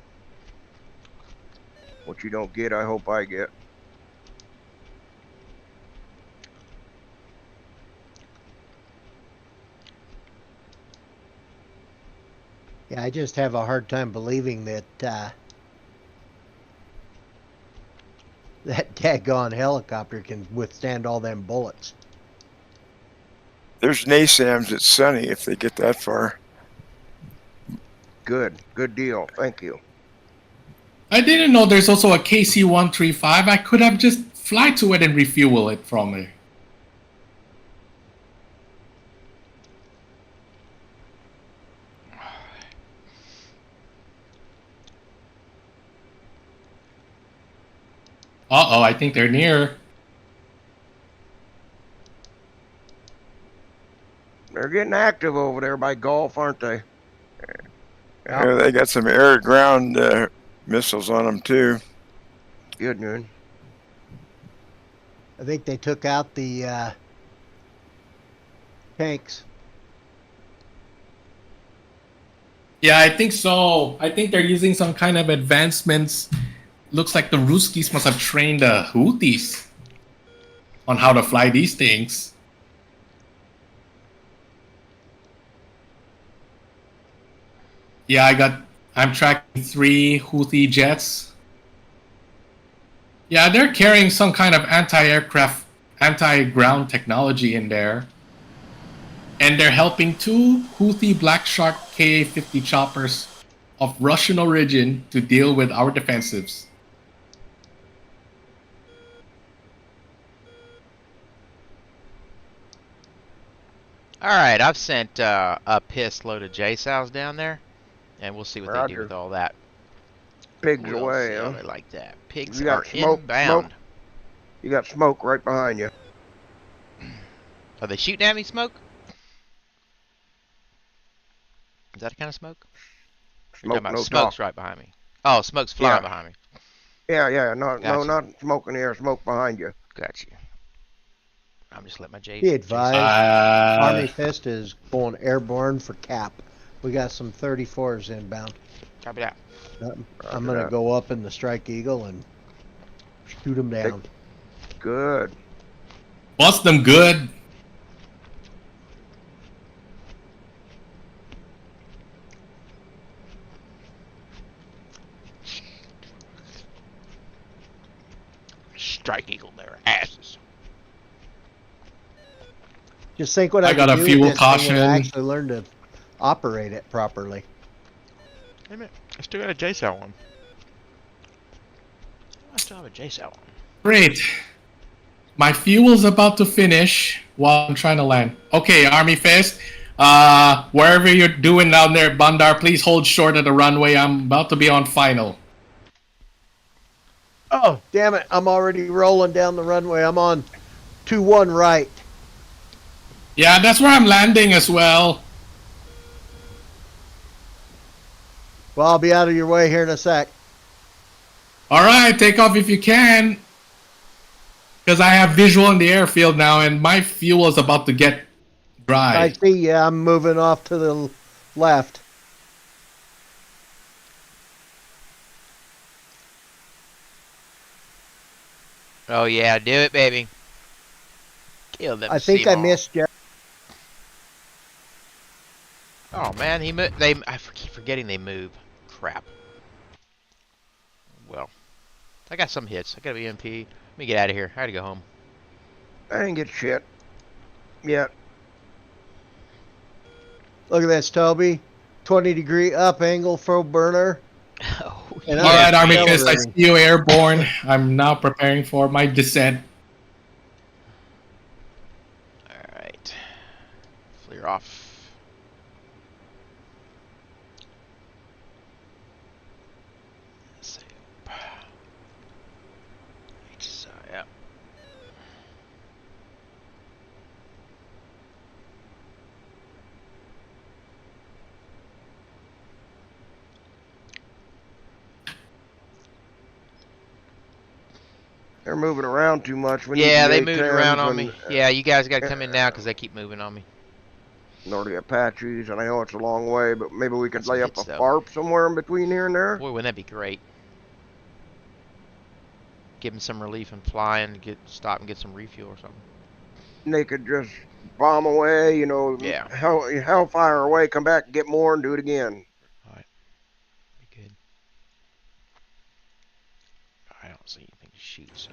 What you don't get, I hope I get. Yeah, I just have a hard time believing that that daggone helicopter can withstand all them bullets. There's NASAMs at Sunny if they get that far. Good deal. Thank you. I didn't know there's also a KC-135. I could have just fly to it and refuel it from it. Uh-oh, I think they're near. They're getting active over there by Gulf, aren't they? Yeah, they got some air-to-ground missiles on them too. Good, man. I think they took out the tanks. Yeah, I think so. I think they're using some kind of advancements. Looks like the Ruskies must have trained the Houthis on how to fly these things. Yeah, I'm tracking 3 Houthi jets. Yeah, they're carrying some kind of anti-aircraft, anti-ground technology in there. and they're helping 2 Houthi Black Shark Ka-50 choppers of Russian origin to deal with our defensives. Alright, I've sent a piss load of J-Sows down there, and we'll see what they do with all that. Pigs We'll away, see how huh? they like that. Pigs You got are smoke, inbound. You got smoke right behind you. Are they shooting at me, Smoke? Is that a kind of smoke? Smoke, no smoke's talk. right behind me. Oh, smoke's flying behind me. Yeah. No, Gotcha. not smoke in the air. Smoke behind you. Got you. I'm just letting my J. Be advised, Army Fist is going airborne for cap. We got some 34s inbound. Copy that. I'm going to go up in the Strike Eagle and shoot them down. Good. Bust them good. Strike Eagle their asses. Just think what I got a do fuel with this thing caution. when I actually learn to operate it properly. Wait a minute. I still got a J-Cell one. I still have a J-Cell one. Great. My fuel's about to finish while I'm trying to land. Okay, Army Fist. Wherever you're doing down there at Bandar, please hold short of the runway. I'm about to be on final. Oh, damn it. I'm already rolling down the runway. I'm on 2-1 right. Yeah, that's where I'm landing as well. Well, I'll be out of your way here in a sec. All right, take off if you can. Because I have visual in the airfield now, and my fuel is about to get dry. I see you. I'm moving off to the left. Oh yeah, do it, baby. Kill them. I think I missed you. Oh man, I keep forgetting they move. Crap. Well, I got some hits. I got a BMP. Let me get out of here. I gotta go home. I didn't get shit yet. Look at this, Towbie. 20-degree up angle for burner. Oh, All right, Army Fist, I see you airborne. I'm now preparing for my descent. All right. Clear off. Yeah. They're moving around too much. Yeah, they moved around on me. Yeah, you guys got to come in now because they keep moving on me. Nor the Apaches, and I know it's a long way, but maybe we could lay up a FARP somewhere in between here and there. Boy, wouldn't that be great? Give them some relief and fly and stop and get some refuel or something. And they could just bomb away, you know, hellfire away, come back and get more and do it again. Alright. Be good. I don't see anything to shoot, so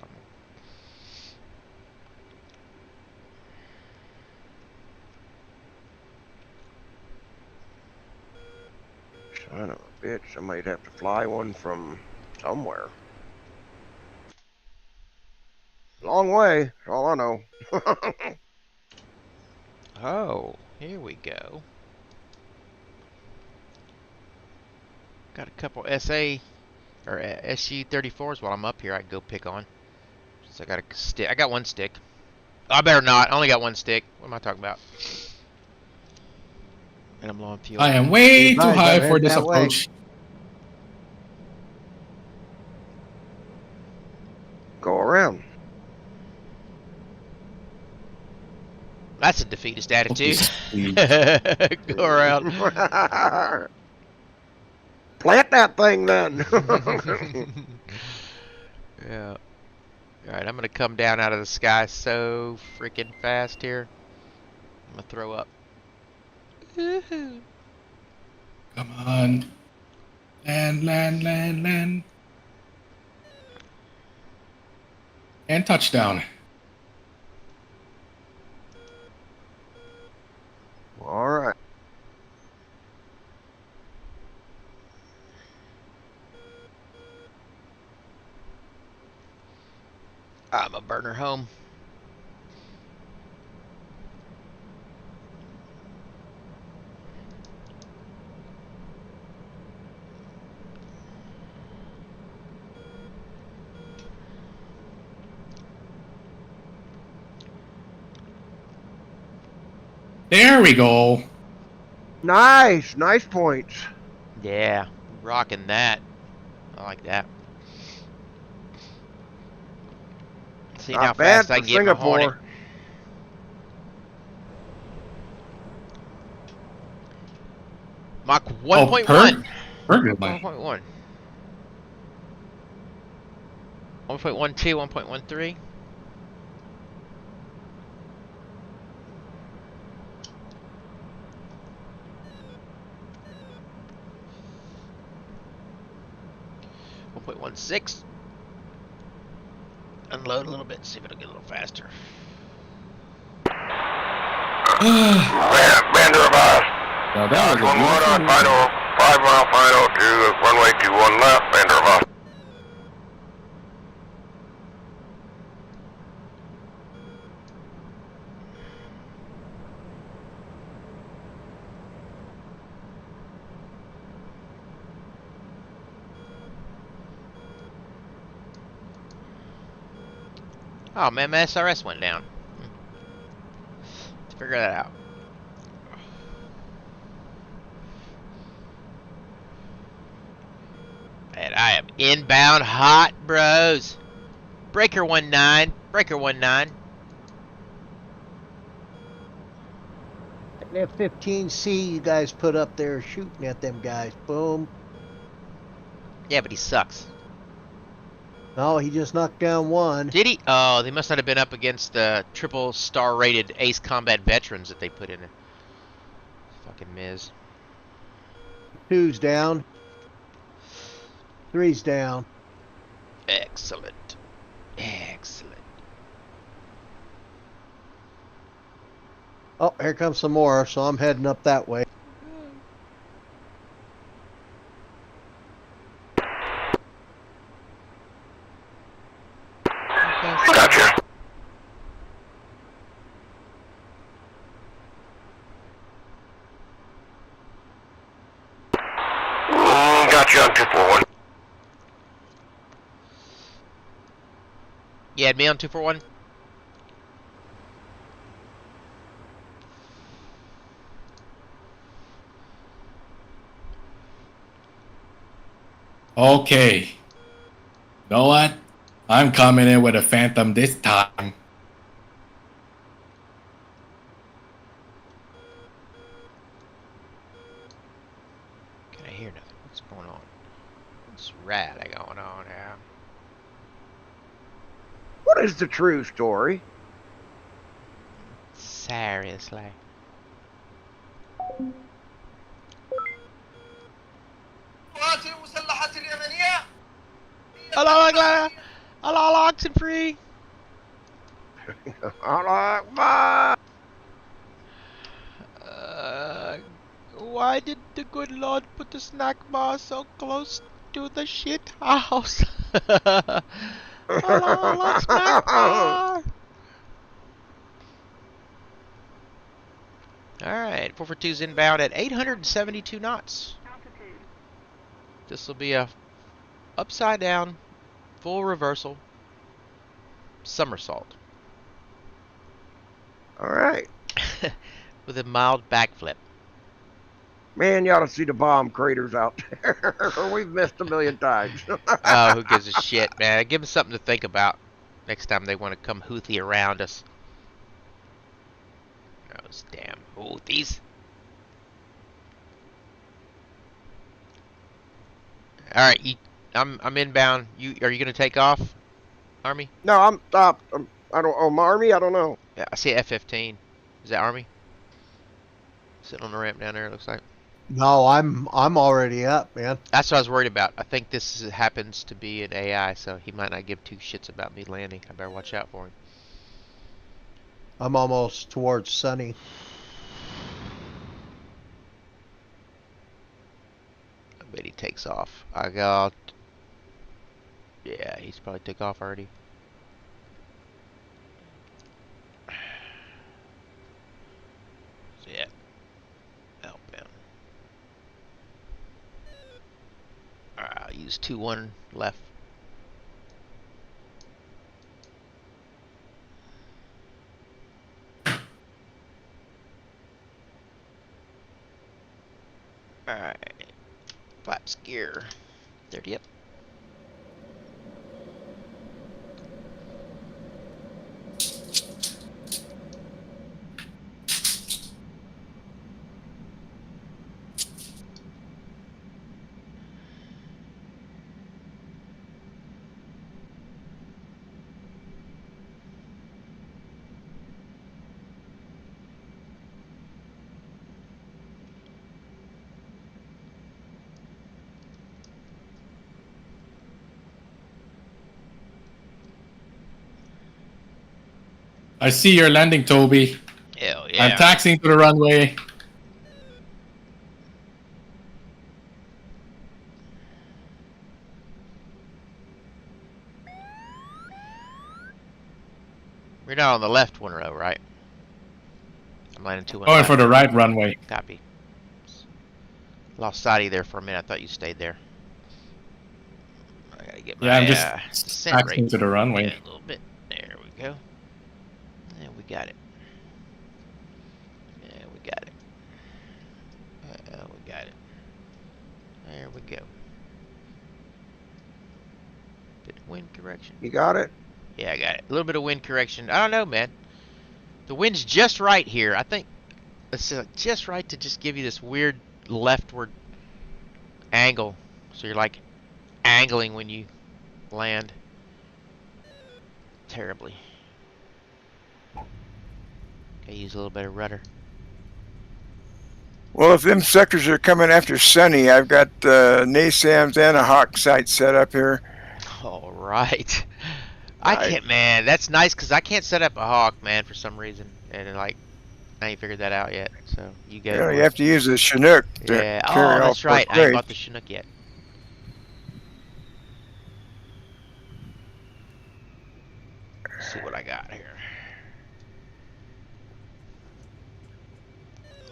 Son of a bitch, I might have to fly one from somewhere. Long way, that's all I know. Oh, here we go. Got a couple SA or SU-34s while I'm up here I can go pick on. So I got a stick. I got one stick. I better not. I only got one stick. What am I talking about? And I'm low on fuel. I am way too high for this approach. Go around. That's a defeatist attitude. Go around. Plant that thing then. Yeah. Alright, I'm going to come down out of the sky so freaking fast here. I'm going to throw up. Come on. Land. And touchdown. I'm a burner home. There we go. Nice, nice points. Yeah, rocking that. I like that. See Not how bad fast I for can get my Hornet. Singapore. Mach 1.1. Perfect. 1.1. 1.12, 1.13. .16. Unload a little bit, see if it'll get a little faster. Vanderbilt. Now that was a 1 beautiful on final, 5 mile final to runway 21 left, Vanderbilt. Oh man, my SRS went down. Let's figure that out. And I am inbound hot, bros. Breaker 19. Breaker 19. That 15C you guys put up there shooting at them guys. Boom. Yeah, but he sucks. No, he just knocked down one. Did he? Oh, they must not have been up against the triple star rated Ace Combat veterans that they put in there. Fucking Miz. 2's down. 3's down. Excellent. Excellent. Oh, here comes some more, so I'm heading up that way. Gotcha. Gotcha on 241. You had me on 241? Okay. You know what? I'm coming in with a Phantom this time. Can I hear nothing? What's going on? What's rally going on here? What is the true story? Seriously. Hello, Oxenfree. Why did the good Lord put the snack bar so close to the shit house? Hello, snack bar. Alright, 442's inbound at 872 knots. This will be a upside down, full reversal, somersault. Alright. With a mild backflip. Man, you ought to see the bomb craters out there. We've missed a million times. Oh, who gives a shit, man? Give them something to think about next time they want to come Houthi around us. Those damn Houthis. Alright, I'm inbound. Are you gonna take off, Army? No, I'm stopped. I don't. Oh, Army? I don't know. Yeah, I see F-15. Is that Army? Sitting on the ramp down there, it looks like. No, I'm already up, man. That's what I was worried about. I think this happens to be an AI, so he might not give two shits about me landing. I better watch out for him. I'm almost towards Sunny. I bet he takes off. I got... Yeah, he's probably took off already. Cruise 21 left. Alright. Flaps gear. 30 up. I see you're landing, Towbie. Hell yeah. I'm taxiing to the runway. We're not on the left one row, right? I'm landing 21 Going left. for the right runway. Copy. Lost sight of you there for a minute. I thought you stayed there. I gotta get my I'm just descent rate taxiing to the runway. a little bit. There we go. And we got it. Yeah, we got it. We got it. There we go. Bit of wind correction. You got it? Yeah, I got it. A little bit of wind correction. I don't know, man. The wind's just right here. I think it's just right to just give you this weird leftward angle. So you're like angling when you land. Terribly. Okay, use a little bit of rudder. Well, if them sectors are coming after Sunny, I've got NASAMs and a Hawk sight set up here. All right. I can't, man. That's nice because I can't set up a Hawk, man, for some reason, and like I ain't figured that out yet. So you guys. You have to use a Chinook to yeah. carry Oh, that's right. I ain't bought the Chinook yet. Let's see what I got here.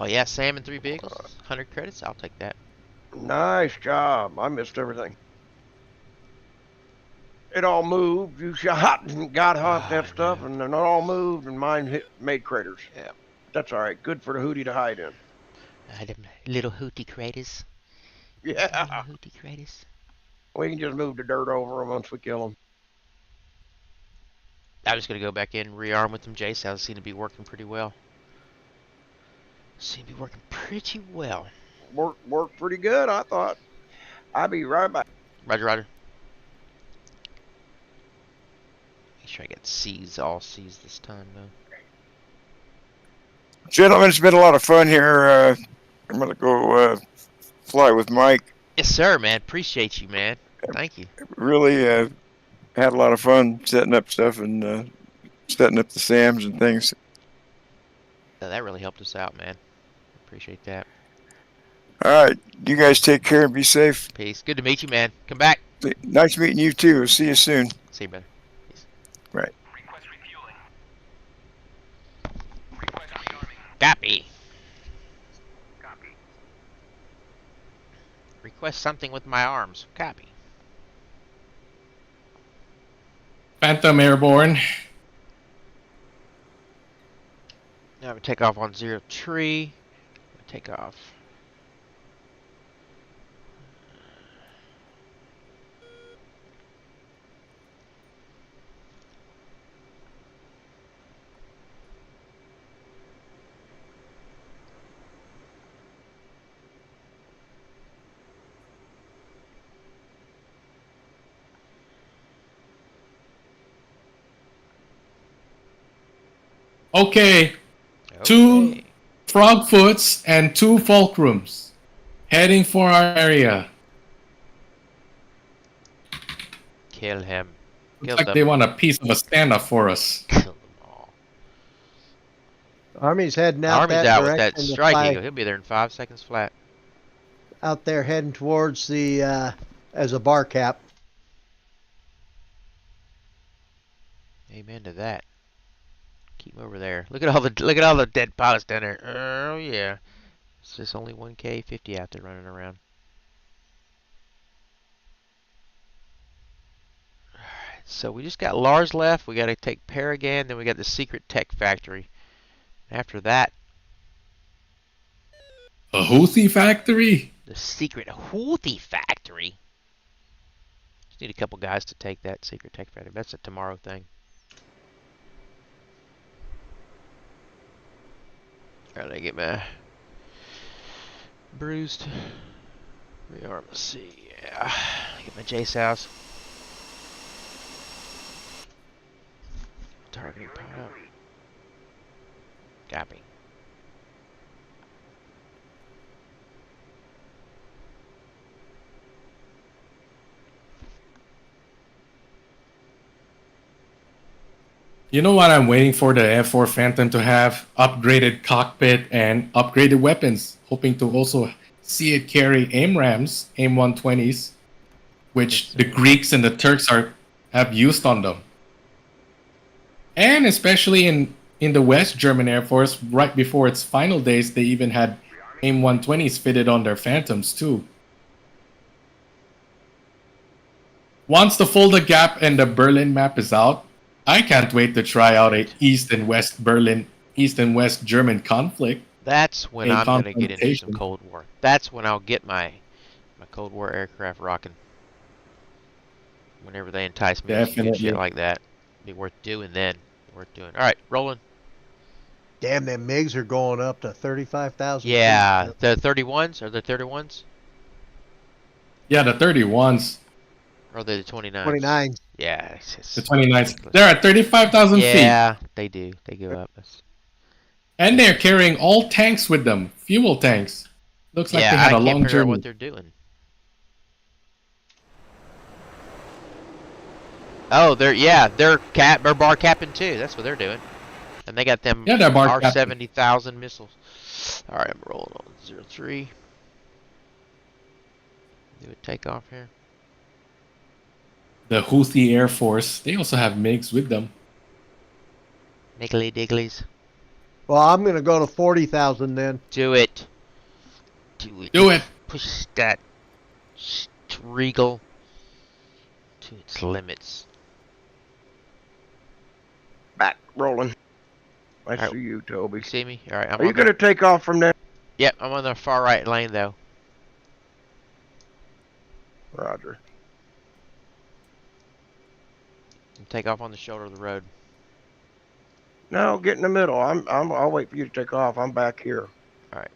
Oh yeah, Sam and 3 vehicles, 100 credits. I'll take that. Nice job. I missed everything. It all moved. You shot and got hot that stuff, and then it all moved, and mine made craters. Yeah. That's all right. Good for the hootie to hide in. Them little hootie craters. Yeah. Little hootie craters. We can just move the dirt over them once we kill them. I was gonna go back in and rearm with them. JSOUs seem to be working pretty well. Seem to be working pretty well. Worked pretty good, I thought. I'll be right back. Roger, roger. Make sure I get C's, all C's this time, though. Gentlemen, it's been a lot of fun here. I'm going to go fly with Mike. Yes, sir, man. Appreciate you, man. Thank you. Really had a lot of fun setting up stuff and setting up the SAMs and things. That really helped us out, man. Appreciate that. All right. You guys take care and be safe. Peace. Good to meet you, man. Come back. Nice meeting you, too. See you soon. See you, brother. Peace. Right. Request refueling. Copy. Copy. Request something with my arms. Copy. Phantom airborne. Now we take off on 0 tree. Take off. Okay. 2 Frogfoots and 2 Fulcrums. Heading for our area. Kill him. Looks like they want a piece of a standoff for us. Kill them all. Army's heading out Army's that out with direction that to strike fly eagle. He'll be there in 5 seconds flat. out there heading towards the as a bar cap. Amen to that. Keep him over there. Look at all the dead pilots down there. Oh yeah. It's just only 1K50 out there running around. So we just got Lars left. We got to take Paragon. Then we got the Secret Tech Factory. After that, A Houthi factory? the Secret Houthi Factory. Just need a couple guys to take that Secret Tech Factory. That's a tomorrow thing. Alright, I get my bruised. Rearm. Let's see. Yeah. Get my Jace house. Targeting pot up. Copy. You know what I'm waiting for the F4 Phantom to have? Upgraded cockpit and upgraded weapons. Hoping to also see it carry AIM-RAMs, AIM-120s, which the Greeks and the Turks have used on them. And especially in the West German Air Force, right before its final days, they even had AIM-120s fitted on their Phantoms too. Once the Fulda Gap and the Berlin map is out, I can't wait to try out a East and West German conflict. That's when I'm going to get into some Cold War. That's when I'll get my Cold War aircraft rocking. Whenever they entice me to do shit like that. Be worth doing then. Worth doing. Alright, rolling. Damn, them MiGs are going up to 35,000. Yeah, the 31s? Are the 31s? Yeah, the 31s. Or the 29s? 29s. Yeah. The 29s. They're at 35,000 feet. Yeah, they do. They go up. And they're carrying all tanks with them. Fuel tanks. Looks like they had a long journey. What they're doing. Oh, they're bar capping too. That's what they're doing. And they got them they're bar R70,000 missiles. All right, I'm rolling on 03. Do a takeoff here. The Houthi Air Force, they also have MiGs with them. Niggly digglies. Well, I'm going to go to 40,000 then. Do it. Do it. Push that Regal to its limits. Back rolling. I see you, Towbie. See me? All right. Are you going to take off from there? Yep, I'm on the far right lane though. Roger. Take off on the shoulder of the road. No, get in the middle. I'll wait for you to take off. I'm back here. All right.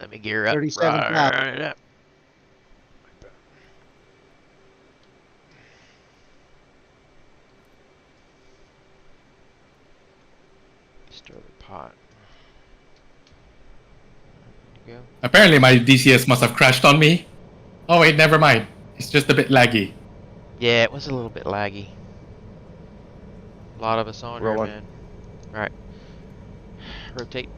Let me gear up. 37,000. Right up. Stir the pot. There you go. Apparently my DCS must have crashed on me. Oh wait, never mind. It's just a bit laggy. Yeah, it was a little bit laggy. A lot of us on here, man. Alright. Rotate.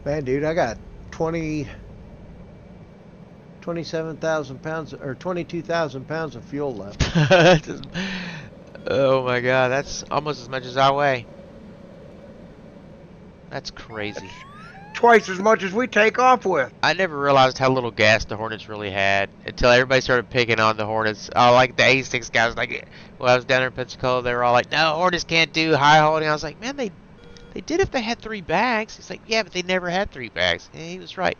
Man, dude, I got 27,000 pounds, or 22,000 pounds of fuel left. Oh my god, that's almost as much as I weigh. That's crazy. Twice as much as we take off with. I never realized how little gas the Hornets really had until everybody started picking on the Hornets. Oh, like the A6 guys, like, when I was down there in Pensacola, they were all like, no, Hornets can't do high holding. I was like, man, they did if they had 3 bags. He's like, yeah, but they never had 3 bags. And he was right.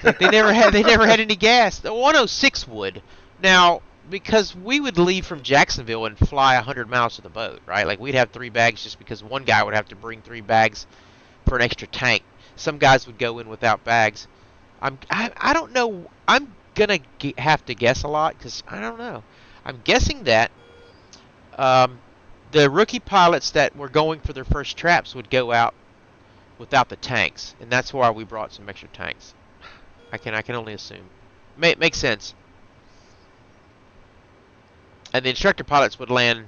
Like, they never had any gas. The 106 would. Now, because we would leave from Jacksonville and fly 100 miles to the boat, right? Like, we'd have 3 bags just because one guy would have to bring 3 bags for an extra tank. Some guys would go in without bags. I don't know. I'm gonna have to guess a lot because I don't know. I'm guessing that the rookie pilots that were going for their first traps would go out without the tanks, and that's why we brought some extra tanks. I can only assume. Makes sense. And the instructor pilots would land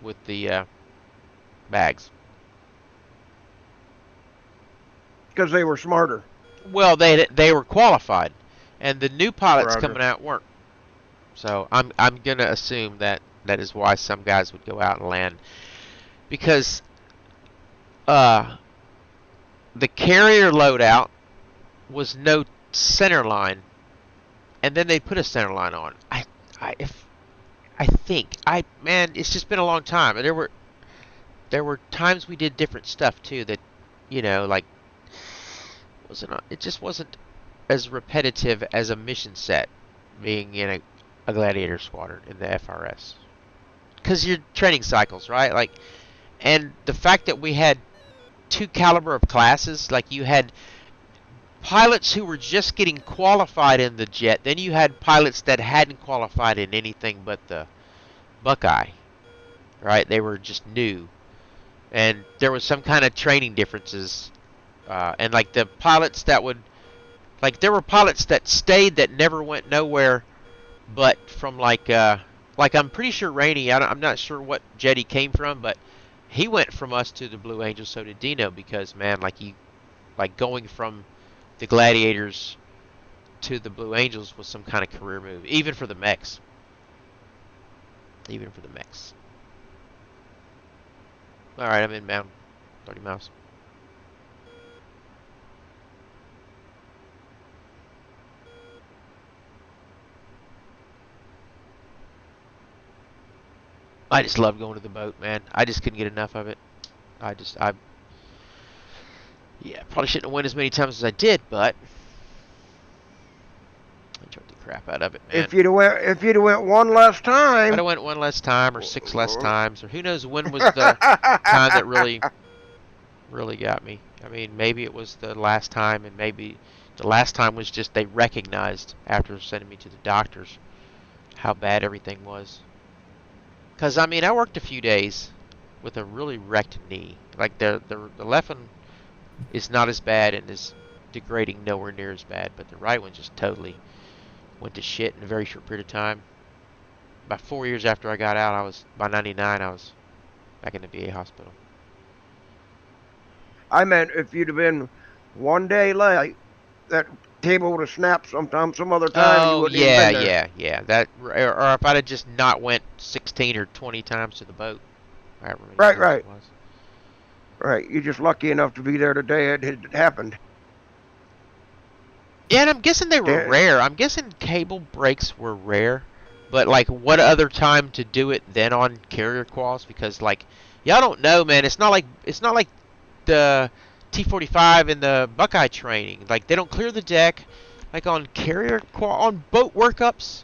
with the bags. Because they were smarter. Well, they were qualified, and the new pilots coming out weren't. So I'm gonna assume that is why some guys would go out and land, because the carrier loadout was no center line and then they put a center line on. Man, it's just been a long time. And there were times we did different stuff too that, like, it just wasn't as repetitive as a mission set being in a Gladiator squadron in the FRS. Because your training cycles, right? Like, and the fact that we had 2 caliber of classes, like you had pilots who were just getting qualified in the jet, then you had pilots that hadn't qualified in anything but the Buckeye, right? They were just new, and there was some kind of training differences, and like the pilots that would, like, there were pilots that stayed that never went nowhere, but from like I'm pretty sure Rainey, I'm not sure what jet he came from, but he went from us to the Blue Angels. So did Dino, because man, like going from the Gladiators to the Blue Angels was some kind of career move, even for the mechs. Even for the mechs. All right, I'm inbound, 30 miles. I just love going to the boat, man. I just couldn't get enough of it. Yeah, probably shouldn't have went as many times as I did, but I enjoyed the crap out of it, man. If you'd have went one less time. I'd have went one less time, or 6 less times, or who knows when was the time that really got me. I mean, maybe it was the last time, and maybe the last time was just they recognized after sending me to the doctors how bad everything was. Because, I mean, I worked a few days with a really wrecked knee. Like, the left one is not as bad and is degrading nowhere near as bad, but the right one just totally went to shit in a very short period of time. About 4 years after I got out, by 99, I was back in the VA hospital. I meant if you'd have been one day late, that table would have snapped sometime, some other time. Oh, you wouldn't even been there. yeah. That, or if I'd have just not went 16 or 20 times to the boat. Right. Right, you're just lucky enough to be there today. It had happened. Yeah, and I'm guessing they were rare. I'm guessing cable breaks were rare. But, like, what other time to do it than on carrier quals? Because, like, y'all don't know, man. It's not like the T-45 and the Buckeye training. Like, they don't clear the deck. Like, on carrier qual, on boat workups,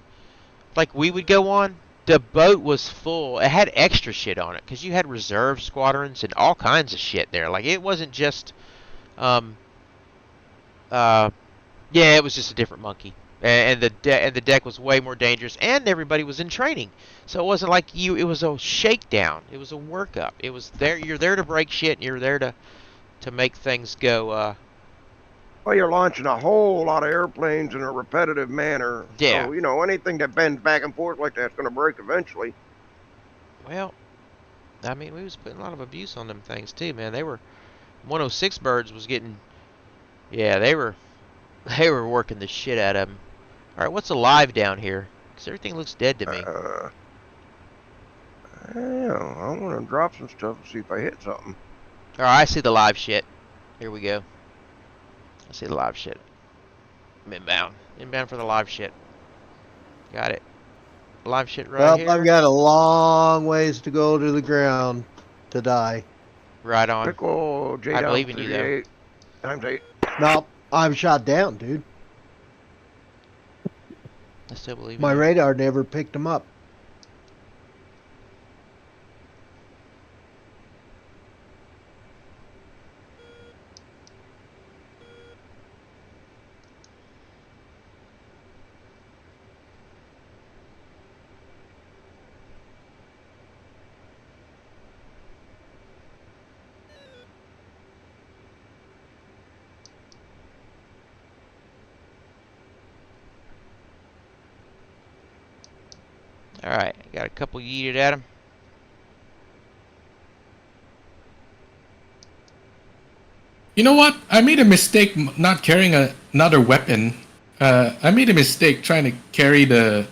like we would go on, the boat was full. It had extra shit on it because you had reserve squadrons and all kinds of shit there. Like, it wasn't just, it was just a different monkey. And the deck was way more dangerous, and everybody was in training. So it wasn't like it was a shakedown. It was a workup. It was there. You're there to break shit, and you're there to make things go. Well, you're launching a whole lot of airplanes in a repetitive manner. Yeah. So, anything that bends back and forth like that's going to break eventually. Well, I mean, we was putting a lot of abuse on them things too, man. They were 106 birds was getting. Yeah, they were working the shit out of them. All right, what's alive down here? Because everything looks dead to me. I want to drop some stuff and see if I hit something. All right, I see the live shit. Here we go. I see the live shit. I'm inbound. Inbound for the live shit. Got it. Live shit right here. I've got a long ways to go to the ground to die. Right on. Pickle, I believe in you, though. Times 8. No, I'm shot down, dude. I still believe in My you. radar never picked him up. Alright, got a couple yeeted at him. You know what? I made a mistake not carrying another weapon. I made a mistake trying to carry the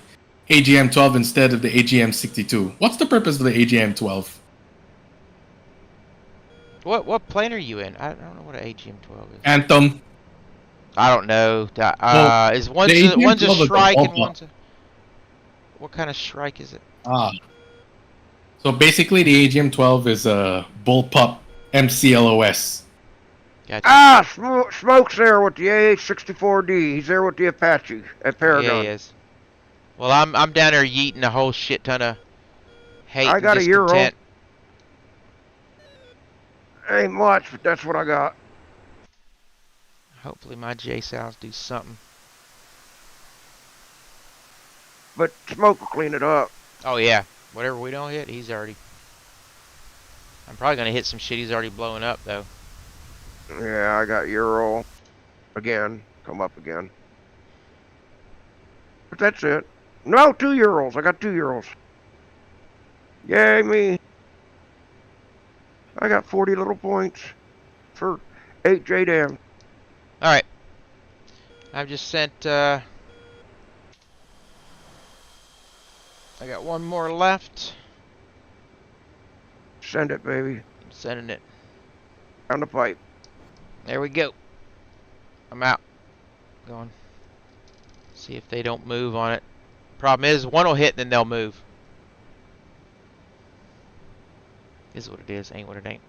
AGM-12 instead of the AGM-62. What's the purpose of the AGM-12? What plane are you in? I don't know what an AGM-12 is. Anthem. I don't know. Is one's the one's a AGM-12 is a Shrike and bullpup. one's a... What kind of Shrike is it? So basically, the AGM-12 is a bullpup MCLOS. Gotcha. Smoke's there with the AH-64D. He's there with the Apache at Paragon. Yeah, he is. Well, I'm down there yeeting a whole shit ton of hate I got and a Euro. discontent. Ain't much, but that's what I got. Hopefully my J-Sounds do something. But Smoke will clean it up. Oh yeah, whatever we don't hit, he's already... I'm probably gonna hit some shit he's already blowing up though. Yeah, I got Euro. Again. Come up again. But that's it. No, 2 Euros. I got 2 Euros. Yay, me. I got 40 little points for 8 JDAM. Alright. I've just sent, I got one more left. Send it, baby. I'm sending it. Down the pipe. There we go. I'm out. Going. See if they don't move on it. Problem is, one will hit and then they'll move. Is what it is, ain't what it ain't.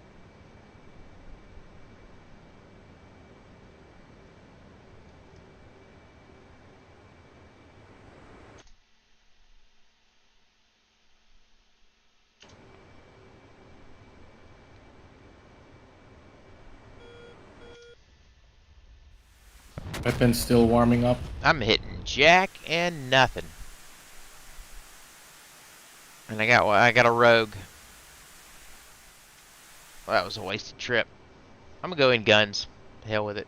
Weapon's still warming up. I'm hitting jack and nothing. And I got a rogue. Well, that was a wasted trip. I'm gonna go in guns. Hell with it.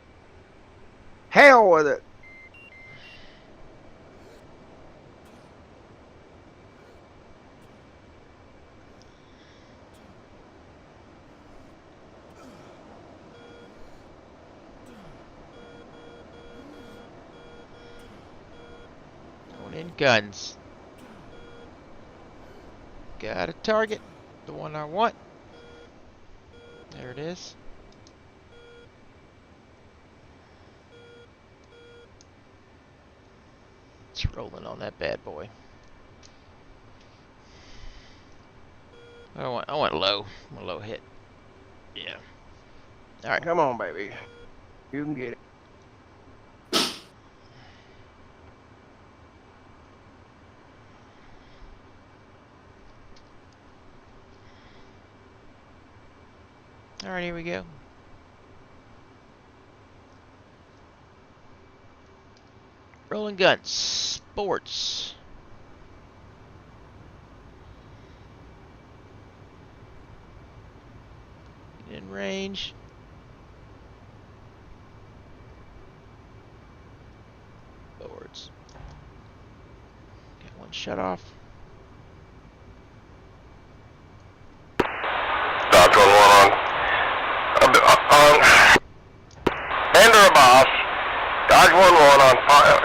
Hell with it. Going in guns. Got a target. The one I want. There it is. It's rolling on that bad boy. I want low. I want a low hit. Yeah. Alright. Come on, baby. You can get it. Alright, here we go. Rolling guns. Sports. In range. Boards. Get one shut off. Dodge 1-1 on. Ender boss. Dodge 1-1 on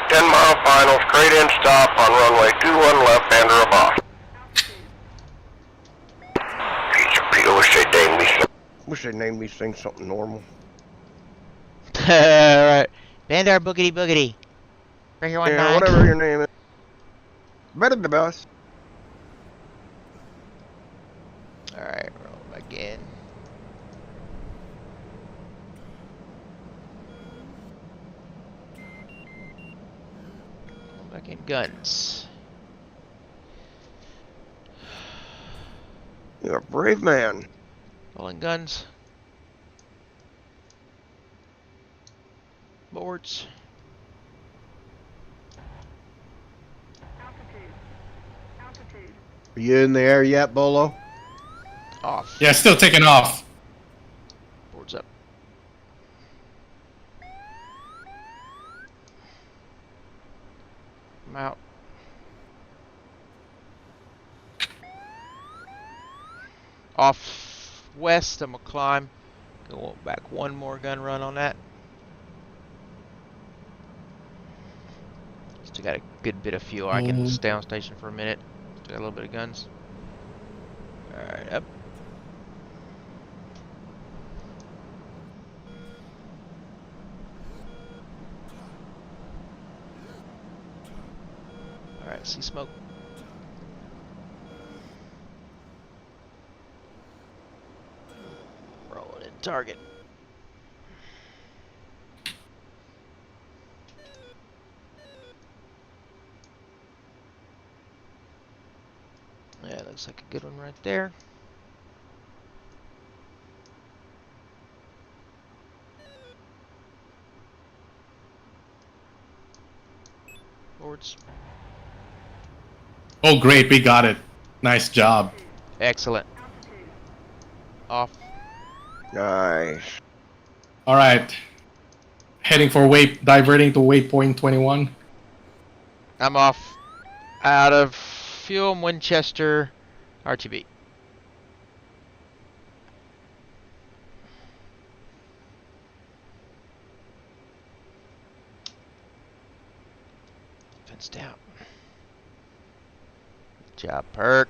10-mile final. Straight in stop on runway 21 left. Ender boss. Wish they named these things something normal. Alright. Bandar boogity boogity. Bring your 1-9. Yeah, whatever your name is. Better the best. Alright, roll back in. Roll back in guns. You're a brave man. Rolling guns. Boards. Are you in the air yet, Bolo? Off. Yeah, still taking off. Boards up. I'm out. Off west, I'm gonna climb. Go back one more gun run on that. Still got a good bit of fuel. I can stay on station for a minute. Still got a little bit of guns. Alright, up. I see smoke. Rolling in target. Yeah, looks like a good one right there. Forwards. Oh, great. We got it. Nice job. Excellent. Off. Nice. All right. Heading for diverting to waypoint 21. I'm off. Out of fuel, Winchester, RTB. Fenced out. Good job, Perk.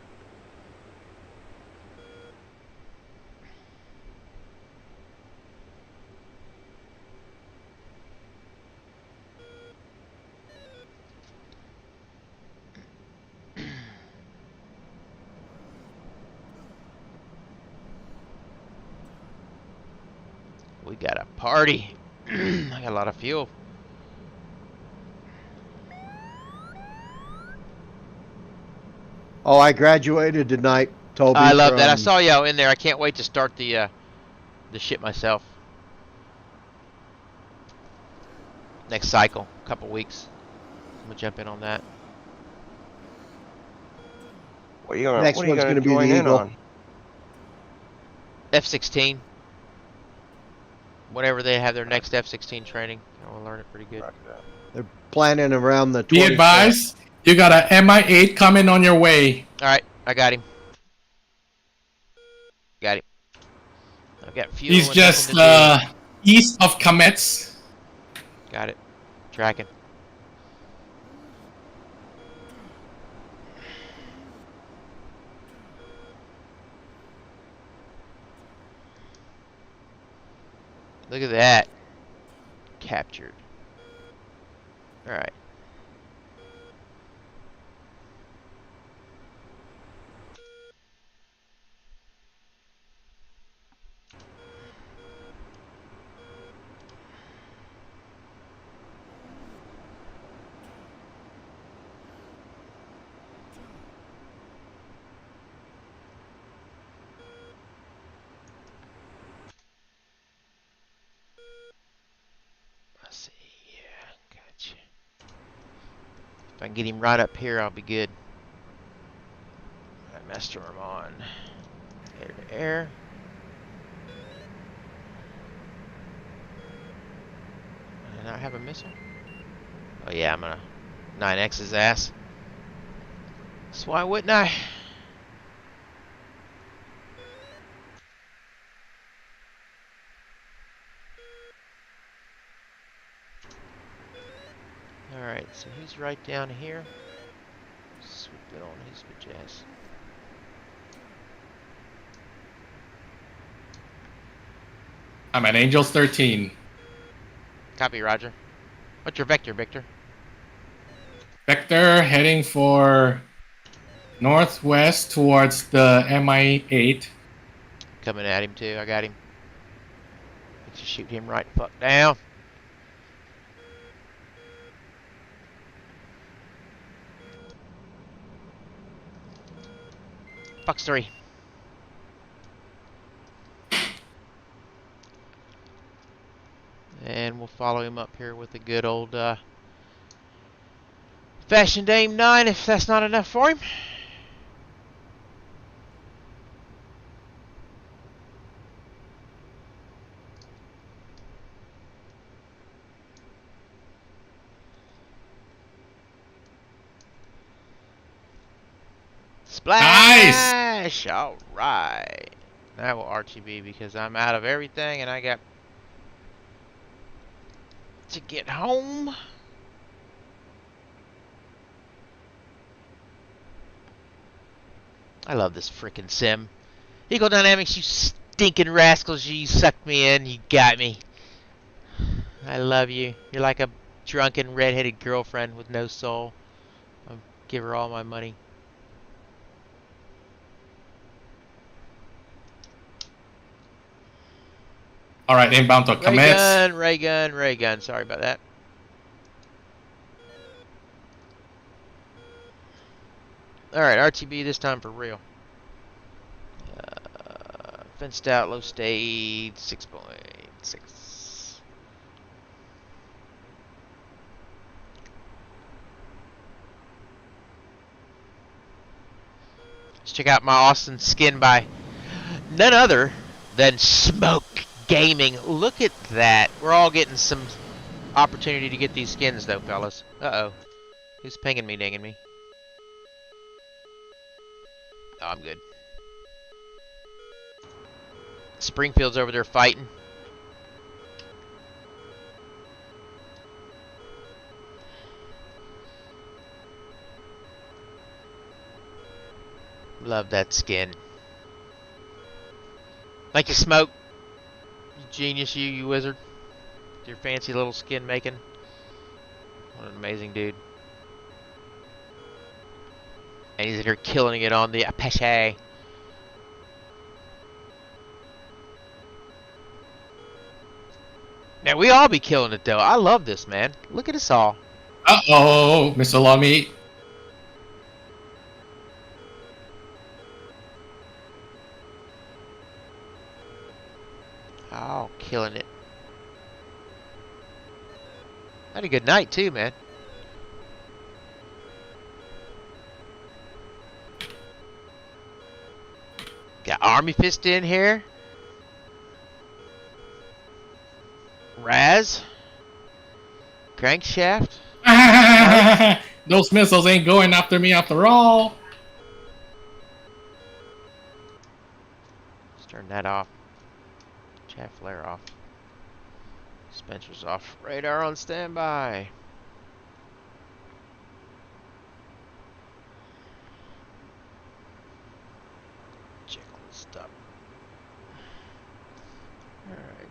We got a party. I got a lot of fuel. Oh, I graduated tonight, Towbie. I love that. I saw y'all in there. I can't wait to start the ship myself. Next cycle, couple weeks. I'm gonna jump in on that. What are you gonna, Next what are you one's gonna gonna be join the in Eagle. on? F-16. Whenever they have their next F-16 training, I will learn it pretty good. They're planning around the 24th. Be advised, you got a MI8 coming on your way. All right, I got him. Got him. I've got fuel. He's and just nothing to east of Comets. do. Got it. Tracking. Look at that. Captured. All right. Let's see. Yeah, gotcha. If I can get him right up here, I'll be good. All right, master arm on. Air to air. And I have a missile. Oh yeah, I'm gonna 9X his ass. So why wouldn't I? Alright, so he's right down here. Swoop it on his bitch ass. I'm at Angels 13. Copy, Roger. What's your vector, Victor? Vector heading for northwest towards the MI8. Coming at him too. I got him. Let's just shoot him right fuck down. Fox 3. And we'll follow him up here with a good old fashioned aim 9 if that's not enough for him. Splash! Nice! Alright. That will RTB because I'm out of everything and I got to get home. I love this frickin' sim. Eagle Dynamics, you stinking rascals, you sucked me in, you got me. I love you. You're like a drunken redheaded girlfriend with no soul. Give her all my money. All right, inbound to commence. Ray gun. Sorry about that. All right, RTB this time for real. Fenced out, low stage, 6.6. Let's check out my Austin skin by none other than Smoke Gaming. Look at that. We're all getting some opportunity to get these skins though, fellas. Uh-oh. Who's pinging me, dinging me? Oh, I'm good. Springfield's over there fighting. Love that skin. Thank you, Smoke. You genius, you wizard. Your fancy little skin making. What an amazing dude. And he's in here killing it on the Apache. Man, we all be killing it though. I love this, man. Look at us all. Uh-oh, Mr. Lummy. Oh, killing it. Had a good night too, man. Got Army Fist in here. Raz. Crankshaft. Those missiles ain't going after me after all. Let's turn that off. Chaff flare off. Spencer's off. Radar on standby. Check all this stuff. Alright.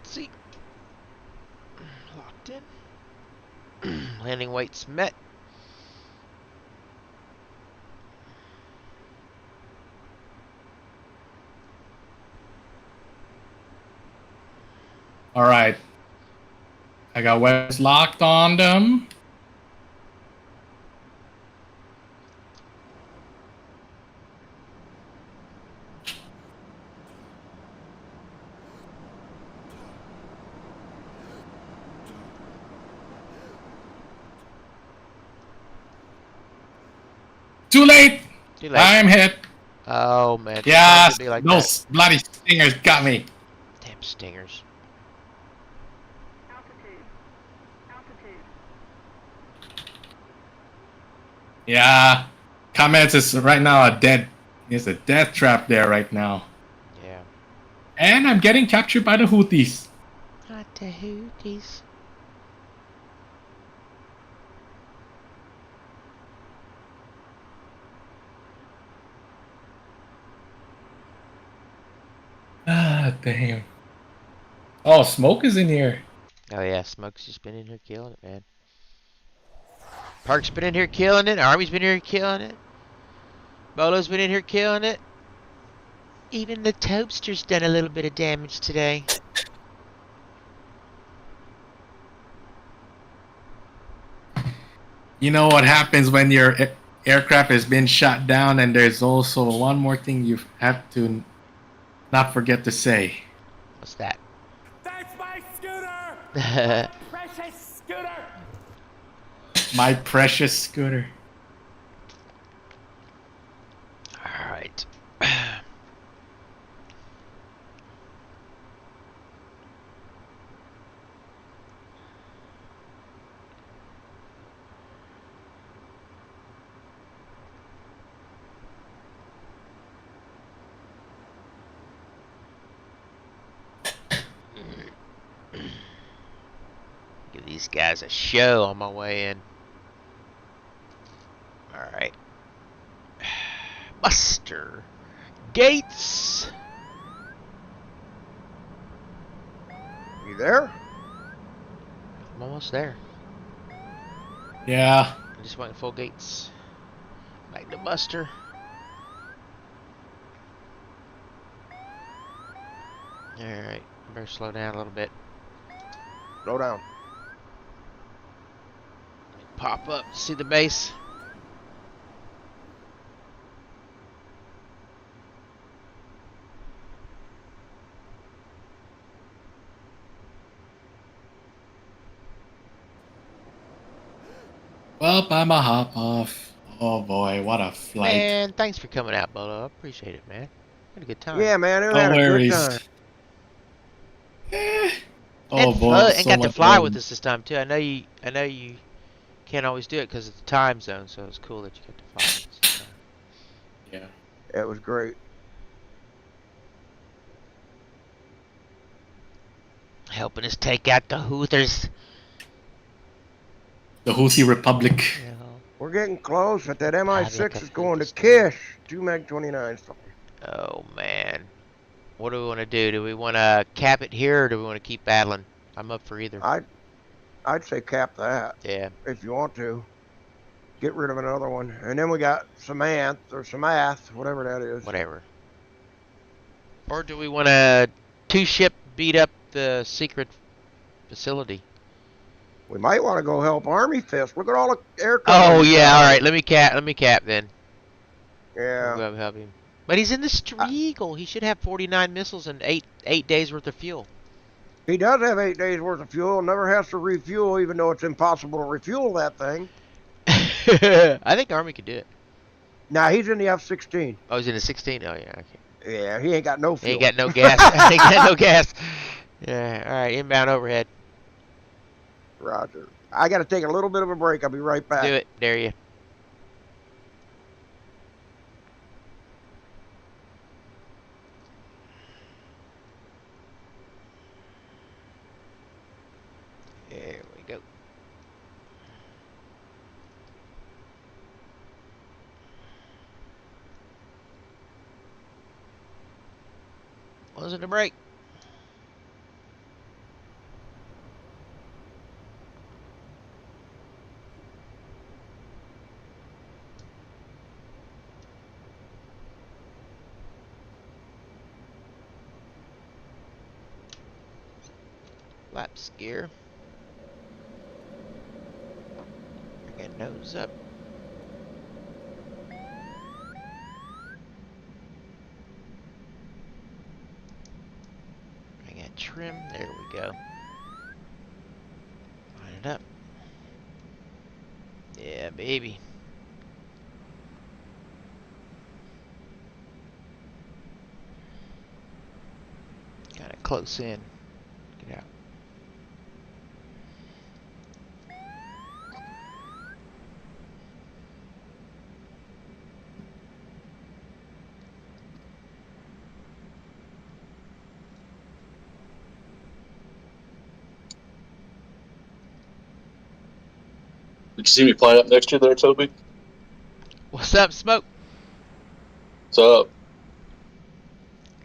See. Locked in. Landing weights met. All right. I got weapons locked on them. Too late. Too late. I'm hit. Oh man. Yes, Like those bloody stingers got me. Damn stingers. Yeah, comments is right now a dead. There's a death trap there right now. Yeah. And I'm getting captured by the Houthis. Not the Houthis. Ah, damn. Oh, Smoke is in here. Oh yeah, Smoke's just been in here killing it, man. Park's been in here killing it. Army's been in here killing it. Bolo's been in here killing it. Even the Toaster's done a little bit of damage today. You know what happens when your aircraft has been shot down, and there's also one more thing you have to not forget to say. What's that? That's my scooter! Precious scooter! My precious scooter. Alright. Give these guys a show on my way in. Alright. Buster Gates. You there? I'm almost there. Yeah. I'm just waiting full gates. Back to Buster. Alright, better slow down a little bit. Slow down. Pop up, see the base. Well, I'm a hop off. Oh boy, what a flight. Man, thanks for coming out, Bolo. I appreciate it, man. Had a good time. Yeah, man, we No had a good worries. time. Oh boy, And so got to much fly fun. with us this time too. I know you can't always do it because of the time zone, so it's cool that you get to fly with us this time. Yeah. It was great. Helping us take out the Hooters. The Houthi Republic. You know. We're getting close, but that MI6 is going to Hooters. Kish. 2 MiG-29s. Oh man, what do we want to do? Do we want to cap it here, or do we want to keep battling? I'm up for either. I'd say cap that. Yeah. If you want to. Get rid of another one. And then we got Samath, or Samath, whatever that is. Whatever. Or do we want to two-ship beat up the secret facility? We might want to go help Army Fist. Look at all the aircraft. Oh yeah, all right. Let me cap then. Yeah. We'll go help him. But he's in the Streagle. He should have 49 missiles and eight days worth of fuel. He does have 8 days worth of fuel. Never has to refuel, even though it's impossible to refuel that thing. I think Army could do it. Nah, he's in the F-16. Oh, he's in the 16. Oh yeah. Okay. Yeah, he ain't got no fuel. He ain't got no gas. He ain't got no gas. Yeah. All right. Inbound overhead. Roger. I got to take a little bit of a break. I'll be right back. Do it. Dare you. There we go. Wasn't a break. Flaps gear. Again, nose up. Bring that trim. There we go. Line it up. Yeah, baby. Got it close in. Get out. Did you see me flying up next to you there, Towbie? What's up, Smoke? What's up?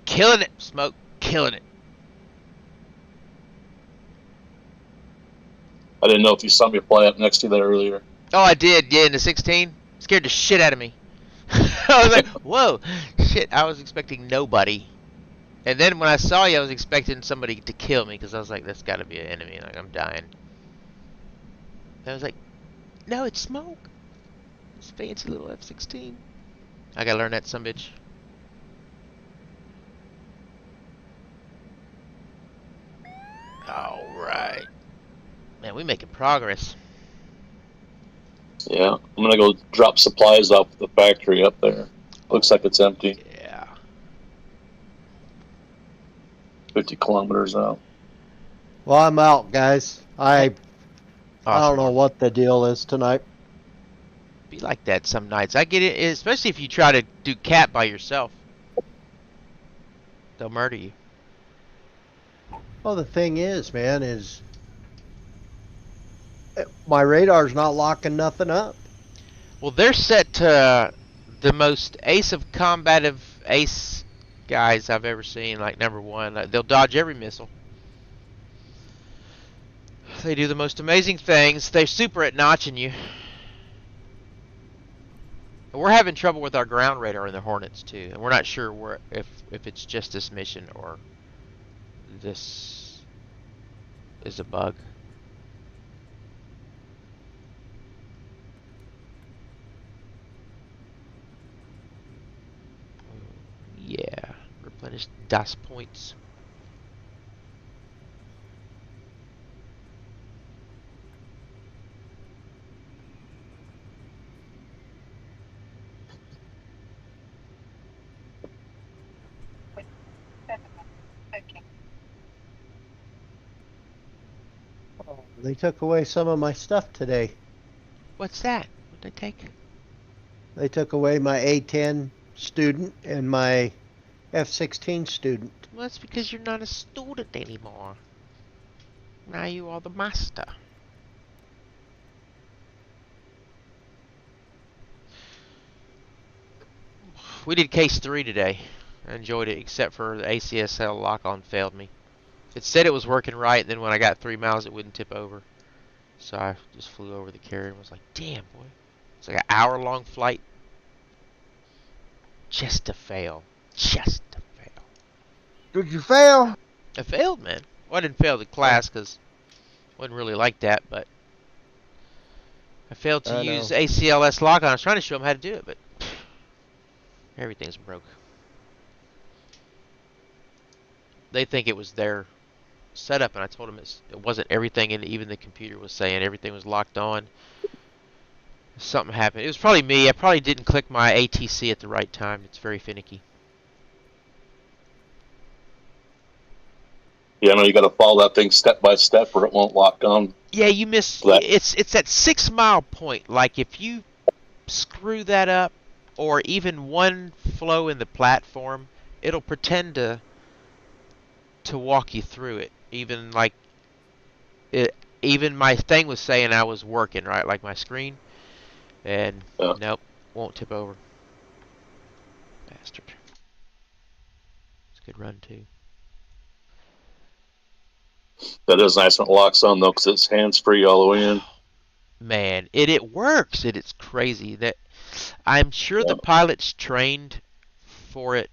Killing it, Smoke. Killing it. I didn't know if you saw me fly up next to you there earlier. Oh, I did. Yeah, in the 16. Scared the shit out of me. I was like, whoa. Shit, I was expecting nobody. And then when I saw you, I was expecting somebody to kill me because I was like, that's got to be an enemy. Like, I'm dying. And I was like, no, it's Smoke. This fancy little F-16. I gotta learn that sumbitch. Alright. Man, we making progress. Yeah, I'm gonna go drop supplies off at the factory up there. Looks like it's empty. Yeah. 50 kilometers out. Well, I'm out, guys. I don't know what the deal is tonight. Be like that some nights. I get it, especially if you try to do cap by yourself. They'll murder you. Well, the thing is, man, is my radar's not locking nothing up. Well, they're set to the most ace of combative ace guys I've ever seen, like #1. They'll dodge every missile. They do the most amazing things. They're super at notching you. We're having trouble with our ground radar in the Hornets too, and we're not sure if it's just this mission or this is a bug. Yeah, replenish DAS points. They took away some of my stuff today. What's that? What'd they take? They took away my A10 student and my F-16 student. Well, that's because you're not a student anymore. Now you are the master. We did case 3 today. I enjoyed it, except for the ACSL lock-on failed me. It said it was working right, and then when I got 3 miles, it wouldn't tip over. So I just flew over the carrier and was like, damn, boy. It's like an hour-long flight. Just to fail. Just to fail. Did you fail? I failed, man. Well, I didn't fail the class because I wasn't really like that, but I failed to use ACLS lock-on. I was trying to show them how to do it, but everything's broke. They think it was their setup, and I told them it wasn't everything, and even the computer was saying everything was locked on. Something happened. It was probably me. I probably didn't click my ATC at the right time. It's very finicky. Yeah, no, you got to follow that thing step by step, or it won't lock on. Yeah, you miss. It's that 6 mile point. Like if you screw that up, or even one flow in the platform, it'll pretend to walk you through it. Even like even my thing was saying I was working, right, like my screen, and nope, won't tip over. Bastard. It's a good run too. That is nice when it locks on though, because it's hands free all the way in. Man, it works. It's crazy that I'm sure the pilots trained for it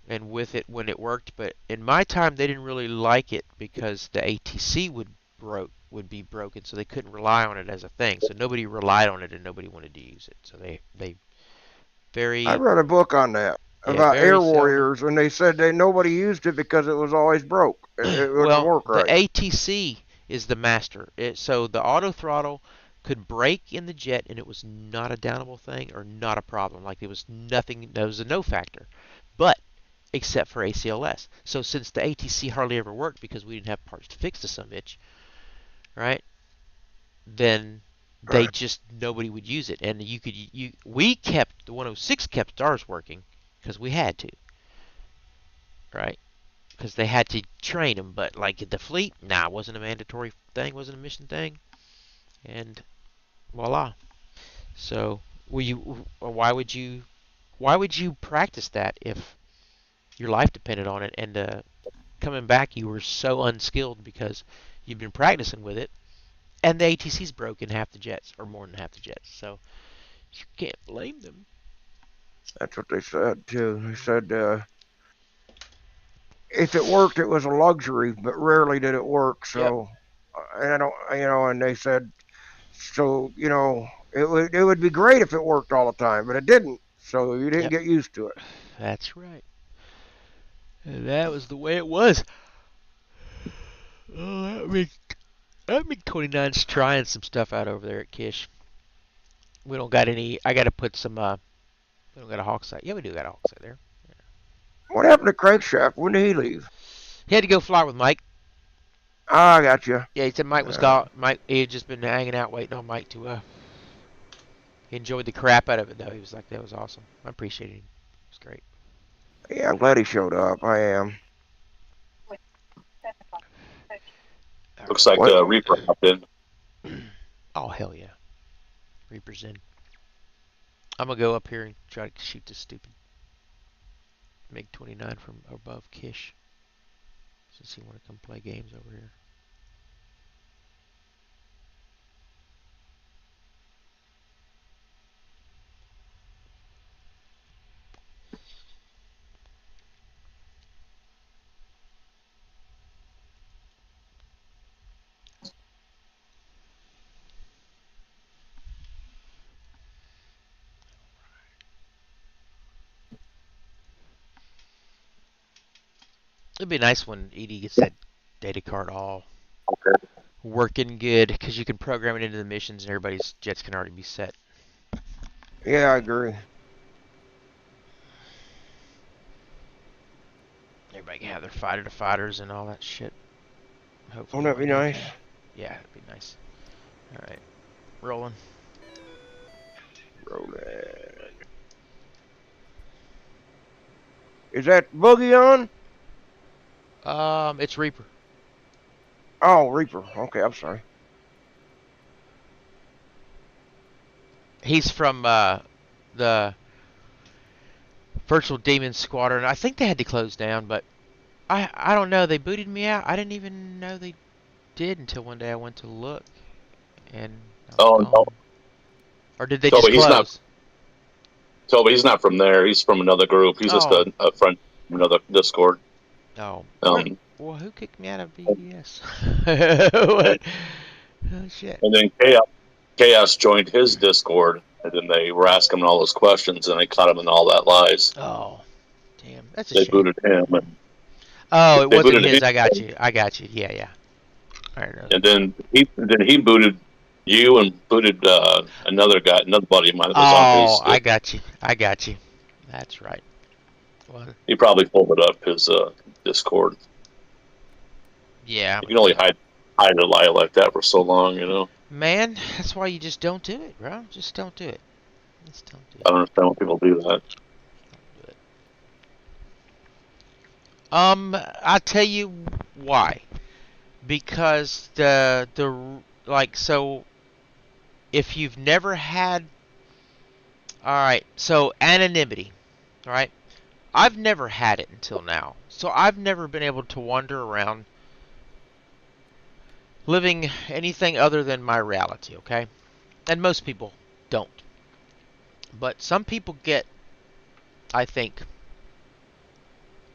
and with it when it worked, but in my time they didn't really like it because the ATC would be broken, so they couldn't rely on it as a thing. So nobody relied on it and nobody wanted to use it. So they very. I read a book on that about Air Warriors, and they said nobody used it because it was always broke. It wouldn't work right. The ATC is the master. So the auto throttle could break in the jet, and it was not a downable thing or not a problem. Like there was nothing. There was a no factor, but except for ACLS. So since the ATC hardly ever worked because we didn't have parts to fix the sumbitch, right? Then they just nobody would use it, and we kept the 106 kept ours working because we had to, right? Because they had to train them, but like the fleet, nah, it wasn't a mandatory thing, wasn't a mission thing, and voila. So why would you practice that if your life depended on it, and coming back you were so unskilled because you've been practicing with it, and the ATC's broken half the jets, or more than half the jets, so you can't blame them. That's what they said too. They said if it worked, it was a luxury, but rarely did it work. So, and they said, so it would be great if it worked all the time, but it didn't. So you didn't get used to it. That's right. And that was the way it was. Oh, that MiG-29's trying some stuff out over there at Kish. We don't got any. I got to put some. We don't got a Hawk sight. Yeah, we do got a Hawk sight there. Yeah. What happened to Crankshaft? When did he leave? He had to go fly with Mike. I got you. Yeah, he said Mike was gone. Mike, he had just been hanging out waiting on Mike to. He enjoyed the crap out of it though. He was like, that was awesome. I appreciated him. It was great. Yeah, I'm glad he showed up. I am. Looks like Reaper hopped in. Oh, hell yeah. Reaper's in. I'm going to go up here and try to shoot this stupid MiG-29 from above Kish. Since he want to come play games over here. It'd be nice when Edie gets that data card all working good, because you can program it into the missions and everybody's jets can already be set. Yeah, I agree. Everybody can have their fighter to fighters and all that shit. Hopefully. Wouldn't that be nice? Yeah, it'd be nice. Alright. Rolling. Rolling. Is that Boogie on? It's Reaper. Oh, Reaper. Okay, I'm sorry. He's from the Virtual Demon Squadron. I think they had to close down, but I don't know. They booted me out. I didn't even know they did until one day I went to look. And no. Or did they just close? Towbie, he's not from there. He's from another group. He's just a friend from another Discord. Oh. Well, who kicked me out of BDS? What? Oh, shit. And then Chaos joined his Discord, and then they were asking him all those questions, and they caught him in all that lies. Oh, damn. That's a They shame. booted him. Oh, it wasn't his. I got you. Yeah. And then he booted you and booted another buddy of mine that was on his. I got you. That's right. Well, he probably pulled it up his Discord. Yeah. You can only hide a lie like that for so long, you know. Man, that's why you just don't do it, bro. Just don't do it. I don't understand why people do that. I'll tell you why. Because so if you've never had, alright, so anonymity, alright? I've never had it until now. So I've never been able to wander around living anything other than my reality, okay? And most people don't. But some people get, I think,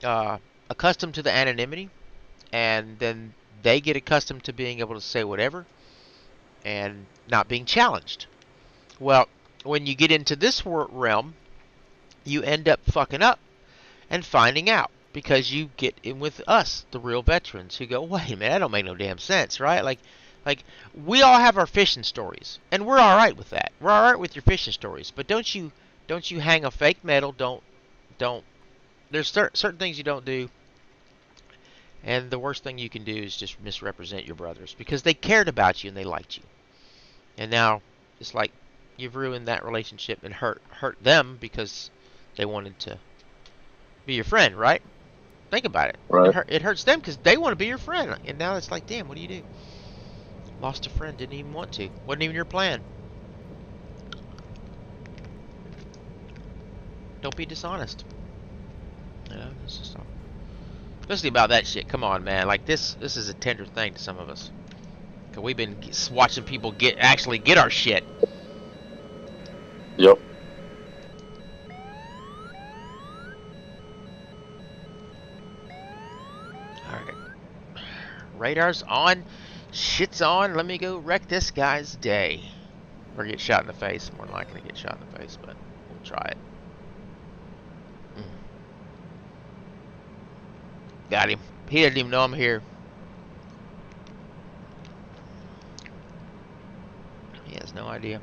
accustomed to the anonymity, and then they get accustomed to being able to say whatever and not being challenged. Well, when you get into this realm, you end up fucking up and finding out, because you get in with us, the real veterans, who go, wait a minute, that don't make no damn sense, right? Like we all have our fishing stories, and we're all right with that. We're all right with your fishing stories, but don't you hang a fake medal? Don't. There's certain things you don't do, and the worst thing you can do is just misrepresent your brothers, because they cared about you and they liked you, and now it's like you've ruined that relationship and hurt them because they wanted to be your friend, right? Think about it. Right. It hurts them because they want to be your friend, and now it's like, damn, what do you do? Lost a friend, didn't even want to. Wasn't even your plan. Don't be dishonest. You know, it's just all. Especially about that shit. Come on, man. Like this is a tender thing to some of us. Cause we've been watching people actually get our shit. Yep. Alright. Radar's on. Shit's on. Let me go wreck this guy's day. Or get shot in the face. More than likely to get shot in the face, but we'll try it. Got him. He doesn't even know I'm here. He has no idea.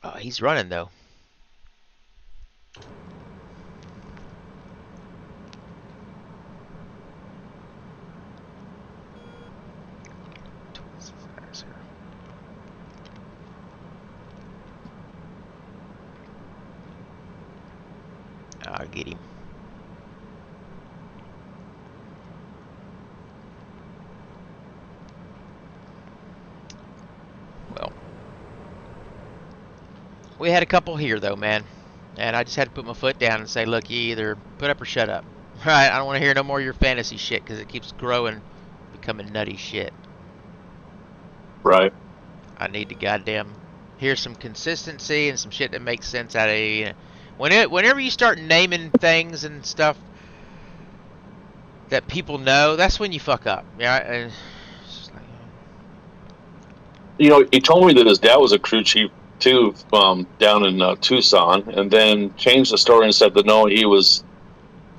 Oh, he's running though. I'll get him. Well, we had a couple here though, man, and I just had to put my foot down and say, look, you either put up or shut up. Right? I don't want to hear no more of your fantasy shit, because it keeps growing, becoming nutty shit. Right. I need to goddamn hear some consistency and some shit that makes sense out of you. Whenever you start naming things and stuff that people know, that's when you fuck up. Yeah. It's just like, you know, he told me that his dad was a crew chief too, down in Tucson, and then changed the story and said that no, he was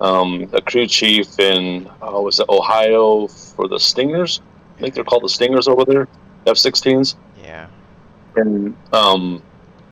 a crew chief in was it Ohio for the Stingers? I think they're called the Stingers over there, F-16s. Yeah. And